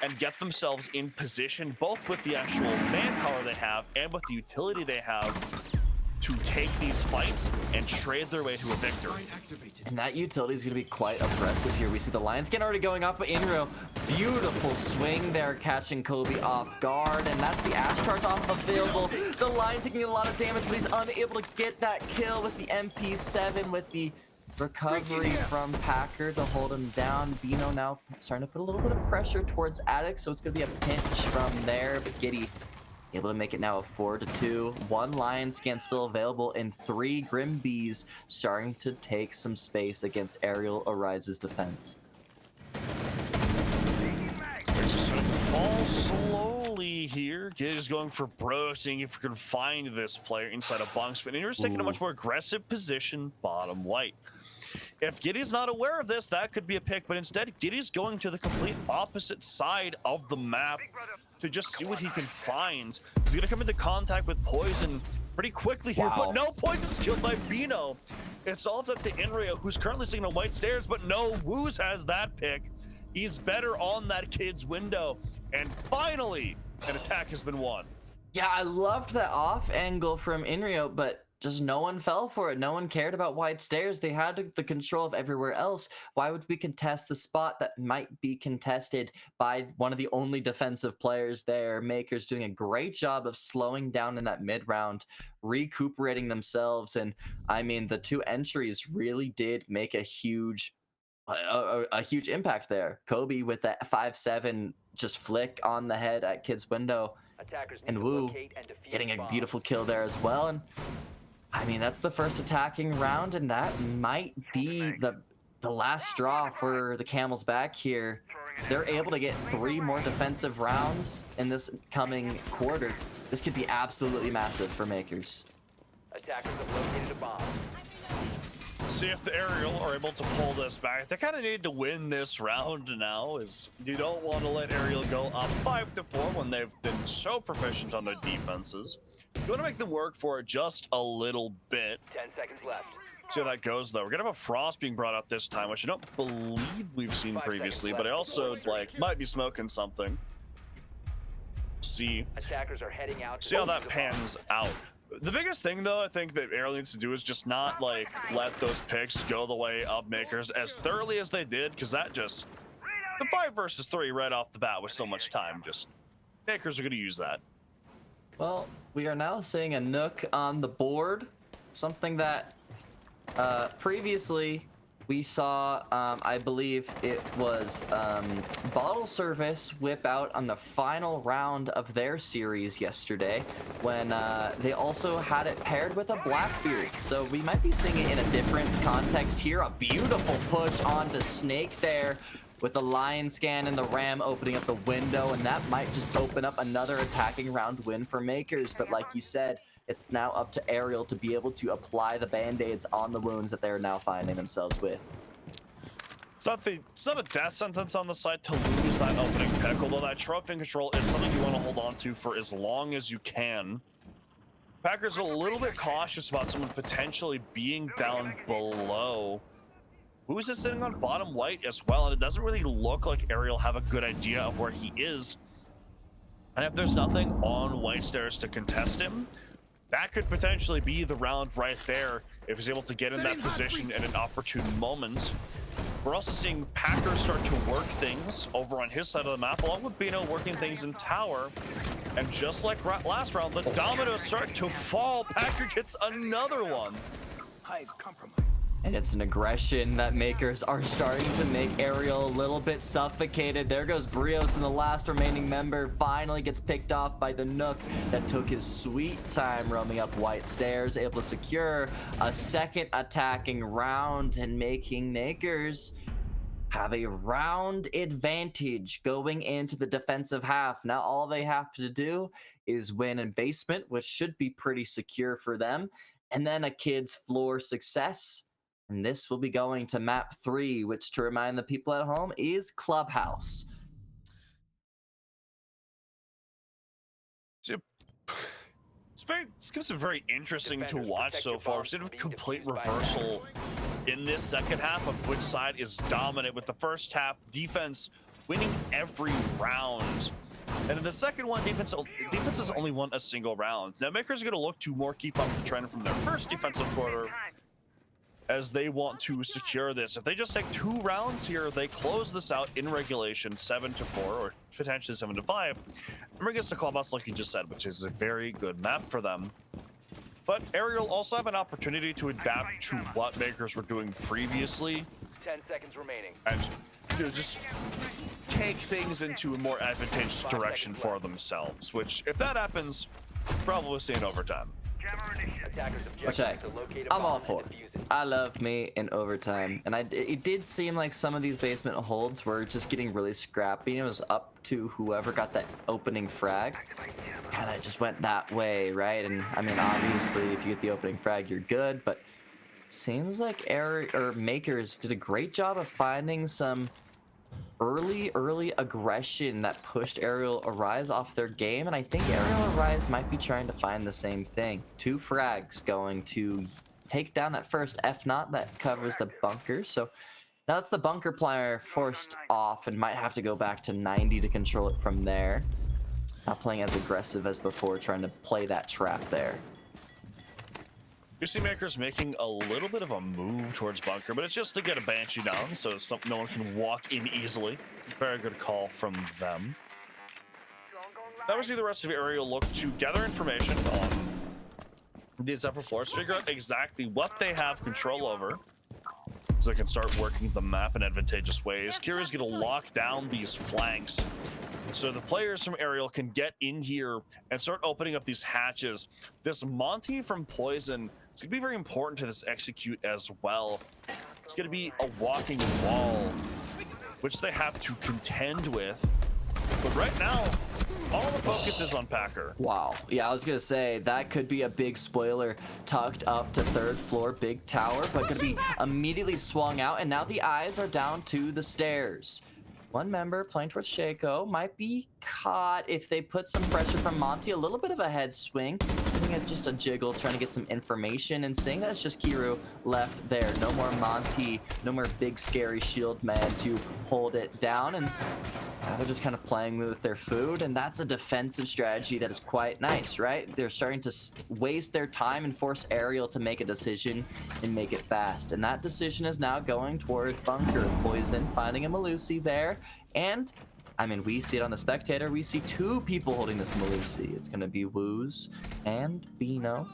and get themselves in position, both with the actual manpower they have and with the utility they have, to take these fights and trade their way to a victory. And that utility is going to be quite aggressive here. We see the Lion Skin already going off, but Inro, beautiful swing there, catching Kobe off guard, and that's the Ash charge off available. The Lion taking a lot of damage, but he's unable to get that kill with the MP7, with the recovery from Packer to hold him down. Bino now starting to put a little bit of pressure towards Attic, so it's going to be a pinch from there, but Giddy able to make it now a 4-2. One Lion Scan still available, and 3 Grim Bees starting to take some space against Arial Arise's defense. It's just going to fall slowly here. Giddy's going for bro, seeing if he can find this player inside a bunks, but Inner's taking a much more aggressive position, bottom white. If Giddy's not aware of this, that could be a pick, but instead Giddy's going to the complete opposite side of the map to just see what he can find. He's gonna come into contact with Poison pretty quickly here, but no, Poison's killed by Bino. It's all up to Inrio, who's currently sitting on white stairs, but no, Woos has that pick. He's better on that kid's window, and finally, an attack has been won. Yeah, I loved that off angle from Inrio, but just no one fell for it. No one cared about wide stairs. They had the control of everywhere else. Why would we contest the spot that might be contested by one of the only defensive players there? Mkers doing a great job of slowing down in that mid round, recuperating themselves. And I mean, the 2 entries really did make a huge impact there. Kobe with that 5-7 just flick on the head at Kid's window, and Woo getting a beautiful kill there as well. And I mean, that's the first attacking round, and that might be the last straw for the Camel's back here. They're able to get 3 more defensive rounds in this coming quarter. This could be absolutely massive for Mkers. Attackers have located a bomb. See if the Arial are able to pull this back. They kind of need to win this round now, as you don't want to let Arial go up 5-4 when they've been so proficient on their defenses. You want to make them work for it just a little bit. 10 seconds left. See how that goes, though. We're gonna have a Frost being brought up this time, which I don't believe we've seen 5 previously, seconds but I left. also might be smoking something. See Attackers are heading out. how that pans out. The biggest thing, though, I think that Arial needs to do is just not let those picks go the way of Mkers as thoroughly as they did, because that just the 5 versus 3 right off the bat with so much time. Just Mkers are gonna use that. Well, we are now seeing a Nook on the board, something that previously we saw, I believe it was Bottle Service whip out on the final round of their series yesterday when they also had it paired with a Blackbeard. So we might be seeing it in a different context here. A beautiful push onto Snake there with the Lion Scan and the Ram opening up the window, and that might just open up another attacking round win for Mkers. But like you said, it's now up to Arial to be able to apply the band-aids on the wounds that they're now finding themselves with. It's not a death sentence on the side to lose that opening pick, although that trophy control is something you want to hold on to for as long as you can. Packers are a little bit cautious about someone potentially being down below. Who's is sitting on bottom white as well, and it doesn't really look like Arial have a good idea of where he is. And if there's nothing on white stairs to contest him, that could potentially be the round right there if he's able to get in that position at an opportune moment. We're also seeing Packer start to work things over on his side of the map, along with Bino working things in tower. And just like last round, the dominoes start to fall. Packer gets another one. And it's an aggression that Mkers are starting to make Arial a little bit suffocated. There goes Brios, and the last remaining member finally gets picked off by the Nook that took his sweet time roaming up white stairs, able to secure a second attacking round and making Mkers have a round advantage going into the defensive half. Now all they have to do is win in basement, which should be pretty secure for them, and then a kid's floor success. And this will be going to map 3, which, to remind the people at home, is Clubhouse. It's been very interesting to watch so far. We've seen a complete reversal in this second half of which side is dominant, with the first half defense winning every round. And in the second one, defense has only won a single round. Now, Mkers are going to look to more keep up the trend from their first defensive quarter, as they want to secure this. If they just take 2 rounds here, they close this out in regulation 7-4 or potentially 7-5. And bring us to Clubhouse, like you just said, which is a very good map for them. But Arial also have an opportunity to adapt to what Mkers were doing previously. 10 seconds remaining. And just take things into a more advantageous direction for themselves, which, if that happens, probably see in overtime. Which I'm all for. I love me in overtime, and it did seem like some of these basement holds were just getting really scrappy. It was up to whoever got that opening frag. Kind of just went that way, right? And I mean, obviously, if you get the opening frag, you're good. But it seems like Mkers did a great job of finding some early aggression that pushed Arial Arise off their game, and I think Arial Arise might be trying to find the same thing. 2 frags going to take down that first F-Knot that covers the bunker. So now it's the bunker player forced off and might have to go back to 90 to control it from there. Not playing as aggressive as before, trying to play that trap there. You see Mkers making a little bit of a move towards bunker, but it's just to get a Banshee down so no one can walk in easily. Very good call from them. That was the rest of Arial look to gather information on these upper floors, figure out exactly what they have control over, so they can start working the map in advantageous ways. Kira's going to lock down these flanks, so the players from Arial can get in here and start opening up these hatches. This Monty from Poison is going to be very important to this execute as well. It's going to be a walking wall, which they have to contend with. But right now, all the focus is on Packer. Wow. Yeah, I was going to say, that could be a big spoiler tucked up to 3rd floor, big tower, but going to be immediately swung out, and now the eyes are down to the stairs. One member playing towards Shaco might be caught if they put some pressure from Monty. A little bit of a head swing, doing it just a jiggle, trying to get some information, and seeing that it's just Kiru left there. No more Monty, no more big scary shield man to hold it down, and now they're just kind of playing with their food, and that's a defensive strategy that is quite nice, right? They're starting to waste their time and force Arial to make a decision and make it fast, and that decision is now going towards bunker. Poison finding a Malusi there, and I mean, we see it on the spectator. We see 2 people holding this Malusi. It's going to be Woos and Bino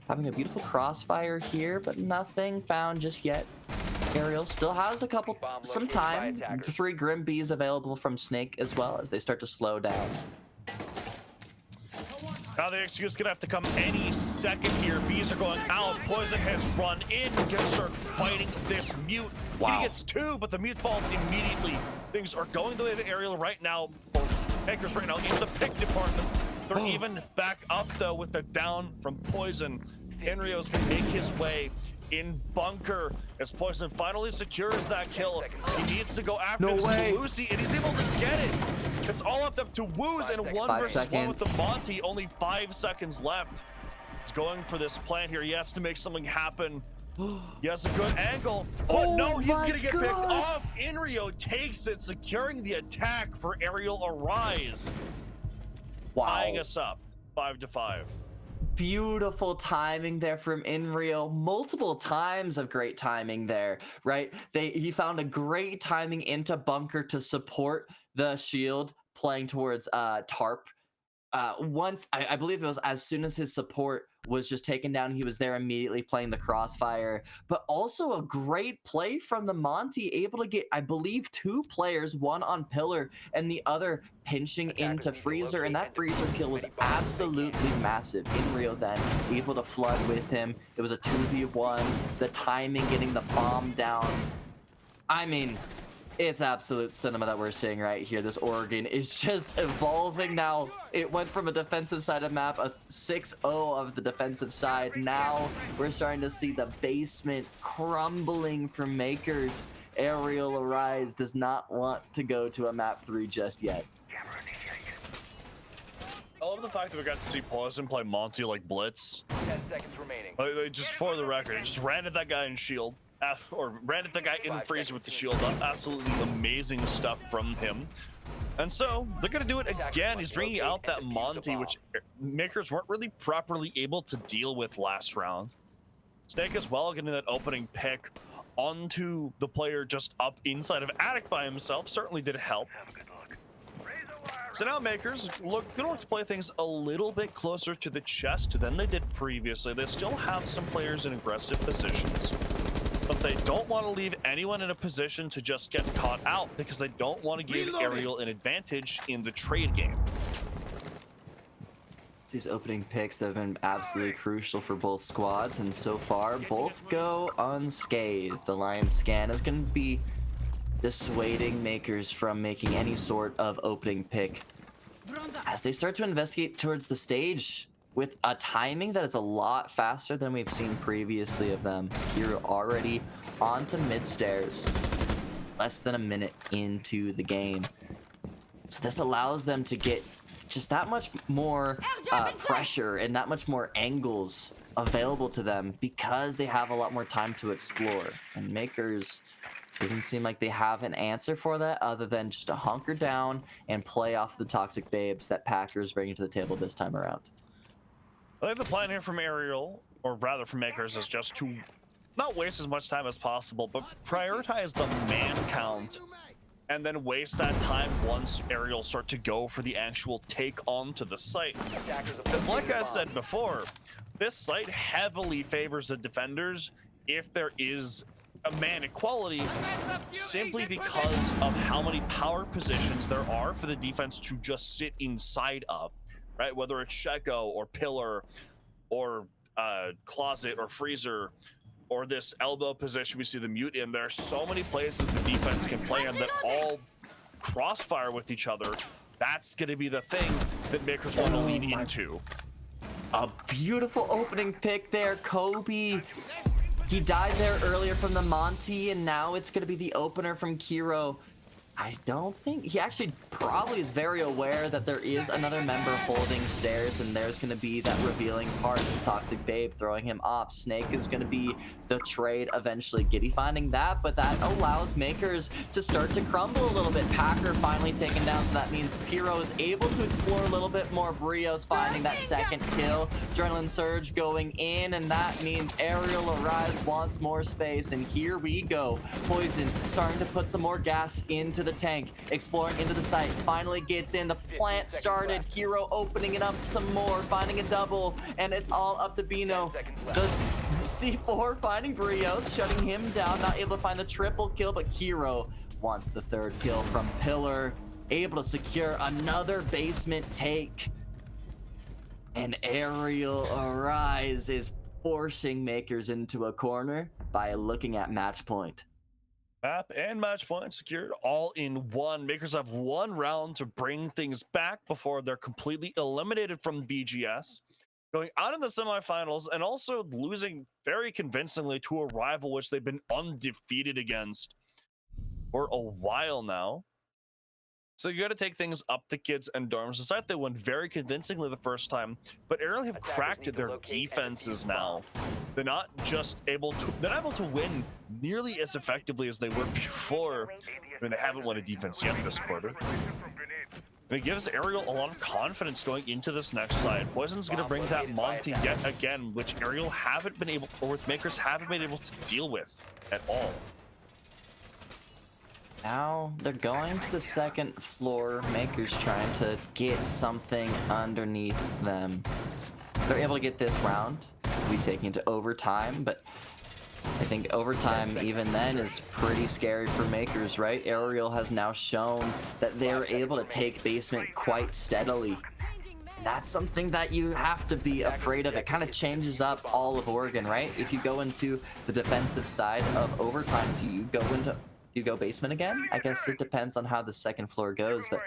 having a beautiful crossfire here, but nothing found just yet. Arial still has some located by time. attackers. 3 Grim Bees available from Snake as well as they start to slow down. Now the execute's gonna have to come any second here. Bees are going out. Poison has run in. Gonna start fighting this mute. Wow. He gets 2, but the mute falls immediately. Things are going the way of Ariel right now. Or Mkers right now in the pick department. They're even back up though with the down from Poison. Enrio's gonna make his way in bunker as Poison finally secures that kill. He needs to go after this Lucy, and he's able to get it. It's all up to Woos and 1 versus 1 with the Monty. Only 5 seconds left. He's going for this plant here. He has to make something happen. He has a good angle, but no, he's gonna get picked off. Enrio takes it, securing the attack for Arial Arise. Tying us up 5-5. Beautiful timing there from Enrio. Multiple times of great timing there, right? He found a great timing into bunker to support the shield playing towards Tarp. Once I believe it was as soon as his support was just taken down, he was there immediately playing the crossfire. But also a great play from the Monty, able to get, I believe, 2 players, one on pillar and the other pinching into freezer, and that freezer kill was absolutely massive. Enrio then able to flood with him. It was a 2v1. The timing, getting the bomb down. I mean, it's absolute cinema that we're seeing right here. This Oregon is just evolving now. It went from a defensive side of map, a 6-0 of the defensive side. Now we're starting to see the basement crumbling from Mkers. Arial Arise does not want to go to a map 3 just yet. I love the fact that we got to see Poison play Monty like Blitz. 10 seconds remaining. Like, just for the record, just ran at that guy in shield. Or ran at the guy in the freezer with the shield up. Absolutely amazing stuff from him. And so they're gonna do it again. He's bringing out that Monty, which Mkers weren't really properly able to deal with last round. Snake as well, getting that opening pick onto the player just up inside of Attic by himself certainly did help. So now Mkers gonna look to play things a little bit closer to the chest than they did previously. They still have some players in aggressive positions, but they don't want to leave anyone in a position to just get caught out because they don't want to give Arial an advantage in the trade game. These opening picks have been absolutely crucial for both squads, and so far both go unscathed. The Lion scan is going to be dissuading Mkers from making any sort of opening pick as they start to investigate towards the stage with a timing that is a lot faster than we've seen previously of them. Hero already onto mid stairs, less than a minute into the game. So this allows them to get just that much more pressure and that much more angles available to them because they have a lot more time to explore. And Mkers doesn't seem like they have an answer for that other than just to hunker down and play off the toxic babes that Packers bringing to the table this time around. I think the plan here from Arial, or rather from Mkers, is just to not waste as much time as possible, but prioritize the man count and then waste that time once Arial start to go for the actual take on to the site. Because like I said before, this site heavily favors the defenders if there is a man equality, simply because of how many power positions there are for the defense to just sit inside of. Right, whether it's Sheko or Pillar or Closet or Freezer or this elbow position we see the mute in, there are so many places the defense can play in that all crossfire with each other. That's going to be the thing that Mkers want to lean into. A beautiful opening pick there, Kobe. He died there earlier from the Monty, and now it's going to be the opener from Kiro. I don't think he actually probably is very aware that there is another member holding stairs, and there's going to be that revealing part of the toxic babe throwing him off. Snake is going to be the trade eventually. Giddy finding that, but that allows Mkers to start to crumble a little bit. Packer finally taken down, so that means Kiro is able to explore a little bit more. Brios finding that second kill. Adrenaline surge going in, and that means Arial Arise wants more space, and here we go. Poison starting to put some more gas into the the tank, exploring into the site, finally gets in, the plant started, Hero opening it up some more, finding a double, and it's all up to Bino. The C4 finding Brios, shutting him down, not able to find the triple kill, but Hero wants the third kill from Pillar, able to secure another basement take. And Arial Arise is forcing Mkers into a corner by looking at match point. Map and match point secured all in one. Mkers have one round to bring things back before they're completely eliminated from BGS, going out in the semifinals and also losing very convincingly to a rival which they've been undefeated against for a while now. So you got to take things up to kids and dorms. Decide they won very convincingly the first time, but Arial have cracked their defenses now. They're not able to win nearly as effectively as they were before. I mean, they haven't won a defense yet this quarter. And it gives Arial a lot of confidence going into this next side. Poison's going to bring that Monty yet again, which Arial haven't been able, or with Mkers haven't been able to deal with at all. Now they're going to the second floor. Mkers trying to get something underneath them. They're able to get this round. We take into overtime, but I think overtime even then is pretty scary for Mkers, right? Arial has now shown that they're able to take basement quite steadily. That's something that you have to be afraid of. It kind of changes up all of Oregon, right? If you go into the defensive side of overtime, do you go basement again? I guess it depends on how the second floor goes, but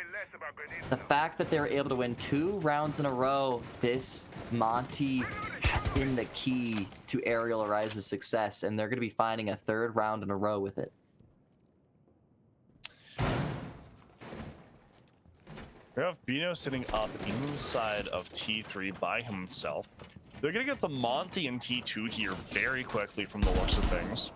the fact that they were able to win 2 rounds in a row, this Monty has been the key to Arial Arise's success, and they're going to be finding a 3rd round in a row with it. We have Bino sitting up inside of T3 by himself. They're going to get the Monty and T2 here very quickly from the looks of things.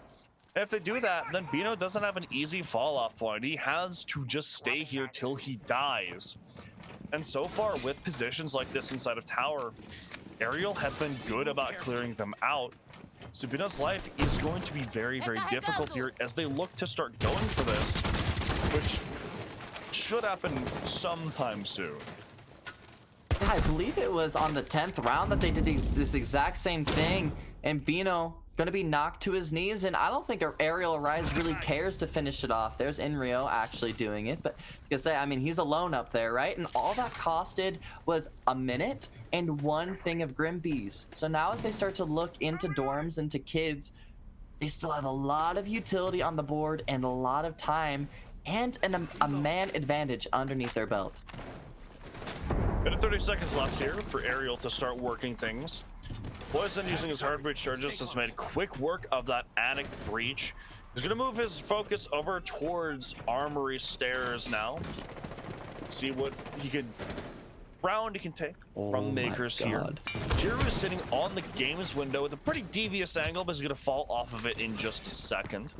If they do that, then Bino doesn't have an easy fall-off point. He has to just stay here till he dies. And so far, with positions like this inside of Tower, Arial have been good about clearing them out. So Bino's life is going to be very, very difficult here as they look to start going for this, which should happen sometime soon. I believe it was on the 10th round that they did this exact same thing, and Bino gonna be knocked to his knees, and I don't think Arial Arise really cares to finish it off. There's Inrio actually doing it, but I mean, he's alone up there, right? And all that costed was a minute and 1 thing of Grimbees. So now as they start to look into dorms, into kids, they still have a lot of utility on the board and a lot of time and a man advantage underneath their belt. Got 30 seconds left here for Arial to start working things. Poison using his hard breach charges has made quick work of that attic breach. He's gonna move his focus over towards Armory stairs now. See what he can take from Mkers here. Hero is sitting on the games window with a pretty devious angle, but he's gonna fall off of it in just a second.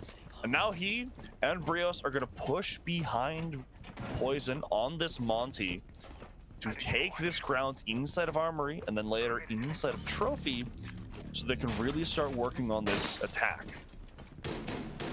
And now he and Brios are gonna push behind Poison on this Monty to take this ground inside of Armory and then later inside of Trophy so they can really start working on this attack.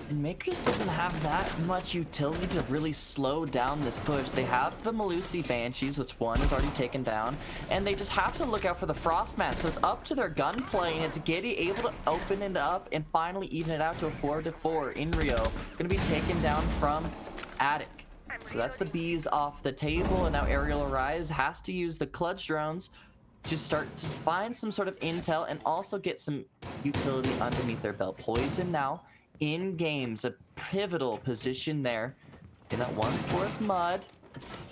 And Mkers doesn't have that much utility to really slow down this push. They have the Malusi Banshees, which one is already taken down, and they just have to look out for the Frostman. So it's up to their gunplay, and it's Giddy able to open it up and finally even it out to a 4-4. Inrio gonna be taken down from Attic. So that's the bees off the table, and now Arial Arise has to use the clutch drones to start to find some sort of intel and also get some utility underneath their belt. Poison now in games, a pivotal position there. In that one's towards Mud.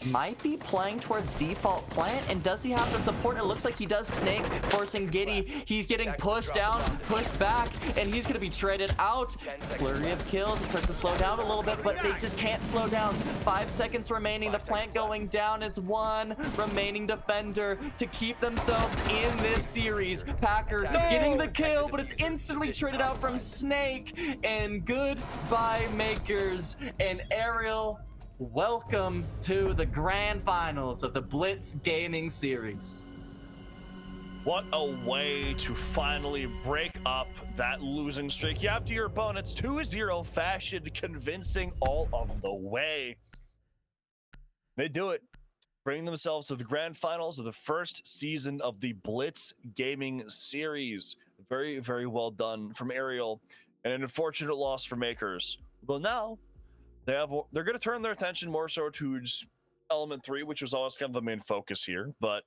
Might be playing towards default plant, and does he have the support? It looks like he does. Snake forcing Giddy. He's getting pushed down, pushed back, and he's gonna be traded out. Flurry of kills. It starts to slow down a little bit, but they just can't slow down. 5 seconds remaining. The plant going down. It's 1 remaining defender to keep themselves in this series. Packer getting the kill, but it's instantly traded out from Snake. And goodbye, Mkers and Arial. Welcome to the grand finals of the Blitz Gaming Series. What a way to finally break up that losing streak. You have to your opponents 2-0 fashion, convincing all of the way. They do it, bring themselves to the grand finals of the first season of the Blitz Gaming series. Very, very well done from Arial, and an unfortunate loss for Mkers. Though now they're going to turn their attention more so towards Element 3, which was always kind of the main focus here. But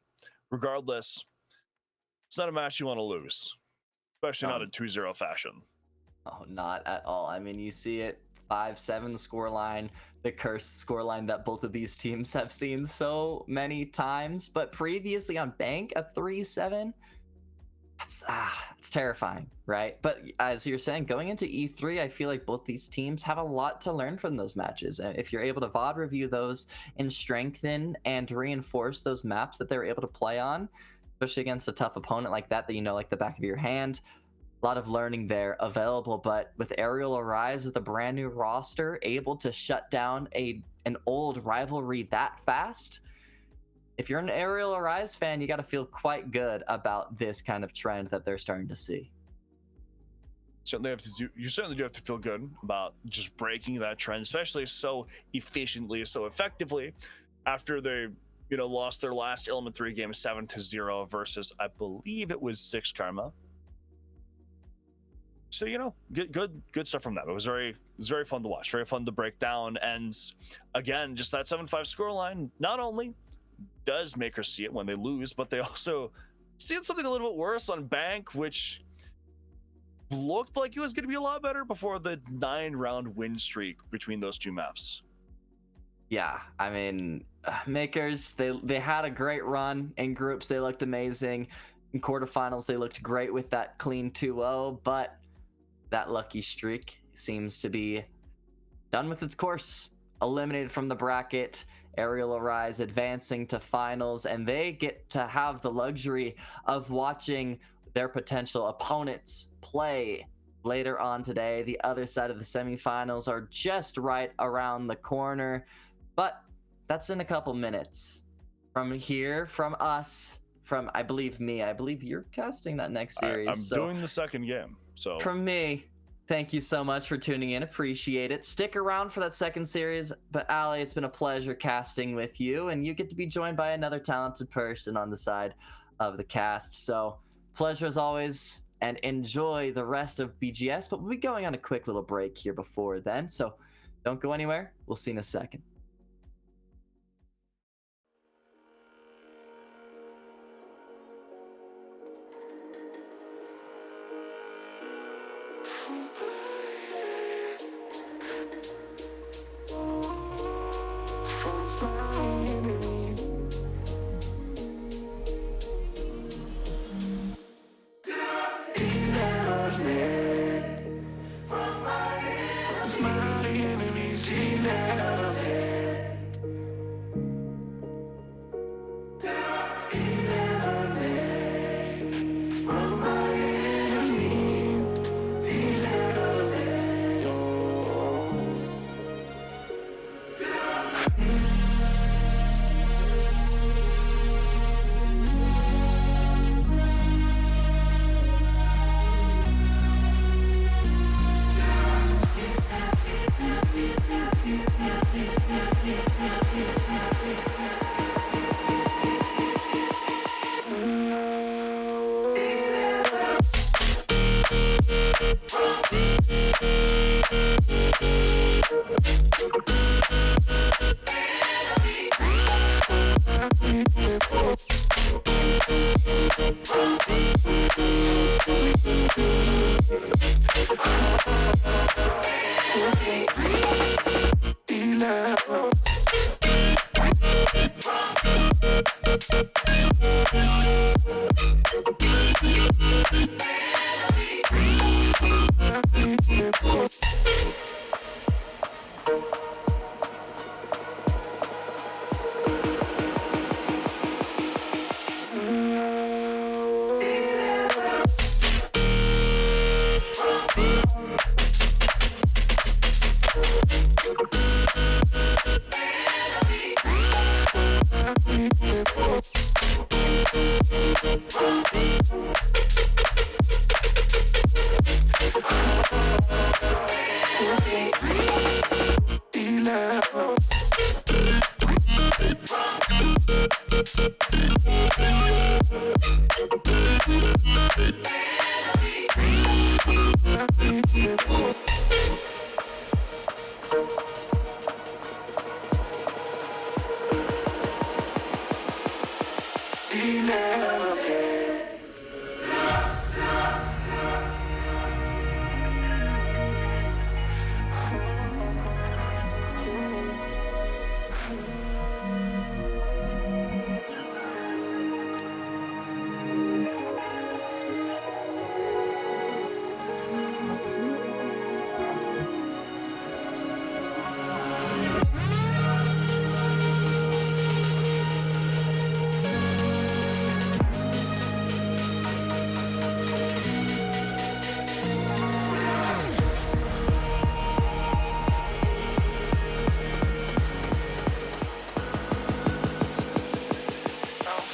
regardless, it's not a match you want to lose, especially not in 2-0 fashion. Oh, not at all. I mean, you see it, 5-7 scoreline, the cursed scoreline that both of these teams have seen so many times. But previously on Bank, a 3-7, it's terrifying, right? But as you're saying, going into E3, I feel like both these teams have a lot to learn from those matches. And if you're able to VOD review those and strengthen and reinforce those maps that they're able to play on, especially against a tough opponent like that you know like the back of your hand, a lot of learning there available. But with Arial Arise with a brand new roster, able to shut down an old rivalry that fast, if you're an Arial Arise fan, you got to feel quite good about this kind of trend that they're starting to see. You certainly do have to feel good about just breaking that trend, especially so efficiently, so effectively, after they lost their last Element 3 game 7-0 versus, I believe it was 6 Karma. So good stuff from them. It was very fun to watch, very fun to break down, and again, just that 7-5 scoreline not only does Mkers see it when they lose, but they also see it something a little bit worse on Bank, which looked like it was going to be a lot better before the 9-round win streak between those two maps. Yeah, I mean, Mkers, they had a great run in groups. They looked amazing. In quarterfinals, they looked great with that clean 2-0, but that lucky streak seems to be done with its course. Eliminated from the bracket. Arial Arise advancing to finals, and they get to have the luxury of watching their potential opponents play later on today. The other side of the semifinals are just right around the corner, but that's in a couple minutes. From here, from us, from I believe you're casting that next series. I'm doing the second game, so from me, thank you so much for tuning in. Appreciate it. Stick around for that second series. But Ali, it's been a pleasure casting with you, and you get to be joined by another talented person on the side of the cast. So pleasure as always, and enjoy the rest of BGS. But we'll be going on a quick little break here before then, so don't go anywhere. We'll see you in a second.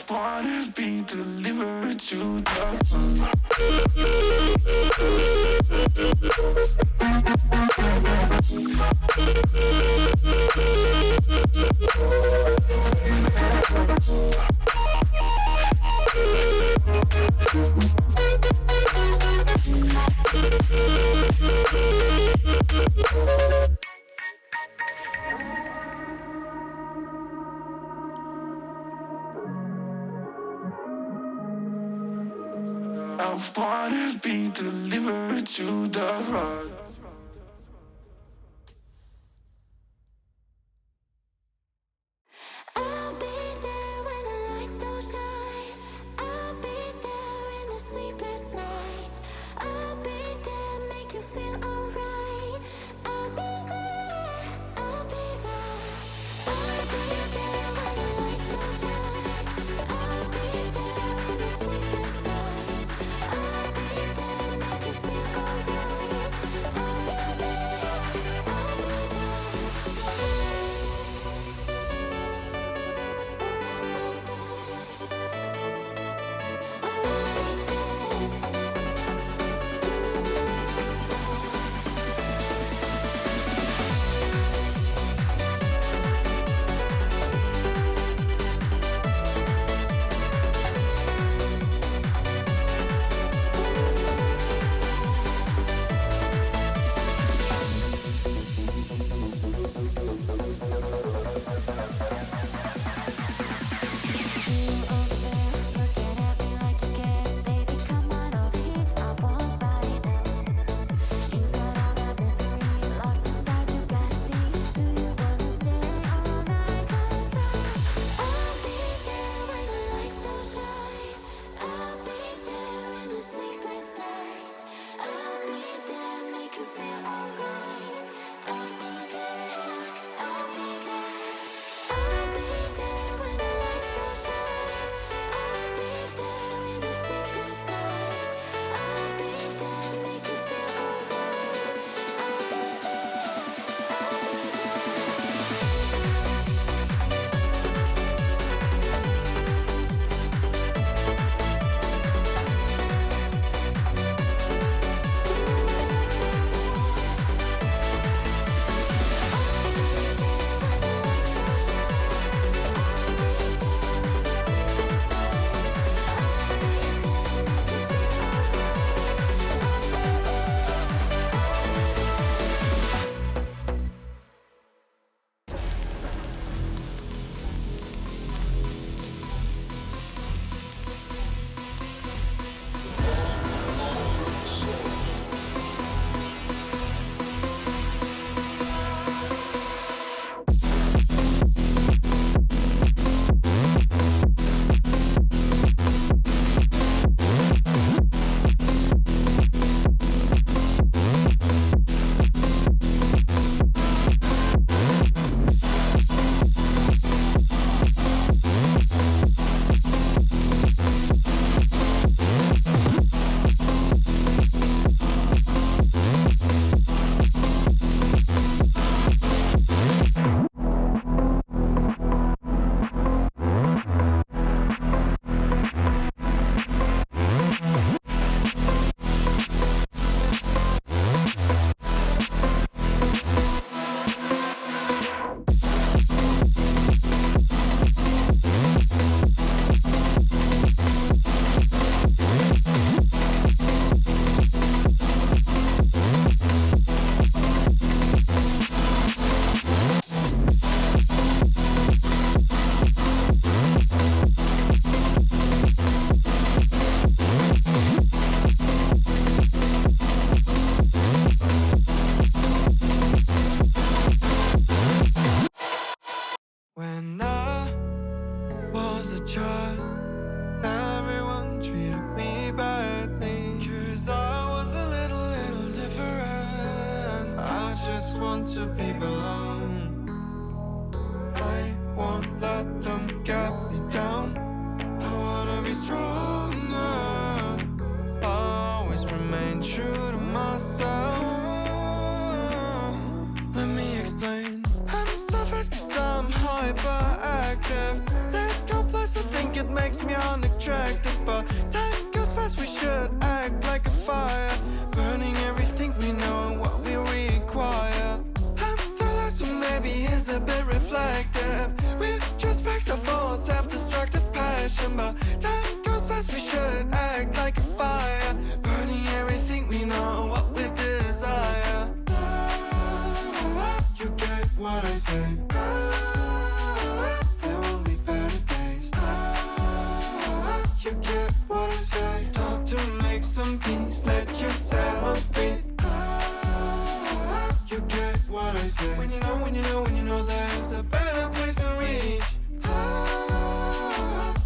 Wanna be delivered to the I wanna be delivered to the rock. I'll be there when the lights don't shine. I'll be there in the sleepless nights. I'll be there, make you feel alright. I'll be there, I'll be there. I'll be there when the lights don't shine. I'll be there in the sleepless nights. I'll be there, make you feel alright. I'll be there, I'll be there. to be alone. I won't let them get me down. I wanna be stronger, always remain true to myself. Let me explain. I'm so fast 'cause I'm hyperactive. Let go plus I think it makes me unattractive. But time goes fast, we should act like a fire, burning everything we know and what we require. I'm the last one, maybe is a bit reflective. We're just facts of all self-destructive passion. But time goes fast, we should act like a fire, burning everything we know and what we desire. You get what I say. There will be better days. You get what I say. Start to make some peace, let yourself breathe. You get what I say. When you know, when you know, when you know there's a better place to reach.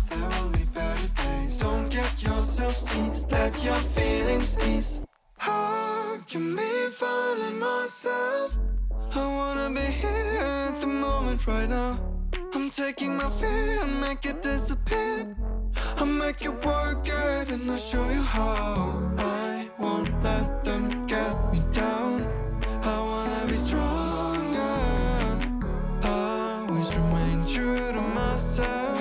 There will be better days. Don't get yourself seized, let your feelings ease. How can me finding myself? I wanna be here at the moment right now. I'm taking my fear and make it disappear. I'll make you work it and I'll show you how. I won't let them get me down. I wanna be stronger, always remain true to myself.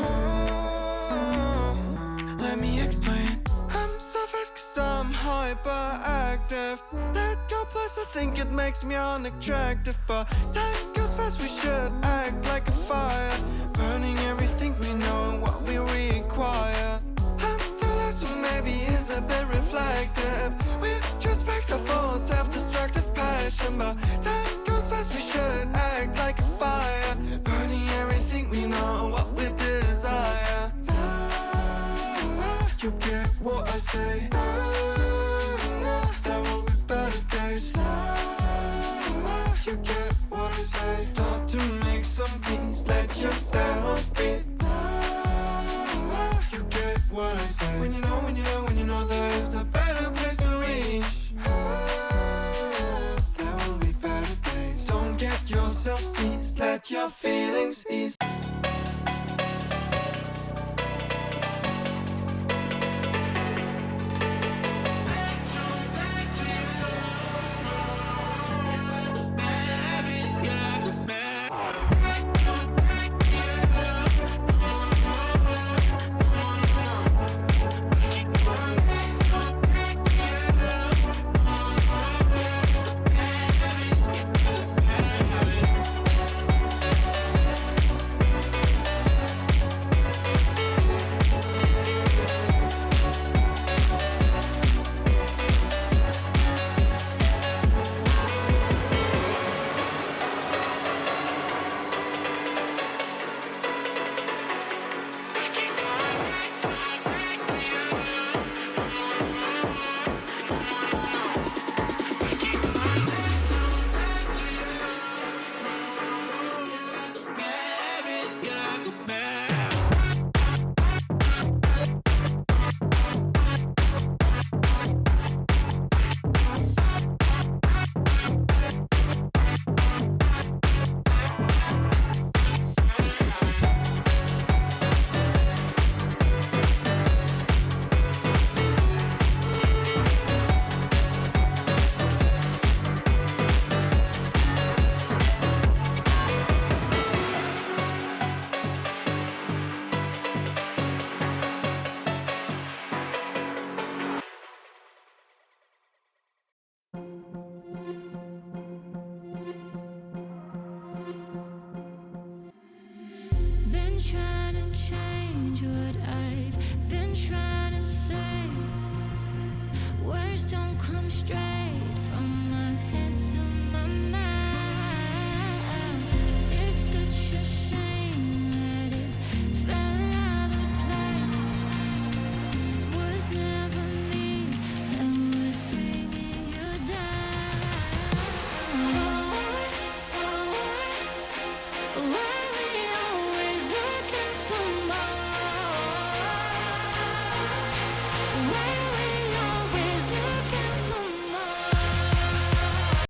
Let me explain. I'm so fast 'cause I'm hyperactive. Let go plus I think it makes me unattractive. But time goes fast, we should act like a fire, burning everything we know and what we require. I'm the last one, maybe is a bit reflective. We're just facts of all self-destructive passion. But time goes fast, we should act like a fire, burning everything we know and what we desire. You get what I say. There will be better days. You get what I say. Start to make some peace, let yourself breathe. You get what I say. When you know, when you know, when you know there's a better place to reach. There will be better days. Don't get yourself seized, let your feelings